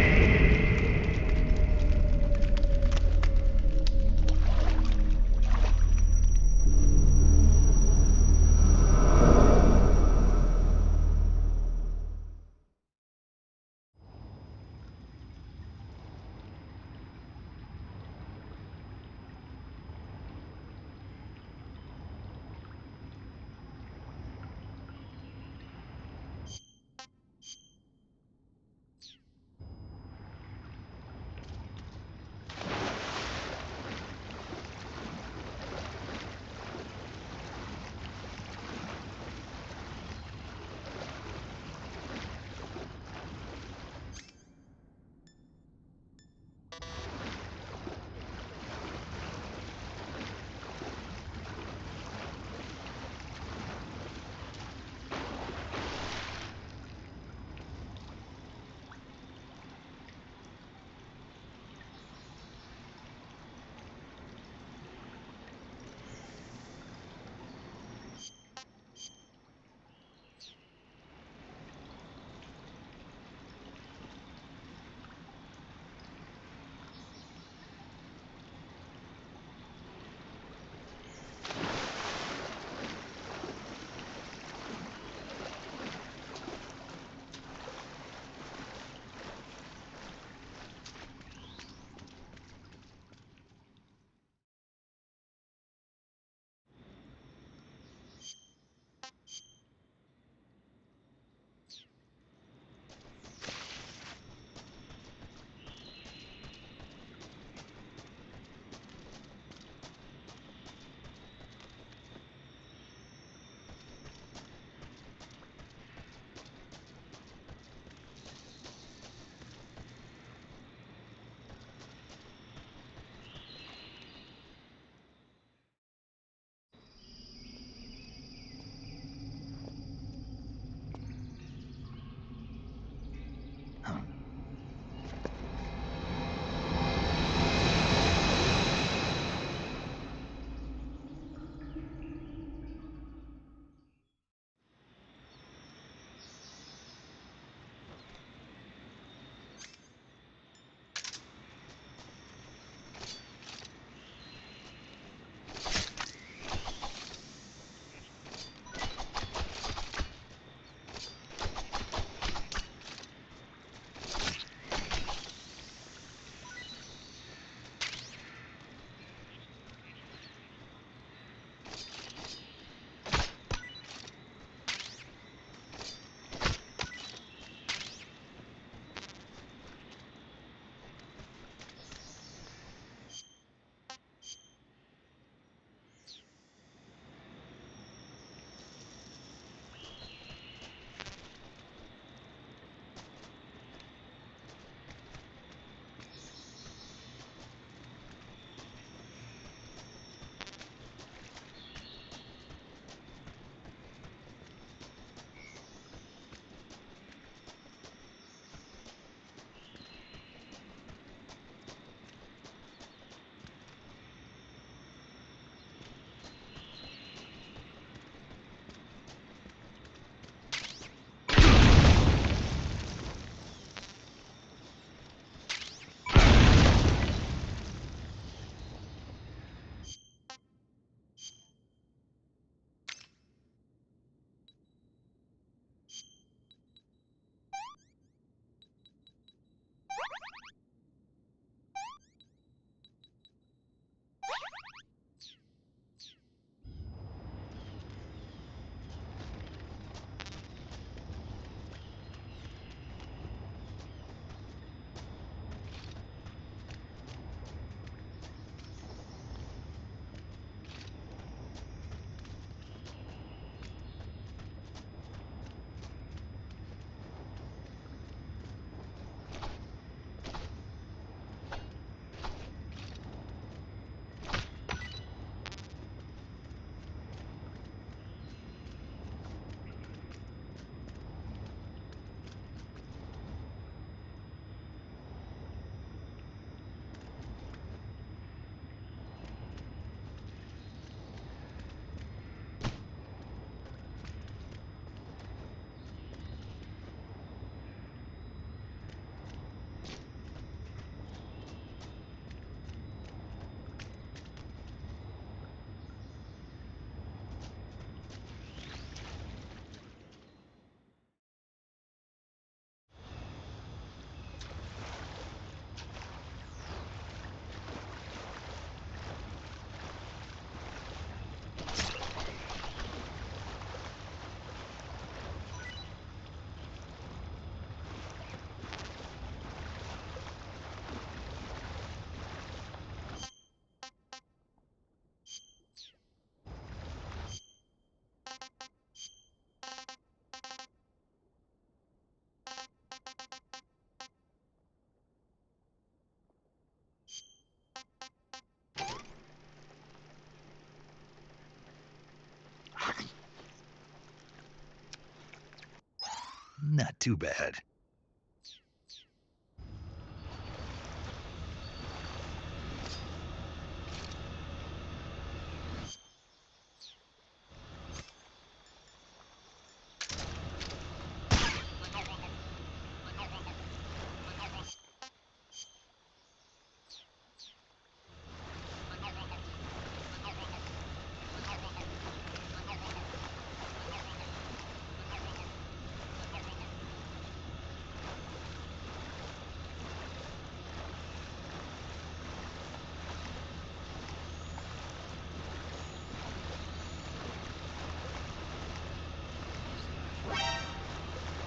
Not too bad.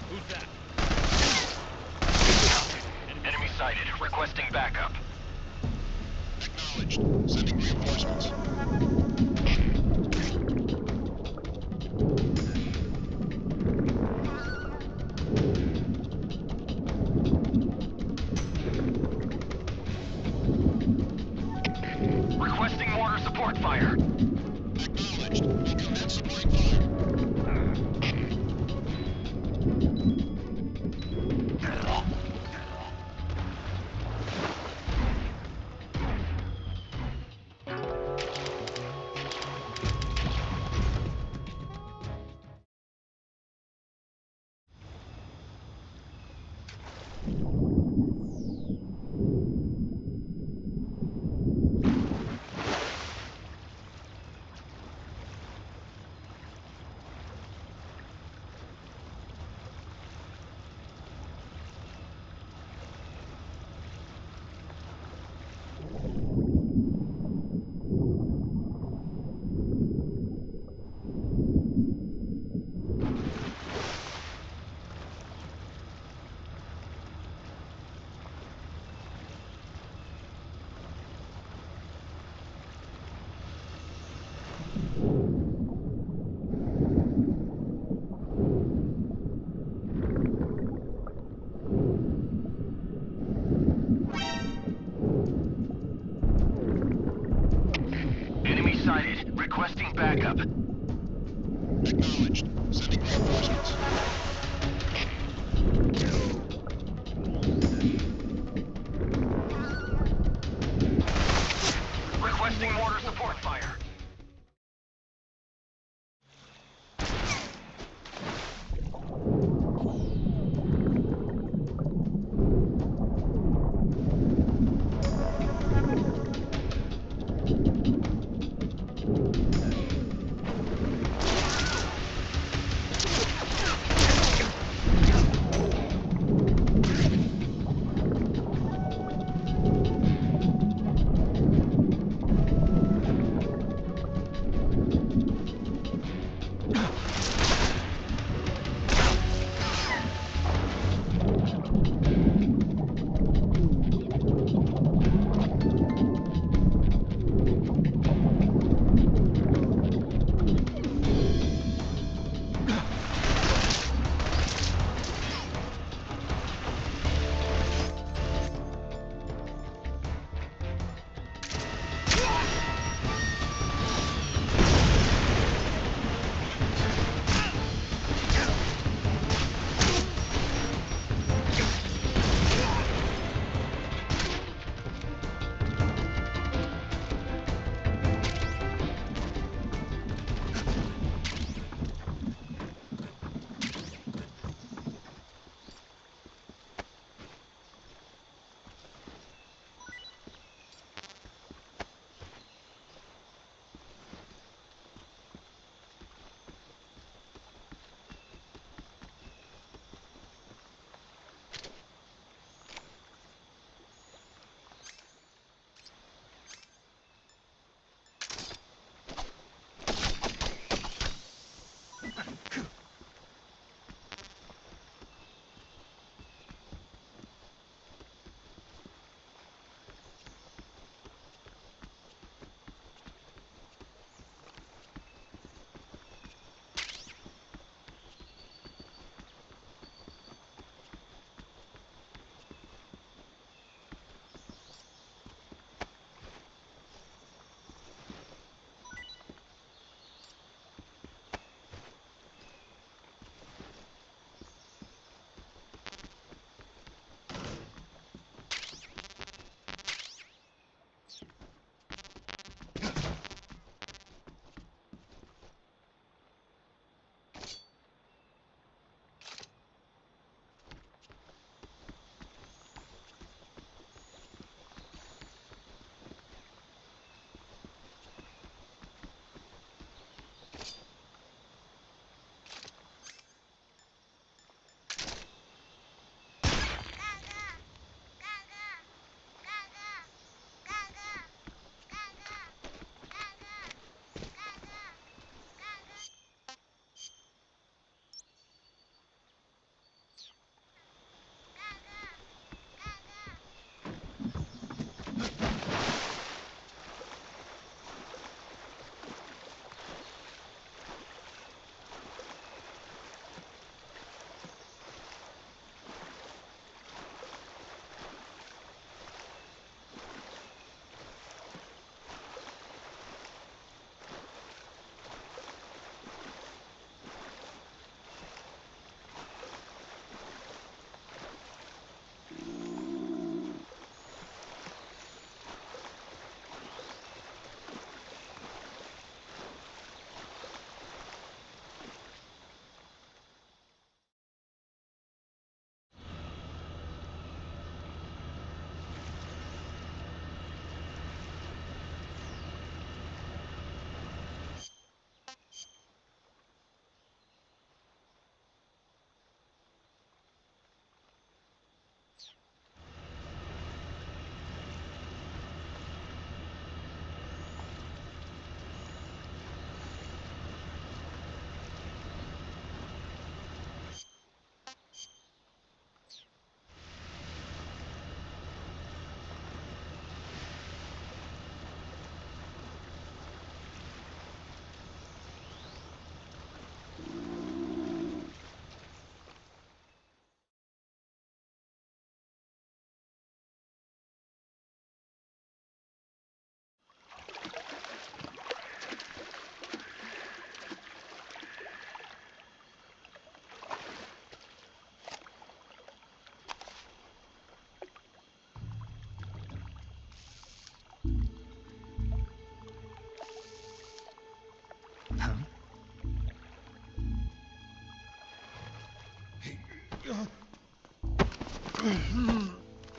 Who's that? Enemy sighted. Requesting backup. Acknowledged. Sending reinforcements. Requesting mortar support fire. Acknowledged. Will commence supporting fire.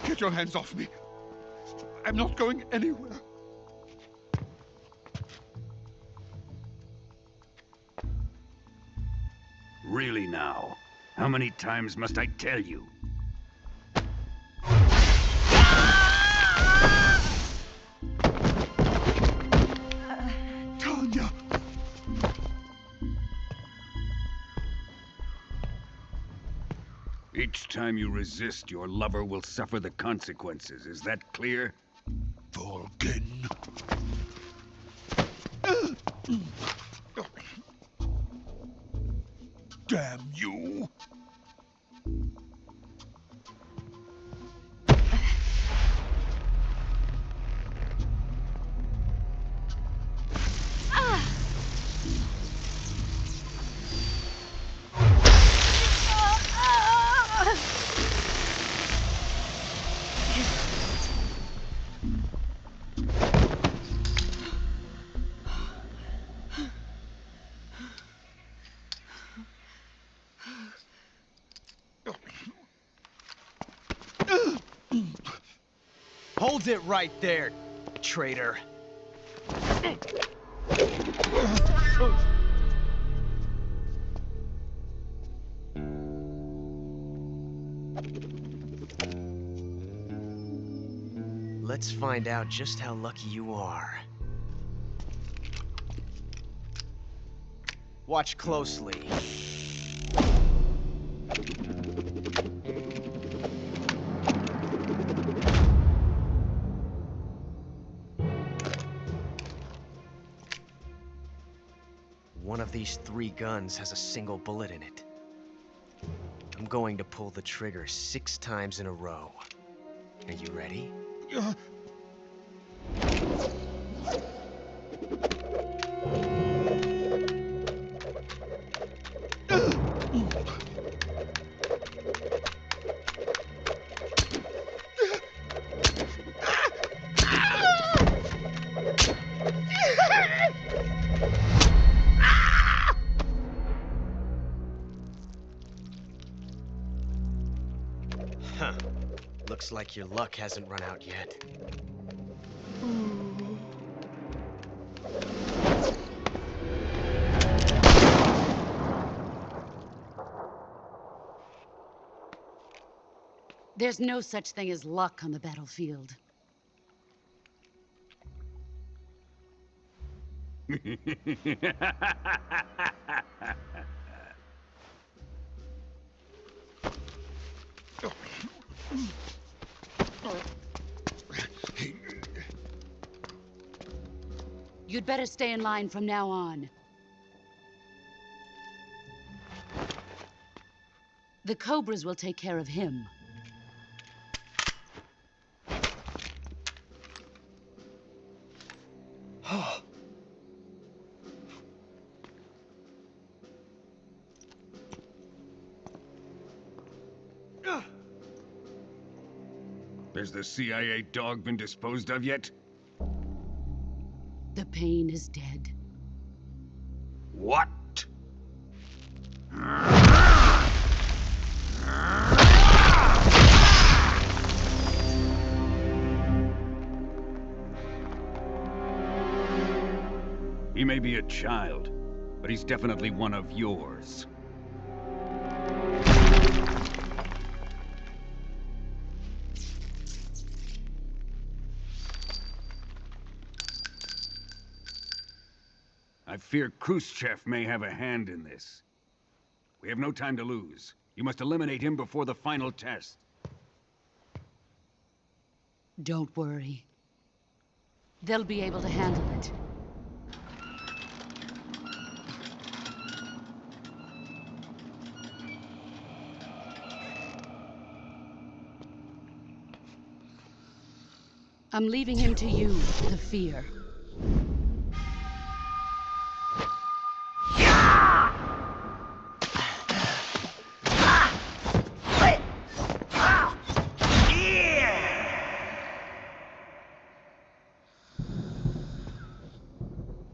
Get your hands off me. I'm not going anywhere. Really now? How many times must I tell you? Tanya! Each time you resist, your lover will suffer the consequences. Is that clear? Volgin. Damn you! Hold it right there, traitor. Let's find out just how lucky you are. Watch closely. One of these 3 guns has a single bullet in it. I'm going to pull the trigger 6 times in a row. Are you ready? Huh. Looks like your luck hasn't run out yet. There's no such thing as luck on the battlefield. You'd better stay in line from now on. The Cobras will take care of him. Has the CIA dog been disposed of yet? The pain is dead. What? He may be a child, but he's definitely one of yours. I fear Khrushchev may have a hand in this. We have no time to lose. You must eliminate him before the final test. Don't worry. They'll be able to handle it. I'm leaving him to you, the fear.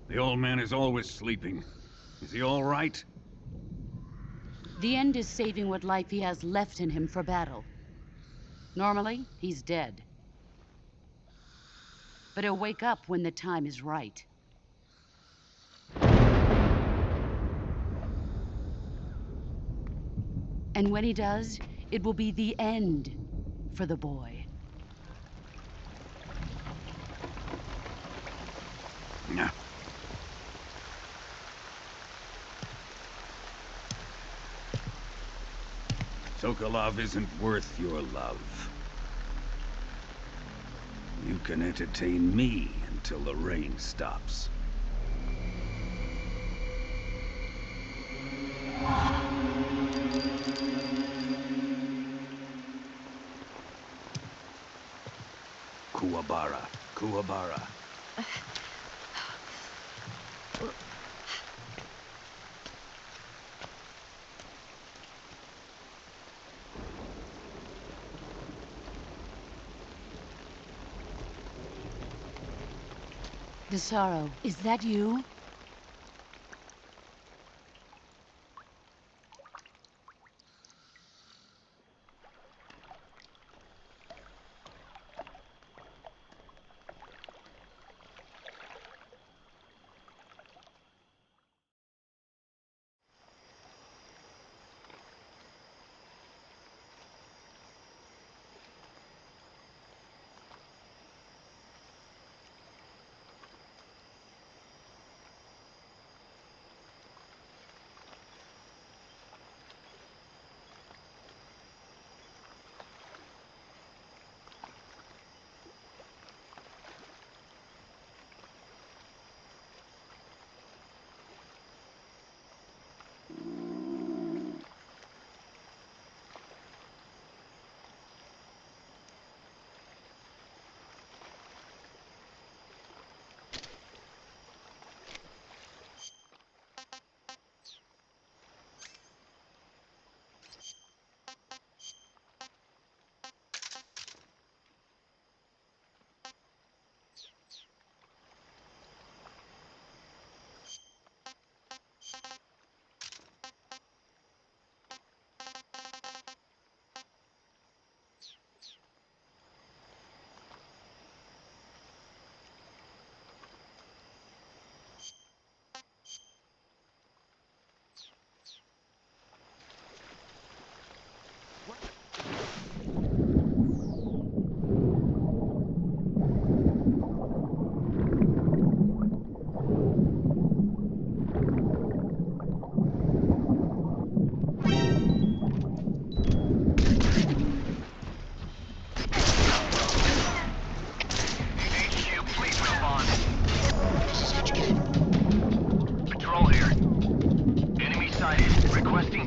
The old man is always sleeping. Is he all right? The end is saving what life he has left in him for battle. Normally, he's dead. But he'll wake up when the time is right. And when he does, it will be the end for the boy. Yeah. Sokolov isn't worth your love. You can entertain me until the rain stops. Kuwabara, Kuwabara. The sorrow, is that you?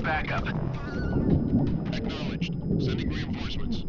backup. Acknowledged. Sending reinforcements.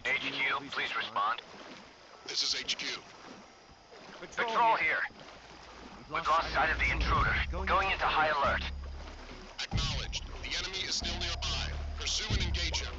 HQ, please respond. This is HQ. Patrol here. We've lost sight of the intruder. Going into high alert. Acknowledged. The enemy is still nearby. Pursue and engage him.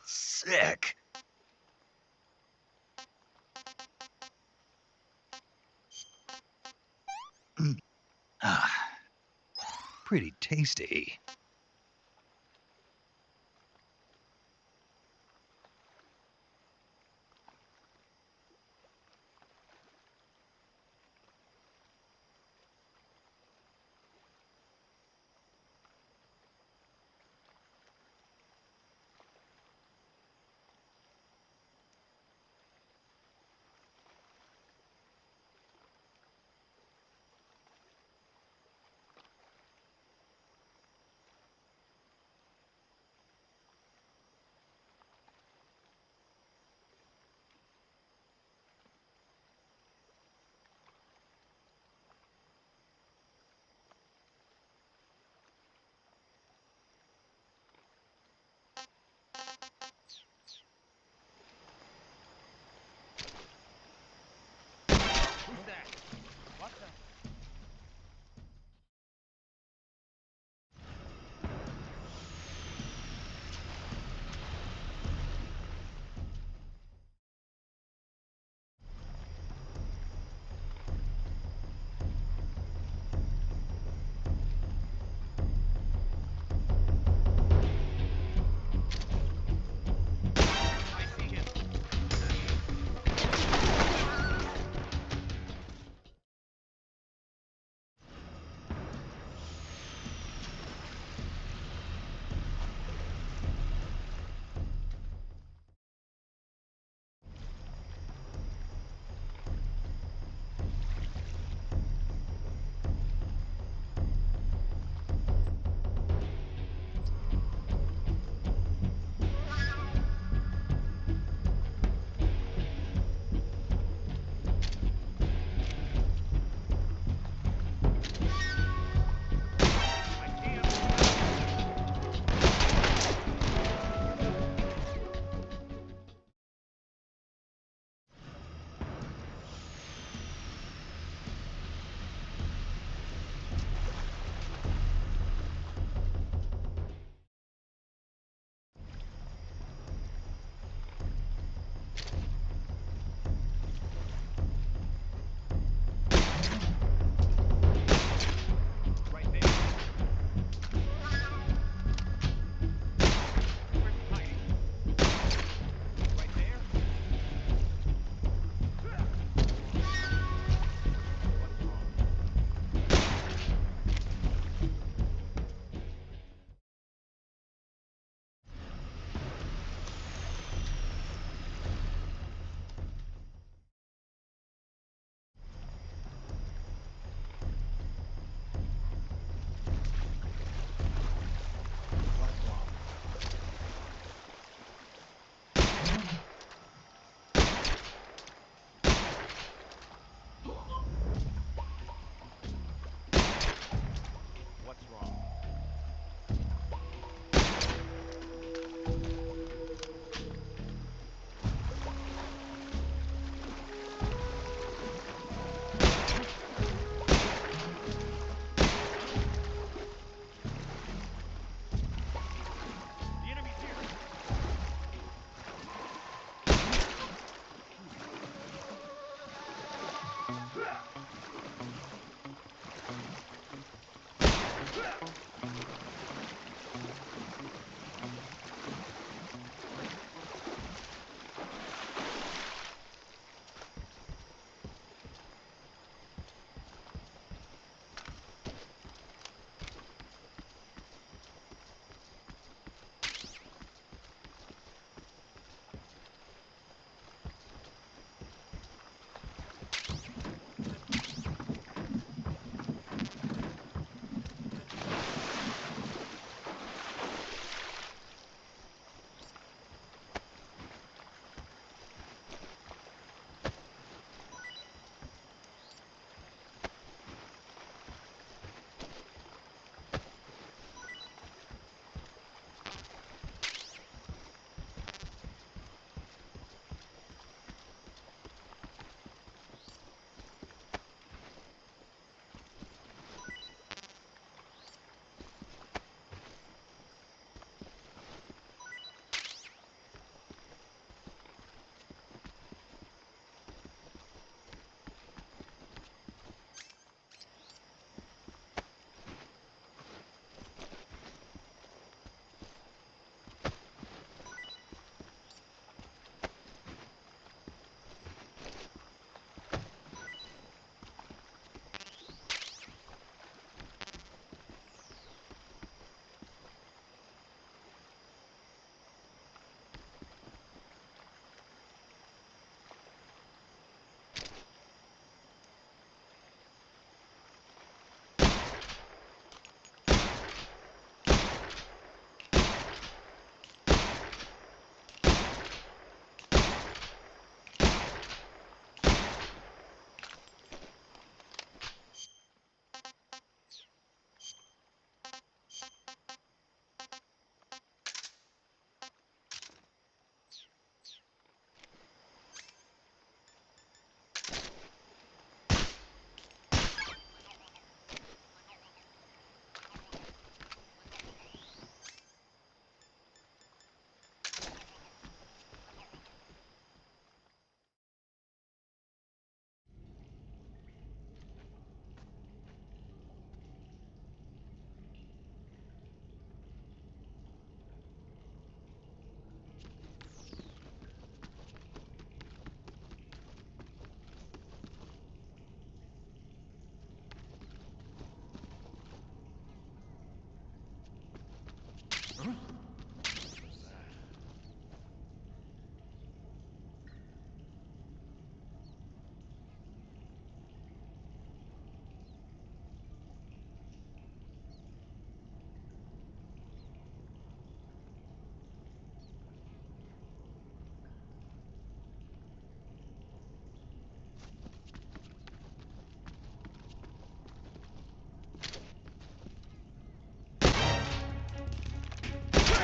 Sick. Pretty tasty.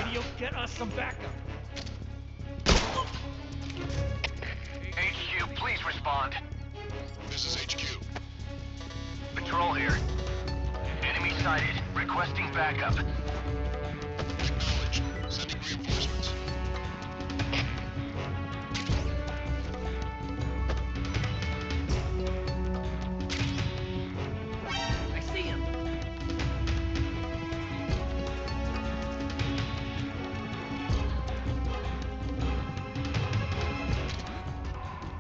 radio, get us some backup. HQ, please respond. This is HQ. Patrol here. Enemy sighted. Requesting backup. Acknowledged. Sending reinforcements. I see him.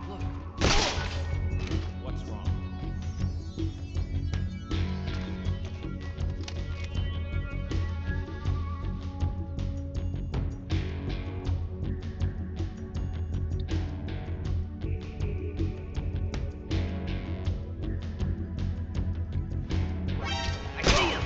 Look. What's wrong? I see him.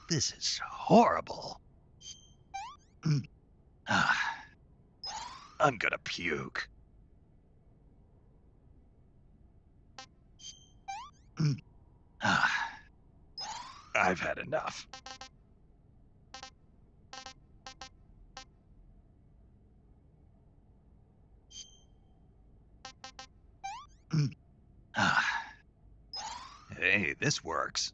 This is horrible. I'm gonna puke. I've had enough. Hey, this works.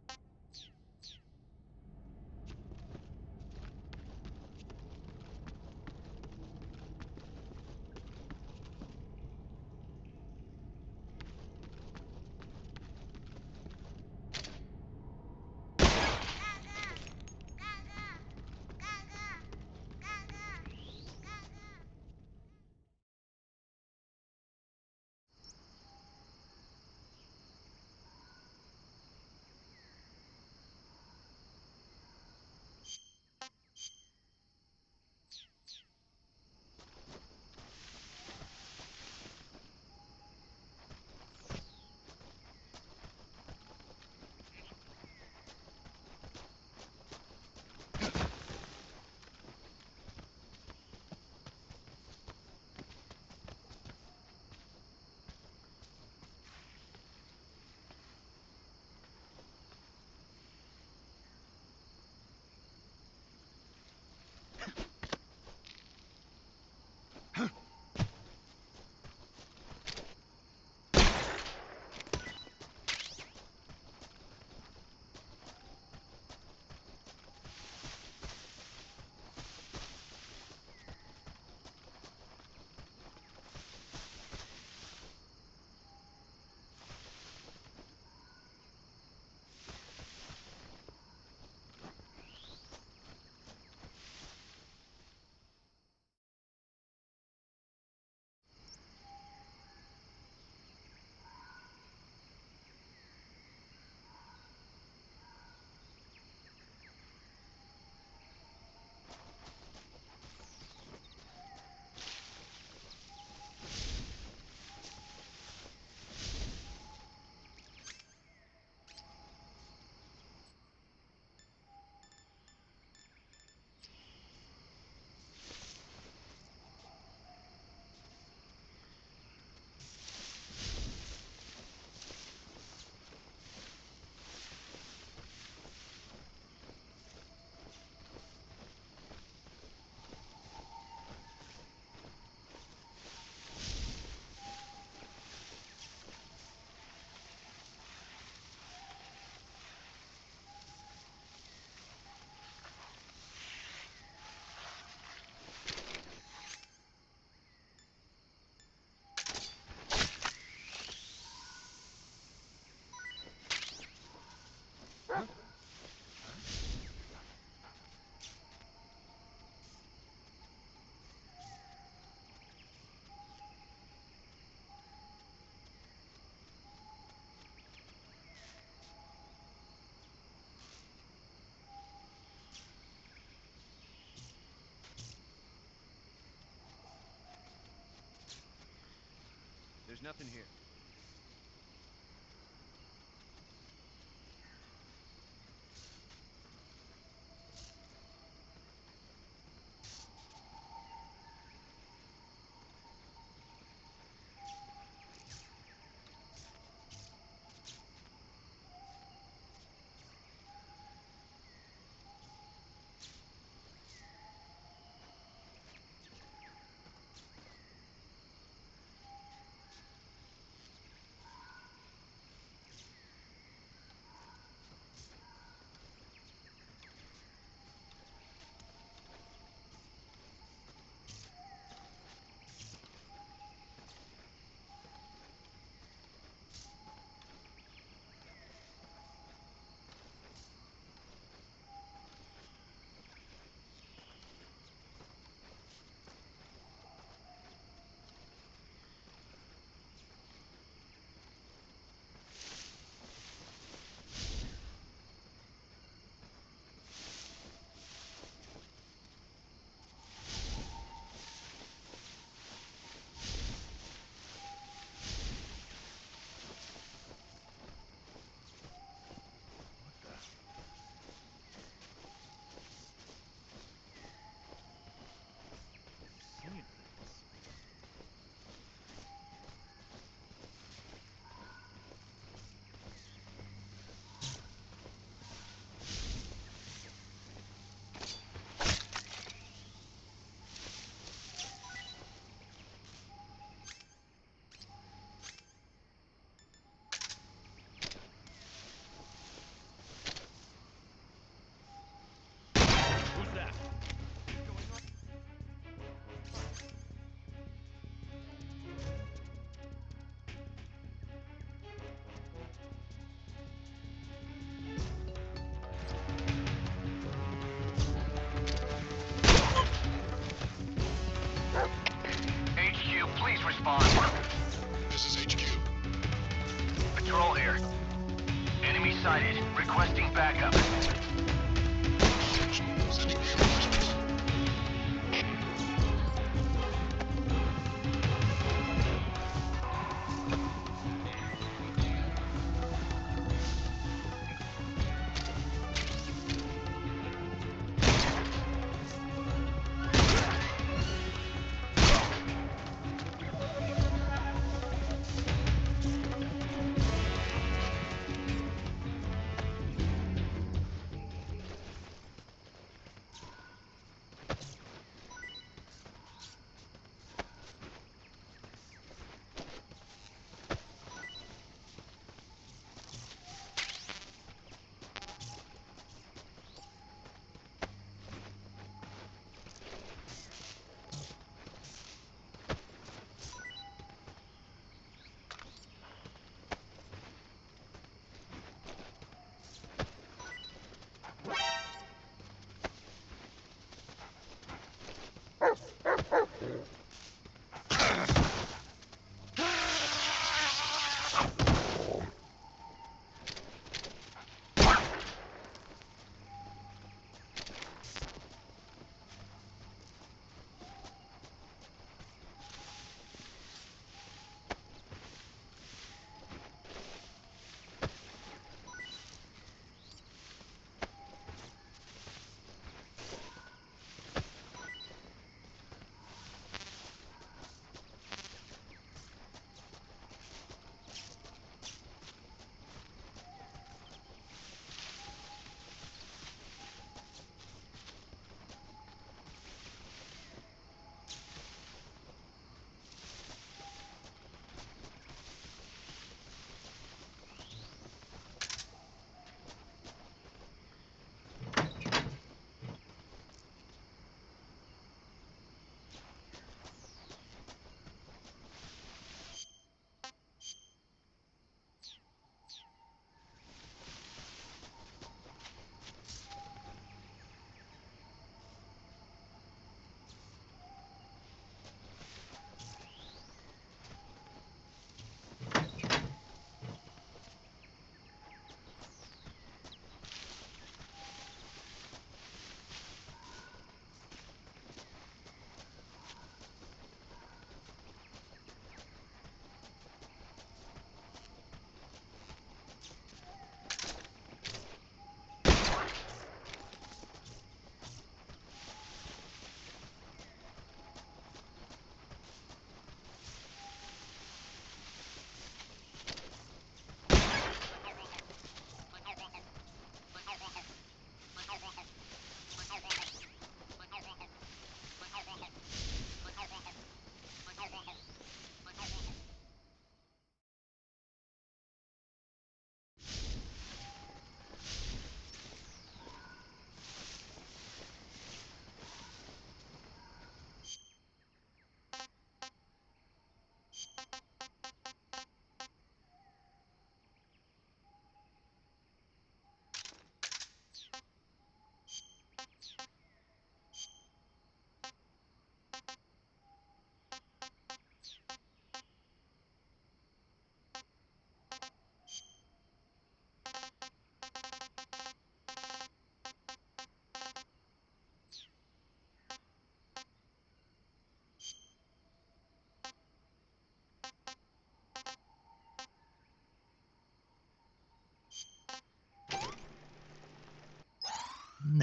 There's nothing here.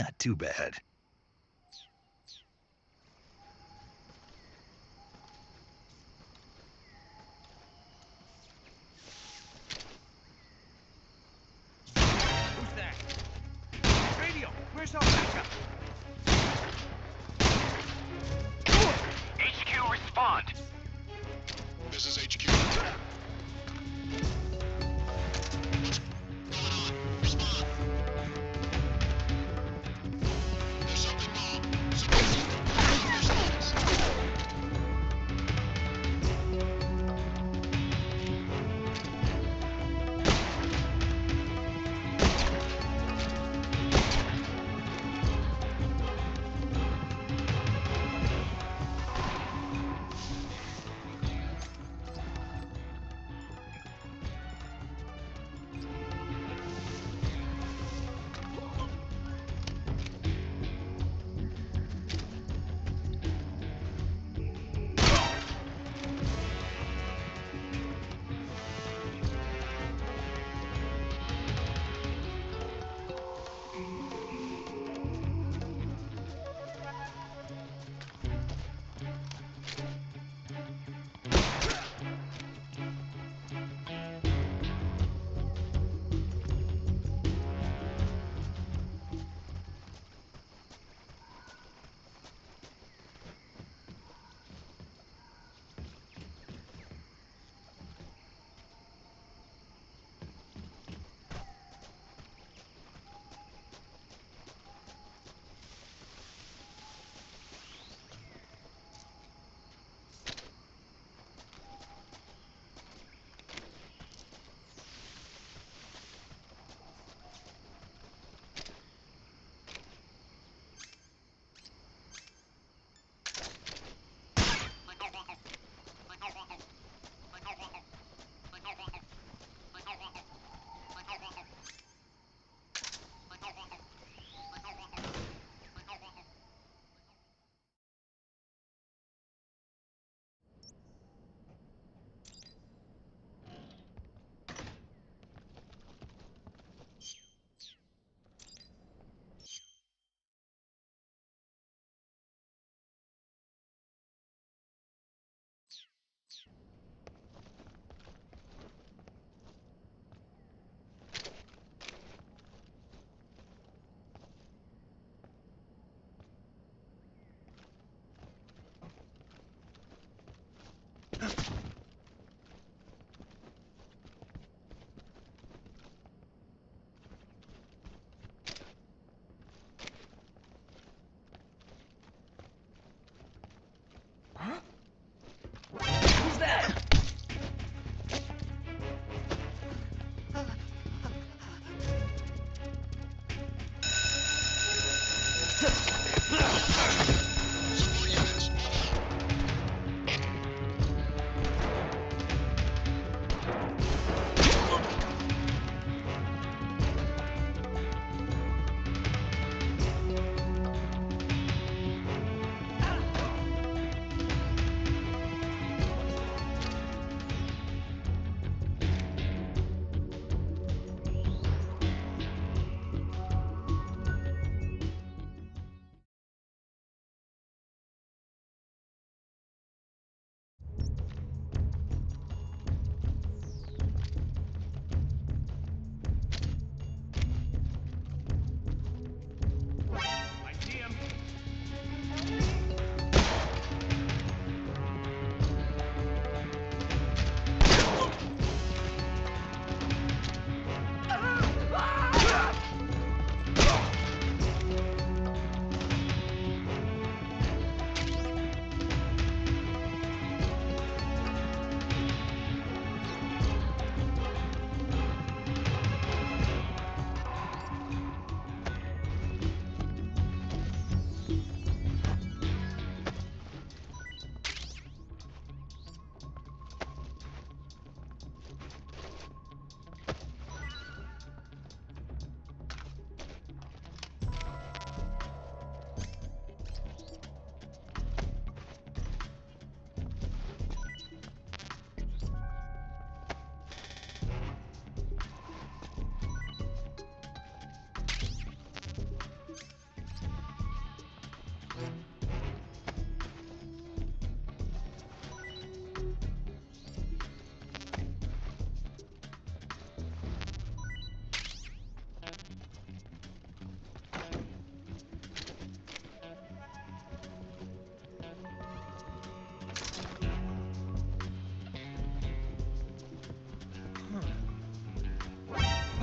Not too bad. Who's that? Radio, where's our backup? HQ, respond. This is HQ.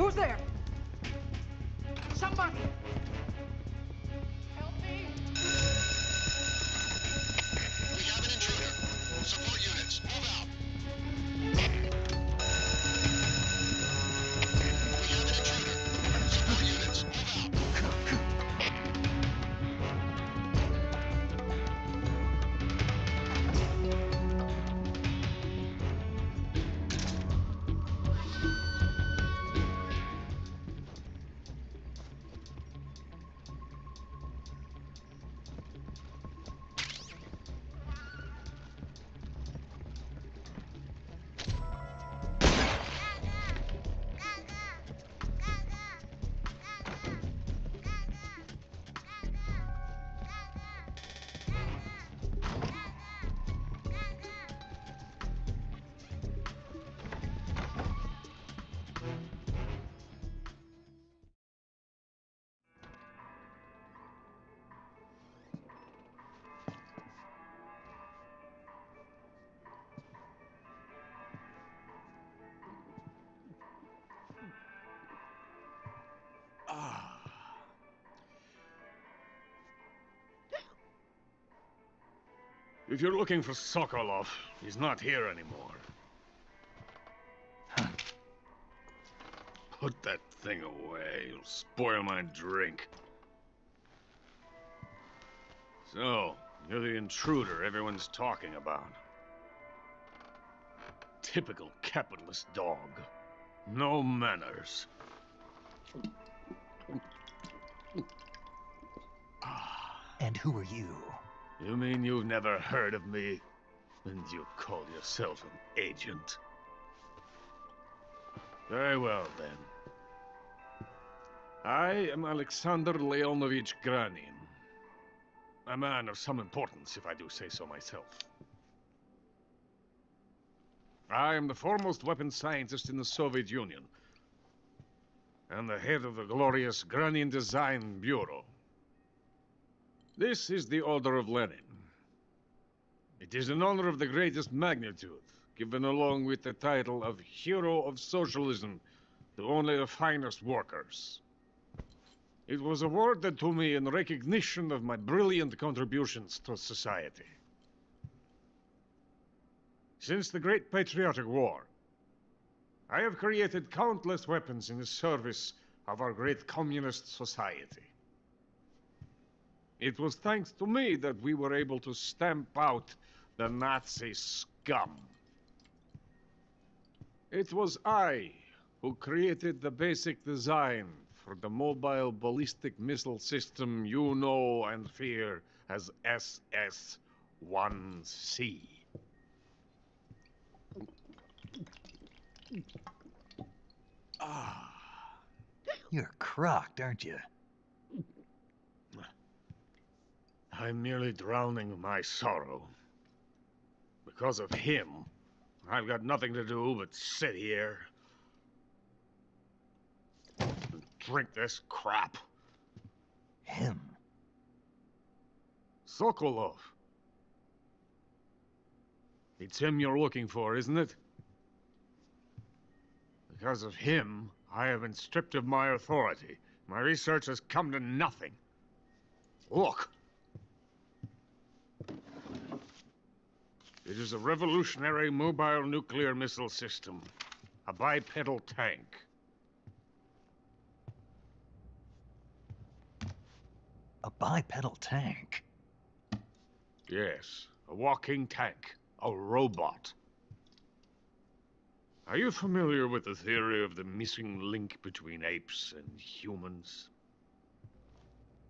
Who's there? Somebody! Help me! We have an intruder. Support units, move out. We have an intruder. Support units, move out. If you're looking for Sokolov, he's not here anymore. Put that thing away. You'll spoil my drink. So, you're the intruder everyone's talking about. Typical capitalist dog. No manners. And who are you? You mean you've never heard of me? And you call yourself an agent? Very well, then. I am Alexander Leonovich Granin. A man of some importance, if I do say so myself. I am the foremost weapons scientist in the Soviet Union, and the head of the glorious Granin Design Bureau. This is the Order of Lenin. It is an honor of the greatest magnitude, given along with the title of Hero of Socialism to only the finest workers. It was awarded to me in recognition of my brilliant contributions to society. Since the Great Patriotic War, I have created countless weapons in the service of our great communist society. It was thanks to me that we were able to stamp out the Nazi scum. It was I who created the basic design for the mobile ballistic missile system you know and fear as SS-1C. You're crocked, aren't you? I'm merely drowning my sorrow. Because of him, I've got nothing to do but sit here and drink this crap. Him? Sokolov. It's him you're looking for, isn't it? Because of him, I have been stripped of my authority. My research has come to nothing. Look. It is a revolutionary mobile nuclear missile system. A bipedal tank. A bipedal tank? Yes, a walking tank. A robot. Are you familiar with the theory of the missing link between apes and humans?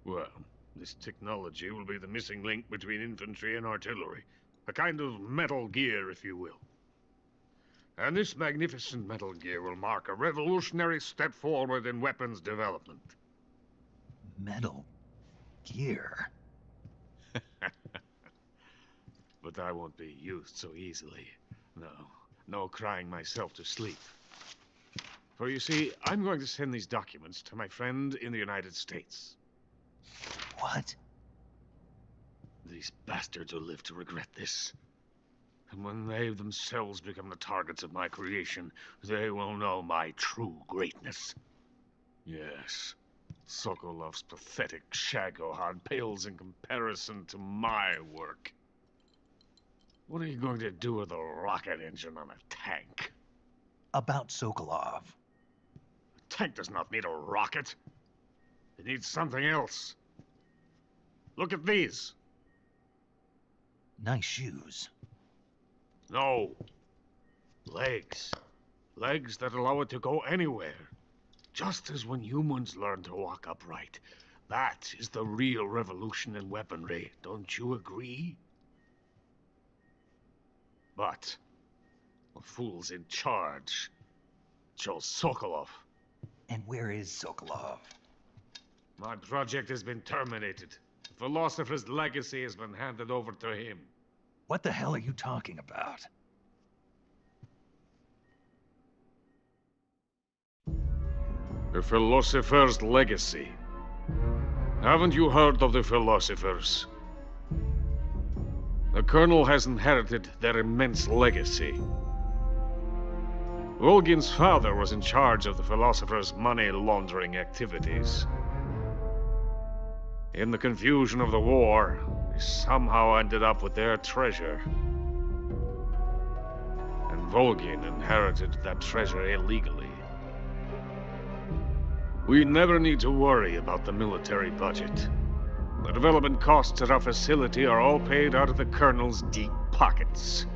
Well, this technology will be the missing link between infantry and artillery. A kind of Metal Gear, if you will. And this magnificent Metal Gear will mark a revolutionary step forward in weapons development. Metal Gear? But I won't be used so easily. No crying myself to sleep. For you see, I'm going to send these documents to my friend in the United States. What? These bastards will live to regret this. And when they themselves become the targets of my creation, they will know my true greatness. Yes, Sokolov's pathetic Shagohod pales in comparison to my work. What are you going to do with a rocket engine on a tank? About Sokolov. A tank does not need a rocket. It needs something else. Look at these. Nice shoes. No. Legs. Legs that allow it to go anywhere. Just as when humans learn to walk upright. That is the real revolution in weaponry. Don't you agree? But the fool's in charge. Chose Sokolov. And where is Sokolov? My project has been terminated. The philosopher's legacy has been handed over to him. What the hell are you talking about? The philosopher's legacy. Haven't you heard of the philosophers? The Colonel has inherited their immense legacy. Volgin's father was in charge of the philosophers' money laundering activities. In the confusion of the war, they somehow ended up with their treasure. And Volgin inherited that treasure illegally. We never need to worry about the military budget. The development costs at our facility are all paid out of the Colonel's deep pockets.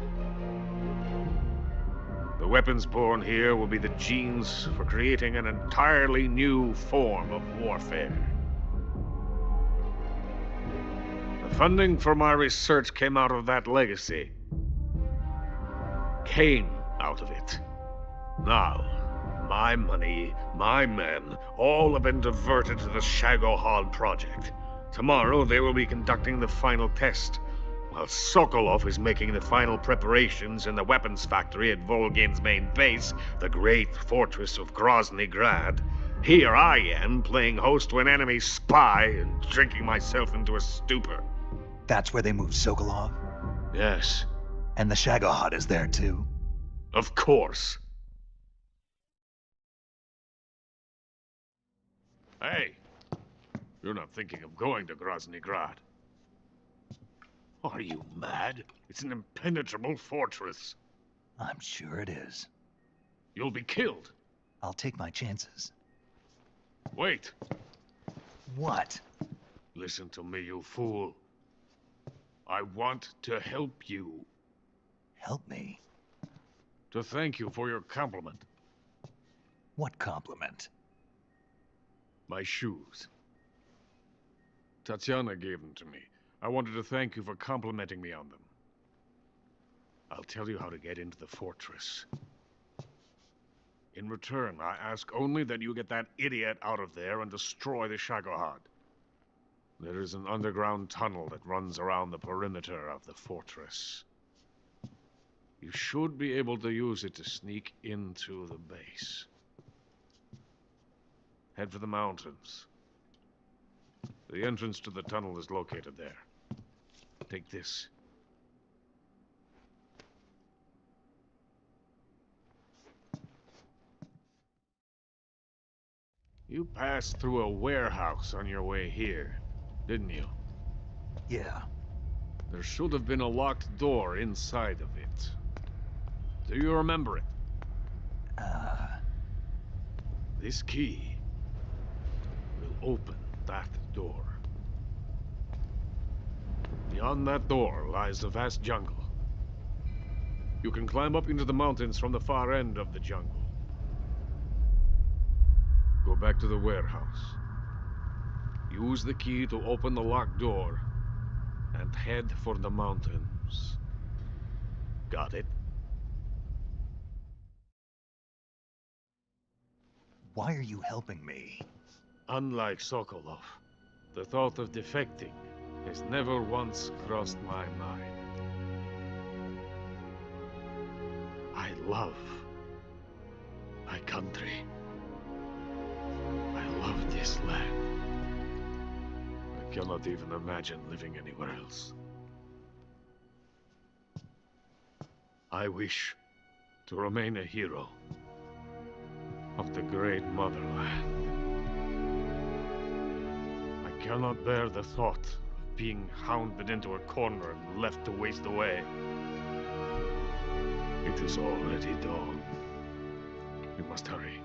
The weapons born here will be the genes for creating an entirely new form of warfare. The funding for my research came out of that legacy. Came out of it. Now, my money, my men, all have been diverted to the Shagohod project. Tomorrow they will be conducting the final test, while Sokolov is making the final preparations in the weapons factory at Volgin's main base, the great fortress of Grozny Grad. Here I am, playing host to an enemy spy and drinking myself into a stupor. That's where they moved Sokolov? Yes. And the Shagohod is there too? Of course. Hey, you're not thinking of going to Grozny Grad. Are you mad? It's an impenetrable fortress. I'm sure it is. You'll be killed. I'll take my chances. Wait. What? Listen to me, you fool. I want to help you. Help me? To thank you for your compliment. What compliment? My shoes. Tatiana gave them to me. I wanted to thank you for complimenting me on them. I'll tell you how to get into the fortress. In return, I ask only that you get that idiot out of there and destroy the Shagohod. There is an underground tunnel that runs around the perimeter of the fortress. You should be able to use it to sneak into the base. Head for the mountains. The entrance to the tunnel is located there. Take this. You passed through a warehouse on your way here, didn't you? Yeah. There should have been a locked door inside of it. Do you remember it? This key will open that door. Beyond that door lies a vast jungle. You can climb up into the mountains from the far end of the jungle. Go back to the warehouse. Use the key to open the locked door and head for the mountains. Got it? Why are you helping me? Unlike Sokolov, the thought of defecting has never once crossed my mind. I love my country. I love this land. I cannot even imagine living anywhere else. I wish to remain a hero of the great motherland. I cannot bear the thought of being hounded into a corner and left to waste away. It is already dawn. We must hurry.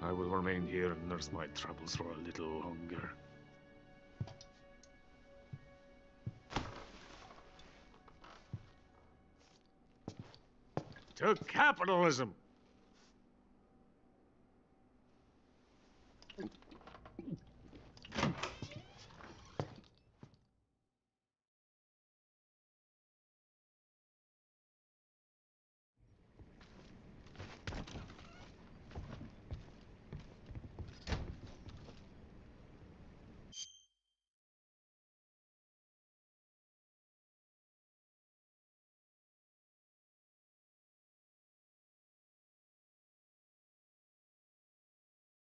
I will remain here and nurse my troubles for a little longer. To capitalism!